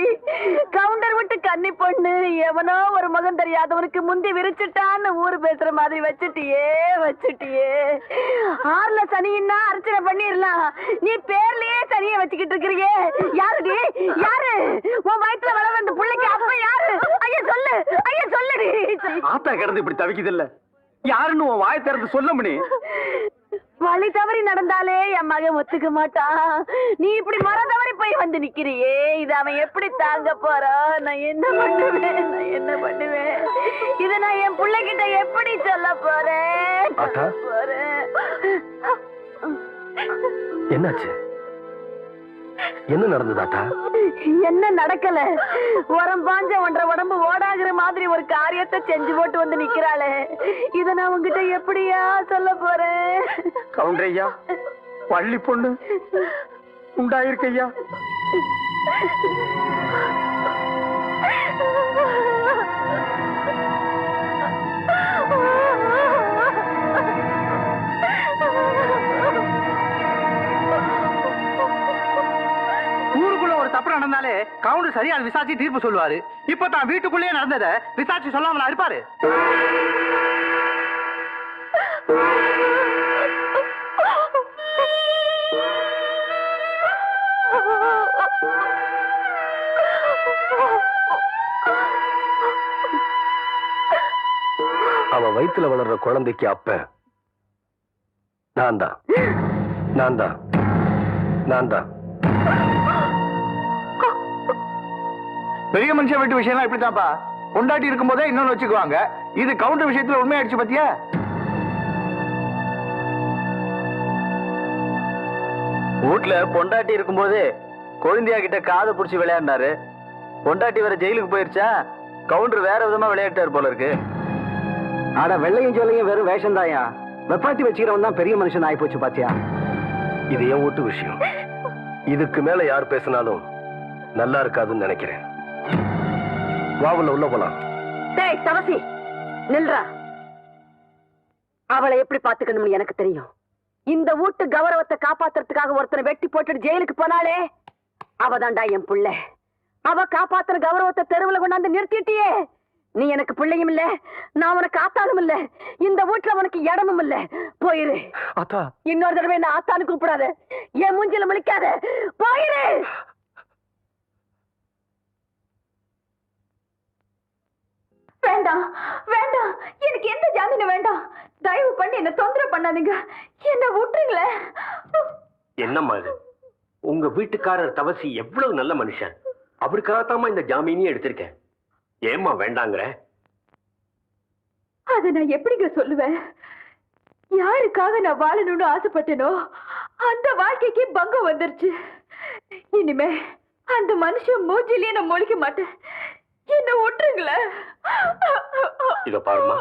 கவுண்டர் விட்டு கன்னி பொண்ணு எவனோ ஒரு மகன் தெரியாதவனுக்கு முந்தி விரிச்சுட்டான்னு ஊரு பேசுற மாதிரி வச்சுட்டியே. ஆறுல சனின்னா அர்ச்சனை பண்ணிடலாம், நீ பேர்லயே சனியை வச்சுக்கிட்டு இருக்கிறியே. யாருடி? யாரு உன் வயிற்றுல வள வந்த பிள்ளைக்கு அப்ப யாரு? ஐயா சொல்லு, ஐயா சொல்லுடி. ஆத்தா கிடந்து இப்படி தவிக்குது இல்ல, யாருன்னு உன் வாய் திறந்து சொல்ல முடியும்? வழி தவறி நடந்தாலே என் மகன் ஒத்துக்க மாட்டான். நீ இப்படி மரம் தவறி போய் வந்து நிக்கிறியே, இது அவன் எப்படி தாங்க போறான்? நான் என்ன பண்ணுவேன்? இத நான் என் பிள்ளைகிட்ட எப்படி சொல்ல போறேன்? என்னாச்சு? என்ன நடந்ததாட்டா? என்ன நடக்கல? உரம் பாஞ்ச ஒன்றரை உடம்பு ஓடாகிற மாதிரி ஒரு காரியத்தை செஞ்சு போட்டு வந்து நிக்கிறாளே, இத நான் உங்ககிட்ட எப்படியா சொல்ல போறேன்? கவுண்டரையா, பள்ளி பொண்ணு உண்டாயிருக்கையா? ஊருக்குள்ள ஒரு தப்பு நடந்தாலே கவுண்டர் சரியா விசாரிச்சு தீர்ப்பு சொல்லுவாரு. இப்ப தான் வீட்டுக்குள்ளேயே நடந்ததை விசாரிச்சு சொல்லாமலா இருப்பாரு? அவ வயித்துல வளர்ற குழந்தைக்கு அப்ப நான் தான். பெரிய மனுஷன் வீட்டு விஷயம் இப்படித்தான்ப்பா. பொண்டாட்டி இருக்கும் போதே இன்னொன்னு வச்சுக்குவாங்க. இது கவுண்டர் விஷயத்துல உண்மையாயிடுச்சு பாத்தியா? வீட்டுல பொண்டாட்டி இருக்கும்போது கொழுந்தியா கிட்ட காதை புடிச்சு விளையாடினாரு. பொண்டாட்டி வேற ஜெயிலுக்கு போயிருச்சா, கவுண்டர் வேற விதமா விளையாட்டாரு போல இருக்கு. ஆனா வெள்ளையும் சொல்லையும் வெறும் வேஷம் தாயா. வெப்பாட்டி வச்சுக்கிறவன் தான் பெரிய மனுஷன் ஆகி போச்சு பாத்தியா? இது என் வீட்டு விஷயம். இதுக்கு மேல யார் பேசினாலும் நல்லா இருக்காதுன்னு நினைக்கிறேன். வாவுல உள்ள போலாம். டேய் தவசி, நில்றா. அவளை எப்படி பாத்துக்கணும்னு எனக்கு தெரியும். இந்த வீட்டு கௌரவத்தை காப்பாத்துறதுக்காக ஒருத்தனை வெட்டி போட்டுட்டு ஜெயிலுக்கு போனாலே அவதான்டா என் புள்ள. அவ காப்பாத்துற கௌரவத்தை தெருவுல கொண்டாந்து நிறுத்திட்டியே. நீ எனக்கு பிள்ளையும் இல்ல, நான் உனக்கு ஆத்தானும் இல்ல, இந்த வீட்டுல உனக்கு இடமும் இல்ல. போயிரு. இன்னொரு தடவை என்ன ஆத்தானு கூப்பிடாத, என் மூஞ்சில முழிக்காத. போயிரு. வேண்டாம் வேண்டாம், எனக்கு எந்த ஜாமீனும் வேண்டாம். தயவு பண்ணி என்ன தொந்தரவு பண்ணாதீங்க, என்ன விட்டுருங்களே. என்னம்மா இது? உங்க வீட்டுக்காரர் தவசி எவ்வளவு நல்ல மனுஷன். அவருக்காகத்தாமா இந்த ஜாமீனையும் எடுத்திருக்கேன். ஏம்மா வேண்டாங்கிற? அதை நான் எப்படிங்க சொல்லுவேன்? யாருக்காக நான் வாழணும்னு ஆசைப்பட்டேனோ அந்த வாழ்க்கைக்கு பங்கம் வந்துருச்சு. இனிமே அந்த மனுஷன் மூஞ்சிலேயே நான் முழிக்க மாட்டேன். என்ன விட்டுருங்களே. இத பாருமா,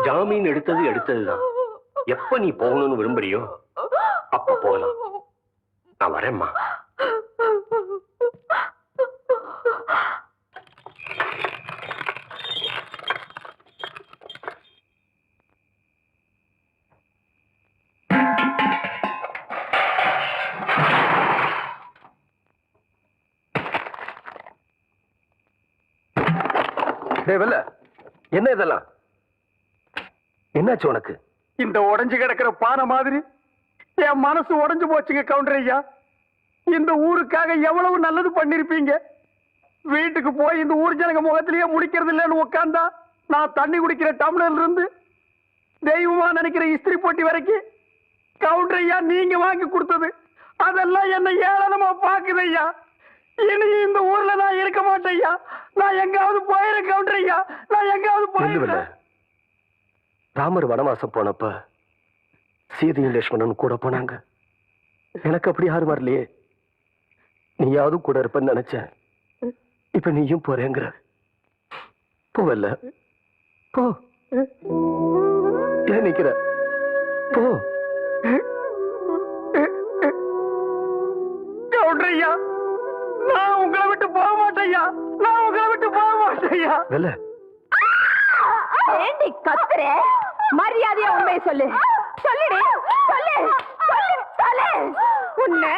ஜாமீன் எடுத்ததுதான். எப்ப நீ போகணும்னு விரும்புறியோ அப்ப போகலாம். நான் வரேம்மா. என்ன இதெல்லாம்? என்னாச்சு உனக்கு? இந்த உடைஞ்சு கிடக்கிற பானை மாதிரி என் மனசு உடைஞ்சு போச்சுங்க கவுண்டர் ஐயா. இந்த ஊருக்காக எவ்வளவு நல்லது பண்ணிருப்பீங்க. வீட்டுக்கு போய் இந்த ஊர் ஜனங்க முகத்திலேயே முடிக்கிறது இல்லைன்னு உட்கார்ந்தா நான் தண்ணி குடிக்கிற டம்ளர்ல இருந்து தெய்வமா நினைக்கிற இஸ்திரி போட்டி வரைக்கும் கவுண்டர் ஐயா நீங்க வாங்கி கொடுத்தது அதெல்லாம் என்ன ஏளனமா பாக்குது ஐயா. இனி இந்த ஊர்ல நான் இருக்க மாட்டேன் ஐயா. நான் எங்காவது போயிரு கவுண்டர் ஐயா, நான் எங்காவது போயிரு. ராமர் வனவாசம் போனப்ப சீதையும் லட்சுமணனும் கூட போனாங்க. எனக்கு அப்படி யாரும் வரலையே. நீயாவது கூட இருப்பன்னு நினைச்சேன். இப்ப நீயும் போறேங்கிற. போவல்ல, போ. ஏன் நிக்கிற? போ. கவுண்டர் ஐயா, நான் உங்களை விட்டு போக மாட்டேயா. நான் உங்களை விட்டு போக மாட்டேயா. ஏண்டி கத்துற? மரியாதையா உண்மையை சொல்லு. சொல்லுடி, சொல்லு சொல்லு சொல்லு. உன்னை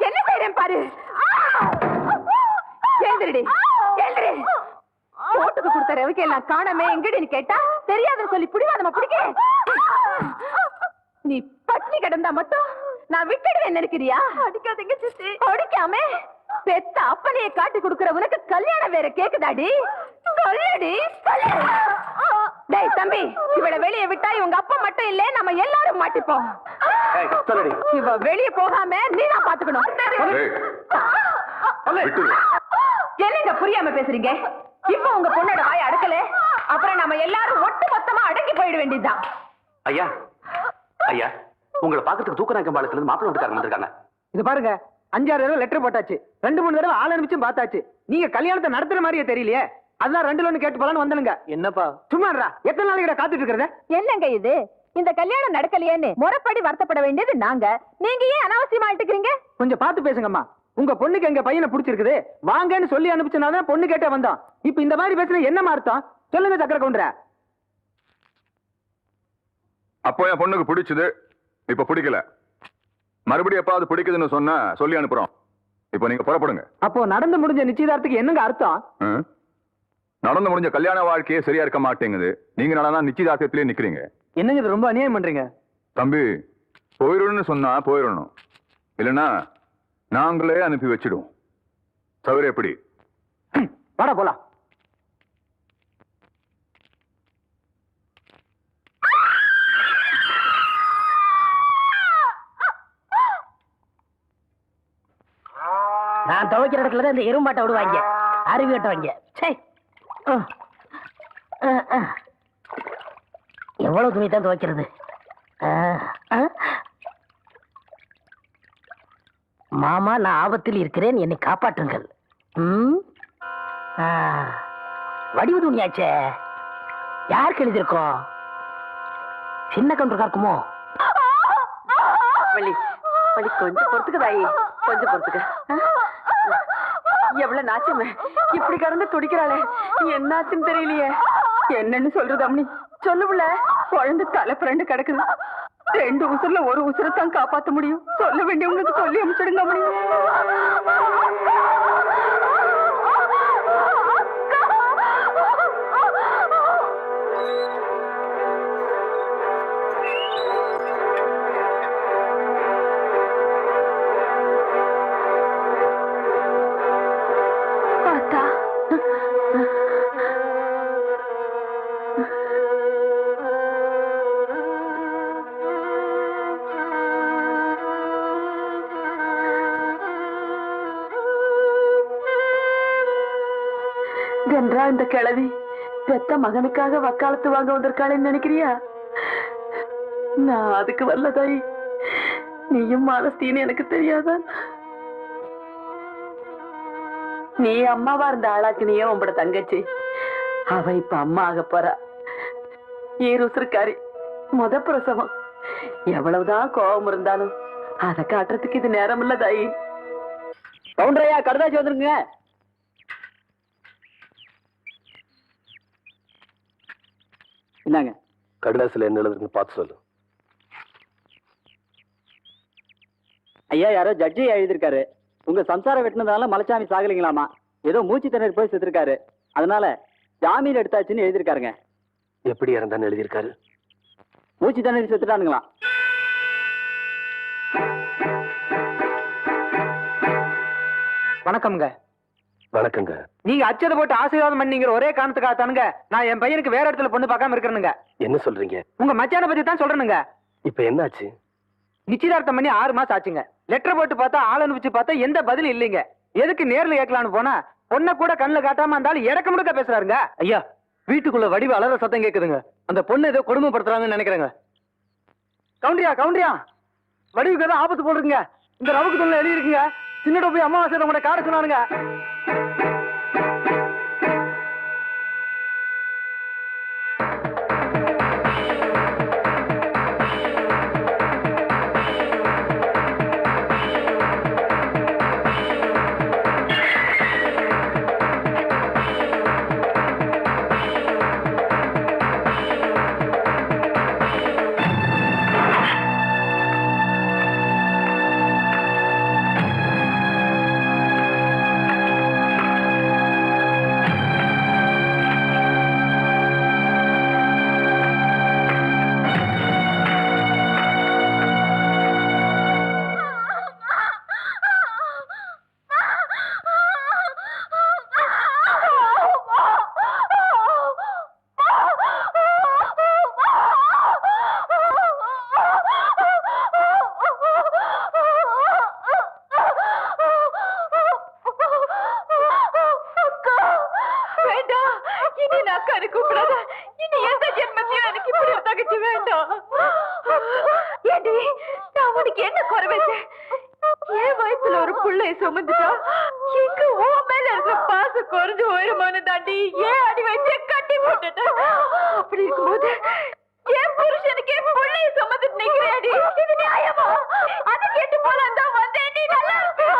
என்ன செய்றேன் பாரு. எழுந்திருடி, எழுந்திரு. போட்டுக்கு கொடுத்த ரவிக்கு எல்லாம் காணமே எங்கடின்னு கேட்டா தெரியாதுன்னு சொல்லி புடிவாதமா பிடிக்க. நீ பட்னி கிடந்தா மட்டும் நான் விட்டுடுவேன் நினைக்கிறியா? அடிக்காதீங்க சித்தி. அடிக்காம பெத்த அப்பனையே காட்டி கொடுக்கிற உனக்கு கல்யாணம் வேற கேக்குதாடி? சொல்லுடி, சொல்லு. டேய் தம்பி, இவள வெளியே விட்டா இவங்க அப்பா மட்டும் இல்ல, நம்ம எல்லாரும் மாட்டிப்போம். இவ வெளியே போகாம நீ தான் பாத்துக்கணும். என்னங்க புரியாம பேசுறீங்க? இப்ப உங்க பொண்ணோட வாய் அடக்கல, அப்புறம் நம்ம எல்லாரும் ஒட்டு மொத்தமா அடங்கி போயிட வேண்டியதுதான். ஐயா ஐயா, உங்களை பாக்கிறதுக்கு தூக்கநாயக்கம் பாலத்துல இருந்து மாப்பிள்ளை வீட்டுக்காரங்க வந்திருக்காங்க. இது பாருங்க, 5-6 தடவை லெட்டர் போட்டாச்சு, 2-3 தடவை ஆள் அனுப்பிச்சும் பார்த்தாச்சு. நீங்க கல்யாணத்தை நடத்துற மாதிரியே தெரியலையே. அதான் 2 கேட்டு போலான்னு வந்தனுங்க. என்னப்பா சும்மாடா, எத்தனை நாளைக்கு காத்துட்டு இருக்கிறத? என்னங்க இது? இந்த கல்யாணம் நடக்கலையேன்னு முறைப்படி வருத்தப்பட வேண்டியது நாங்க. நீங்க ஏன் அனாவசியமா ஆயிட்டுக்கிறீங்க? கொஞ்சம் பார்த்து பேசுங்கம்மா. உங்க பொண்ணுக்கு எங்க பையனை பிடிச்சிருக்குது, வாங்கன்னு சொல்லி அனுப்பிச்சனாதான் பொண்ணு கேட்டே வந்தோம். இப்ப இந்த மாதிரி பேசுனா என்னமா அர்த்தம்? சொல்லுங்க சக்கர கவுண்டர. அப்போ என் பொண்ணுக்கு பிடிச்சது, இப்ப பிடிக்கல. மறுபடியும் எப்பாவது பிடிக்குதுன்னு சொன்னா சொல்லி அனுப்புறோம். இப்போ நீங்க புறப்படுங்க. அப்போ நடந்து முடிஞ்ச நிச்சயதார்த்தத்துக்கு என்னங்க அர்த்தம்? நடந்து முடிஞ்ச கல்யாண வாழ்க்கையே சரியா இருக்க மாட்டேங்குது, நீங்க நடனா நிச்சயதார்த்தத்திலே நிக்கிறீங்க. என்னங்க இது ரொம்ப அநியாயம் பண்றீங்க. தம்பி, போயிடணும்னு சொன்னா போயிடணும், இல்லைன்னா நாங்களே அனுப்பி வச்சிடுவோம். தவிர எப்படி? வாடா போலாம். நான் துவைக்கிற இடத்துல தான் இந்த எறும்பாட்டை விடுவாங்க, அருவி கட்டுவாங்க. எவ்வளவு துணி தான் துவைக்கிறது? மாமா, நான் ஆபத்தில் இருக்கிறேன், என்னை காப்பாற்றுங்கள். வடிவு துணியாச்சே, யாருக்கு எழுதியிருக்கோம்? சின்ன கவுண்டருக்கா இருக்குமோ? வள்ளி வள்ளி, கொஞ்சம் பொறுத்துக்கு தாயி, கொஞ்சம் பொறுத்துக்க. எவ்வளவு நாச்சமே இப்படி கடந்து துடிக்கிறாளே, என்னாச்சுன்னு தெரியலையே. என்னன்னு சொல்றது அம்மனி? சொல்லுல, குழந்தை தலை பிறண்டு கிடக்குது. 2 உசுர்ல 1 உசுரை தான் காப்பாற்ற முடியும். சொல்ல வேண்டியவங்களுக்கு சொல்லி அனுப்பிச்சிடுங்க அம்மனி. கன்றா, இந்த கிழவி பெத்த மகனுக்காக வக்காலத்து வாங்க வந்திருக்காளேன்னு நினைக்கிறியா? நான் அதுக்கு வரலதாய். நீயும் மாலஸ்தீன்னு எனக்கு தெரியாதா? நீ அம்மாவா இருந்த ஆளாக்குனியே உங்களோட தங்கச்சி. அவ இப்ப அம்மா ஆக போறா. ஈருசுருக்காரி, முத பிரசவம். எவ்வளவுதான் கோபம் இருந்தாலும் அதை காட்டுறதுக்கு இது நேரம் இல்ல தாயி. கவுண்டரையா, கடுதாச்சி வந்துருங்க. என்னங்க கடுதாசில என்ன எழுதுன்னு பார்த்து சொல்லு. ஐயா, யாரோ ஜட்ஜி எழுதியிருக்காரு. உங்க சம்சாரம் வெட்டினதால மலைச்சாமி சாகலிங்களாமா, ஏதோ மூச்சு திணறி போய் செத்துருக்காரு, அதனால ஜாமீன் எடுத்தாச்சுன்னு எழுதியிருக்காருங்க. எப்படி இறந்தான்னு எழுதியிருக்காரு? மூச்சு திணறி செத்துட்டானுங்களா? வணக்கம்ங்க. வணக்கங்க. நீங்க அச்சதை போட்டு ஆசீர்வாதம் பண்ணீங்கிற ஒரே காரணத்துக்காக தானுங்க நான் என் பையனுக்கு வேற இடத்துல பொண்ணு பார்க்காம இருக்கிறேனுங்க. என்ன சொல்றீங்க? உங்க மச்சான பத்தி தான் சொல்றேனுங்க. இப்ப என்னாச்சு? நிச்சயதார்த்தம் பண்ணி 6 மாசம் ஆச்சுங்க. லெட்டர் போட்டு பார்த்தா, ஆள் அனுப்பிச்சு பார்த்தா எந்த பதிலும் இல்லைங்க. எதுக்கு நேர்ல கேட்கலான்னு போனா பொண்ணை கூட கண்ணுல காட்டாம இருந்தாலும் இடக்க முடுக்க பேசுறாருங்க. ஐயா, வீட்டுக்குள்ள வடிவு அலற சத்தம் கேக்குதுங்க. அந்த பொண்ணு ஏதோ கொடுமைப்படுத்துறாங்கன்னு நினைக்கிறேங்க. கவுண்டரியா, வடிவுக்கு ஏதோ ஆபத்து போடுறீங்க. இந்த ரவுக்கு தொழில் எழுதி இருக்குங்க. சின்னட போய் அம்மாவாசை உங்களை காட சொன்னானுங்க. வேண்டாம், இனி நான் கரு கூப்பிடாத. இனி எந்த ஜென்மத்தையும் எனக்கு இப்படி ஒரு தங்கச்சி வேண்டாம். ஏண்டி, நான் உனக்கு என்ன குறை வச்சேன்? என் வயசுல ஒரு புள்ளைய சுமந்துட்டா எங்க உன் மேல இருக்க பாசம் குறைஞ்சு வருமானம் தாண்டி ஏன் அடி வச்சு கட்டி போட்டுட்டேன். அப்படி இருக்கும்போது என் புருஷனுக்கு என் புள்ளைய சுமந்துட்டு நிக்கிறேடி. இது நியாயமா? அது கேட்டு போலாம் தான் வந்தேன். நீ நல்லா இருப்பியா?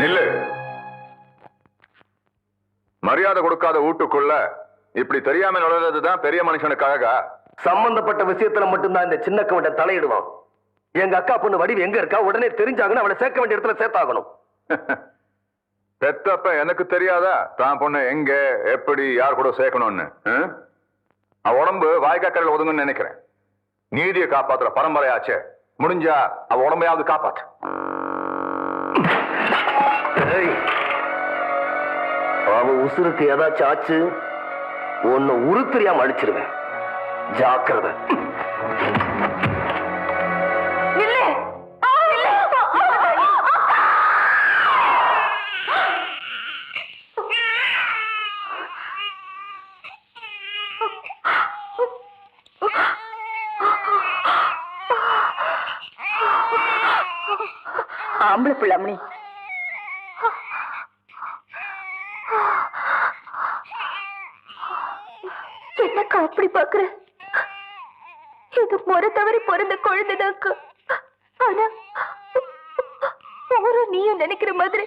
நில்லு. மரியாதை கொடுக்காத வீட்டுக்குள்ள இப்படி தெரியாம நுழைறதுதான் பெரிய மனுஷனுக்காக. சம்பந்தப்பட்ட விஷயத்துல மட்டும்தான் இந்த சின்ன கவுண்டன் தலையிடுவான். எங்க அக்கா பொண்ணு வடிவு எங்க இருக்கா உடனே தெரிஞ்சாங்கன்னு அவளை சேர்க்க வேண்டிய இடத்துல சேர்த்தாகணும். பெத்தப்ப எனக்கு தெரியாதா தான் பொண்ணு எங்க எப்படி யார் கூட சேர்க்கணும்னு? அவ உடம்பு வாய்க்காக்கரையில் ஒதுங்கன்னு நினைக்கிறேன். நீதியை காப்பாத்துற பரம்பரையாச்சே, முடிஞ்சா அவ உடம்பையாவது காப்பாத்து. அவ உசுருக்கு ஏதாச்சும் ஆச்சு உன்னை உருத்தறியாம அடிச்சிருவேன். ஜாக்கிரதை. ஆம்பளை பிள்ளாமணி, என்னக்கா அப்படி பாக்குற? இது முறை தவறி பிறந்த குழந்தைதாக்கா. ஆனா ஒரு நீயும் நினைக்கிற மாதிரி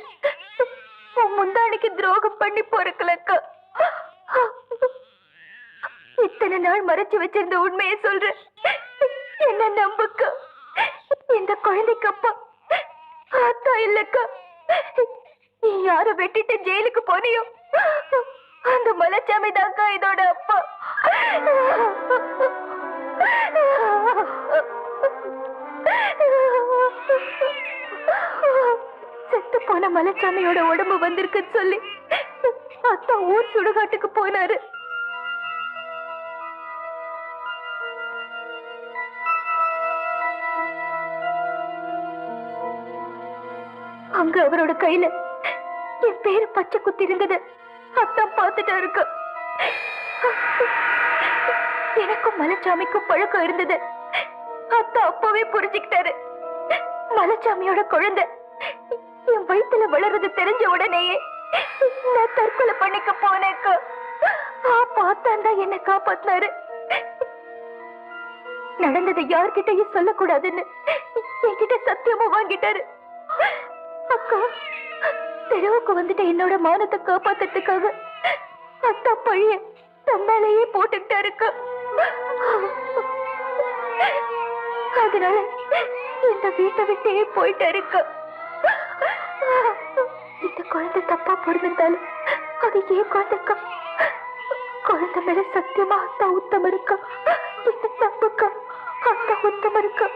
உன் முந்தானிக்கு துரோகம் பண்ணி பொறுக்கலக்கா. இத்தனை நாள் மறைச்சு வச்சிருந்த உண்மையை சொல்றேன், என்ன நம்புக்கா. இந்த குழந்தைக்கு அப்பா ஆத்தா இல்லக்கா. நீ யார வெட்டிட்டு ஜெயிலுக்கு போனியோ அந்த மலைச்சாமி தாக்கா இதோட அப்பா. செத்து போன மலைச்சாமியோட உடம்பு வந்திருக்குன்னு சொல்லி அத்தா ஊர் சுடுகாட்டுக்கு போனாரு. அங்க அவரோட கையில என் பேரு பச்சை குத்தி இருந்தது அத்தான் பார்த்துட்டா இருக்கு. எனக்கும் மலைச்சாமிக்கும் பழக்கம் இருந்தது. அத்தா அப்பவே புரிஞ்சுக்கிட்டாரு. மலைச்சாமியோட குழந்தை என் வயித்துல வளர்றது தெரிஞ்ச உடனேயே நான் தற்கொலை பண்ணிக்க போனேக்கா. பார்த்தான் தான் என்ன காப்பாத்தினாரு. நடந்ததை யார்கிட்டயும் சொல்லக்கூடாதுன்னு என்கிட்ட சத்தியமும் வாங்கிட்டாரு. அக்கா, தெருவுக்கு வந்துட்டு என்னோட மானத்தை காப்பாத்துறதுக்காக அத்தா பழிய தம்மாலேயே போட்டுக்கிட்டாருக்கா. அதனால இந்த வீட்டை விட்டே போயிட்டாருக்கா. இந்த குழந்தை தப்பா பிறந்திருந்தாலும் அது ஏன் குழந்தைக்கா. குழந்தை மேல சத்தியமா அத்தா உத்தம இருக்கா. என்ன நம்புக்கா, அத்தா உத்தம இருக்கா.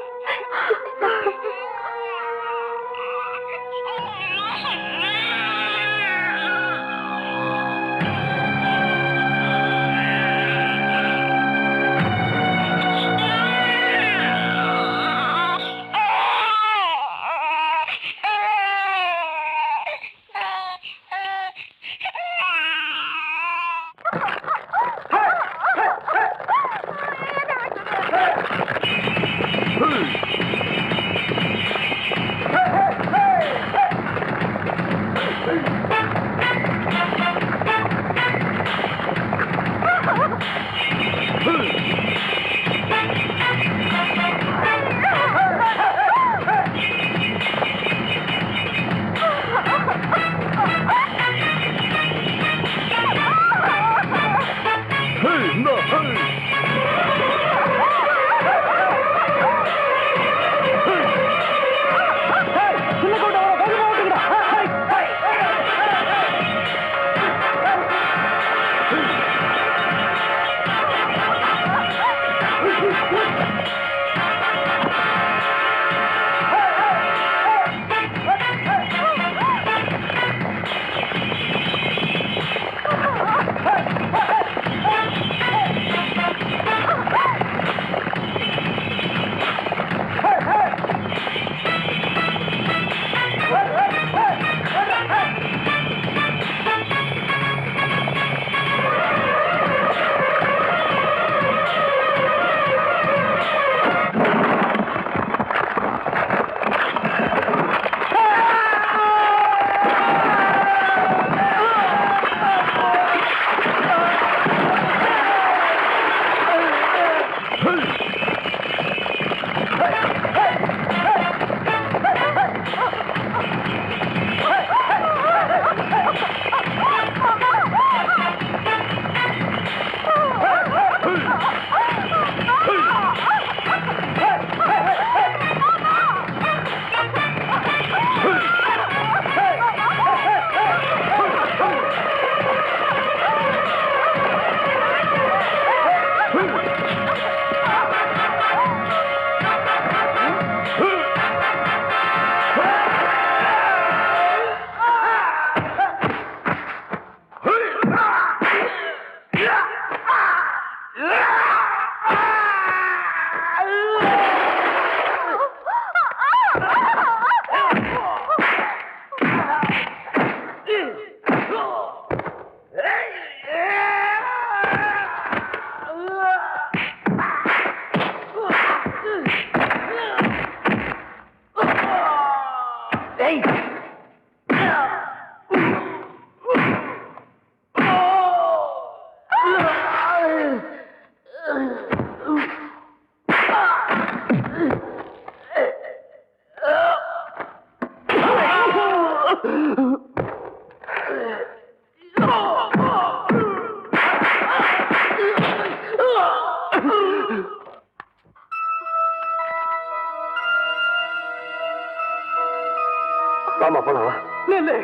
நில்லு.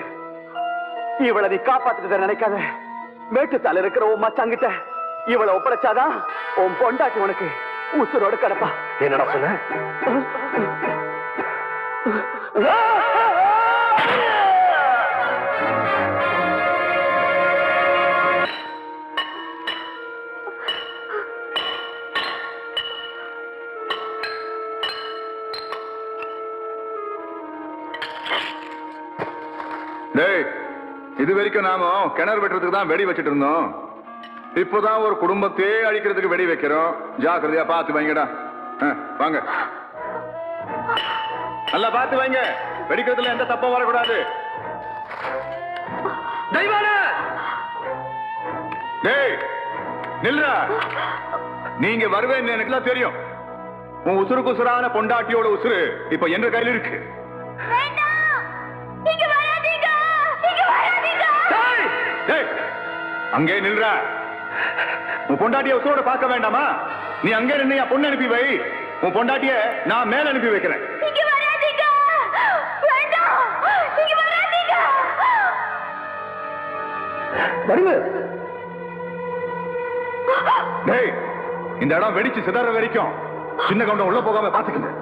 இவளை நீ காப்பாத்துறத நினைக்காத. மேட்டுத்தால இருக்கிற உன் மச்சாங்கிட்ட இவளை ஒப்படைச்சாதான் உன் பொண்டாட்டி உனக்கு உசுரோடு கிடப்பா. என்னடா சொன்ன? டேய், இது வரைக்கும் நாம கிணறு வெட்டுறதுக்கு தான் வெடி வச்சிட்டு இருந்தோம். இப்போதான் ஒரு குடும்பத்தையே அழிக்கிறதுக்கு வெடி வைக்கிறோம். ஜாக்கிரதையா பார்த்து வைங்கடா. வாங்க, நல்லா பார்த்து வைங்க. வெடிக்கிறதுல எந்த தப்பும் வரக்கூடாது. டேய் நில்றா. நீங்க வருவேன்னு எனக்குலாம் தெரியும். உன் உசுருக்கு உசுரான பொண்டாட்டியோட உசுரு இப்ப என்ற கையில் இருக்கு. அங்கே நில்ற. உன் பொண்டாட்டிய உசுரோட பார்க்க வேண்டாமா? நீ அங்கே நின்று என் பொண்ணு அனுப்பி வை. உன் பொண்டாட்டிய நான் மேல அனுப்பி வைக்கிறேன். டேய், இந்த இடம் வெடிச்சு சிதற வரைக்கும் சின்ன கவுண்டம் உள்ள போகாம பாத்துக்கங்க.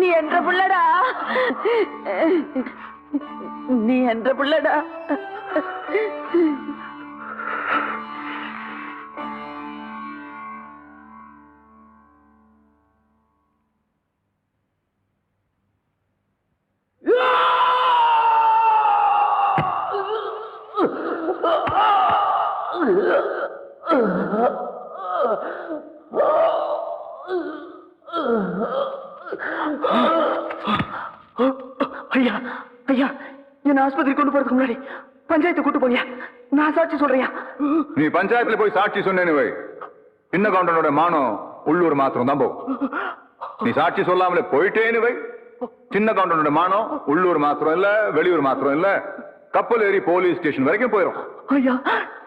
நீ என்ற புள்ளடா, நீ என்ற புள்ளடா. ஐயா ஐயா, என்ன ஆஸ்பத்திரி கொண்டு போறதுக்கு முன்னாடி பஞ்சாயத்து கூட்டு போறியா? நான் சாட்சி சொல்றியா? நீ பஞ்சாயத்துல போய் சாட்சி சொன்னேன்னு வை, சின்ன கவுண்டனோட மானம் உள்ளூர் மாத்திரம் தான் போகும். நீ சாட்சி சொல்லாமலே போயிட்டேன்னு வை, சின்ன கவுண்டனோட மானம் உள்ளூர் மாத்திரம் இல்ல, வெளியூர் மாத்திரம் இல்ல, கப்பல் ஏறி போலீஸ் ஸ்டேஷன் வரைக்கும் போயிடும். ஐயா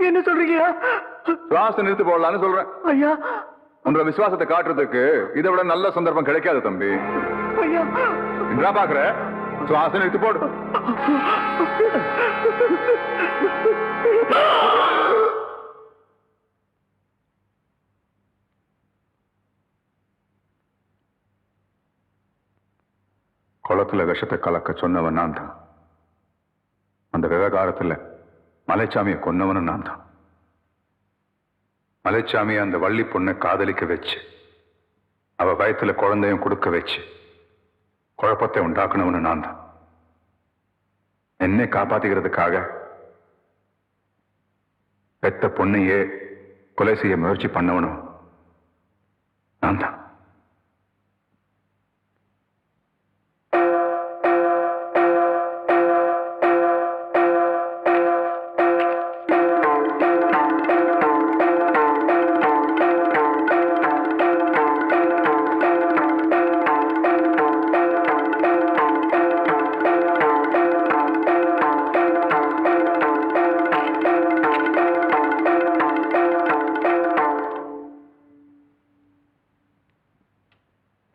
என்ன சொல்றீங்க? சுவாசம் நிறுத்து போடலான்னு சொல்றேன். ஐயா உன்னோட விசுவாசத்தை காட்டுறதுக்கு இதை விட நல்ல சந்தர்ப்பம் கிடைக்காது தம்பி. ஐயா என்ன பாக்குற? சுவாசம் நிறுத்து போடு. குளத்துல விஷத்தை கலக்க சொன்னவன் நான் தான். அந்த விவகாரத்துல மலைச்சாமியை கொன்னவனும் நான் தான். மலைச்சாமியை அந்த வள்ளி பொண்ணை காதலிக்க வச்சு, அவ வயத்துல குழந்தையும் கொடுக்க வச்சு குழப்பத்தை உண்டாக்குனவனு நான் தான். என்னை காப்பாத்திக்கிறதுக்காக பெத்த பொண்ணையே கொலை செய்ய முயற்சி பண்ணவனும் நான் தான்.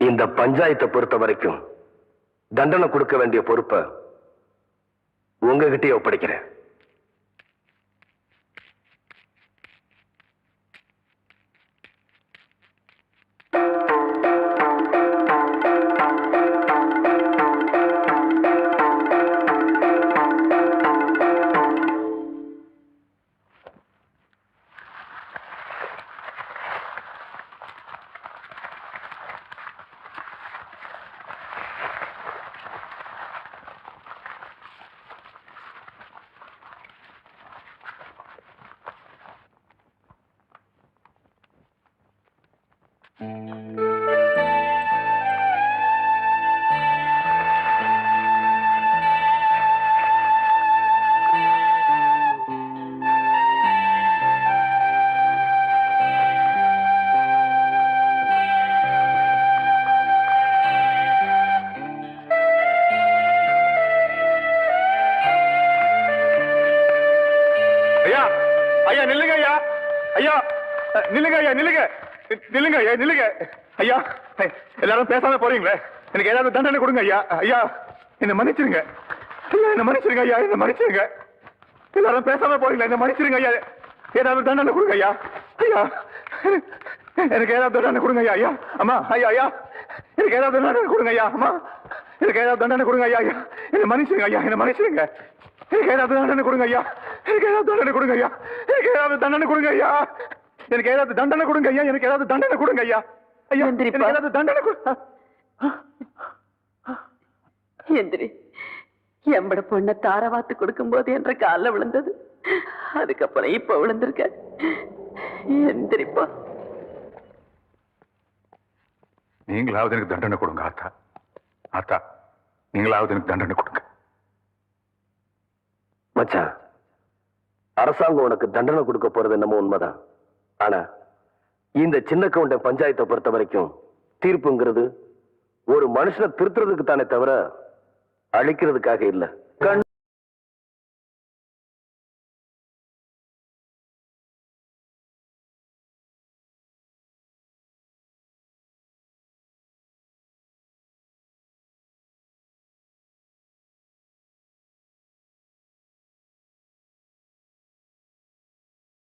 இந்த பஞ்சாயத்தை பொறுத்த வரைக்கும் தண்டனை கொடுக்க வேண்டிய பொறுப்பை உங்ககிட்டயே ஒப்படைக்கிறேன். ஐயா நில்லுங்க ஐயா, ஐயா நில்லுங்க ஐயா, நில்லுங்க நில்லுங்க ஐயா, நில்லுங்க ஐயா. எல்லாரும் பேசாம போறீங்களே, எனக்கு ஏதாவது தண்டனை கொடுங்க ஐயா. ஐயா என்ன மன்னிச்சிருங்க ஐயா, என்ன மன்னிச்சிருங்க ஐயா, என்ன மன்னிச்சிருங்க. எல்லாரும் பேசாம போறீங்களா, என்ன மன்னிச்சிருங்க ஐயா. ஏதாவது தண்டனை கொடுங்க ஐயா. ஐயா எனக்கு ஏதாவது தண்டனை கொடுங்க ஐயா. ஐயா அம்மா, ஐயா ஐயா எனக்கு ஏதாவது தண்டனை கொடுங்க ஐயா. அம்மா எனக்கு ஏதாவது தண்டனை கொடுங்க ஐயா. ஐயா என்ன மன்னிச்சிருங்க ஐயா, என்ன மன்னிச்சிருங்க. எனக்கு ஏதாவது தண்டனை கொடுங்க ஐயா, எனக்கு ஏதாவது தண்டனை கொடுங்க ஐயா, எனக்கு ஏதாவது தண்டனை கொடுங்க ஐயா, எனக்கு ஏதாவது தண்டனை கொடுங்க ஐயா, எனக்கு ஏதாவது தண்டனை கொடுங்க ஐயா. ஐயா எனக்கு ஏதாவது தண்டனை கொடுங்க. எந்திரி. எம்பட பொண்ணை தாரவாத்து கொடுக்கும் போது என்ற காலில் விழுந்தது, அதுக்கப்புறம் இப்ப விழுந்திருக்க. எந்திரிப்பா. நீங்களாவது எனக்கு தண்டனை கொடுங்க ஆத்தா. ஆத்தா நீங்களாவது எனக்கு தண்டனை கொடுங்க. மச்சான், அரசாங்கம் உனக்கு தண்டனை கொடுக்க போறது என்னமோ உண்மைதான். ஆனா இந்த சின்ன கவுண்டன் பஞ்சாயத்தை பொறுத்த வரைக்கும் தீர்ப்புங்கிறது ஒரு மனுஷனை திருத்துறதுக்கு தானே தவிர அழிக்கிறதுக்காக இல்லை.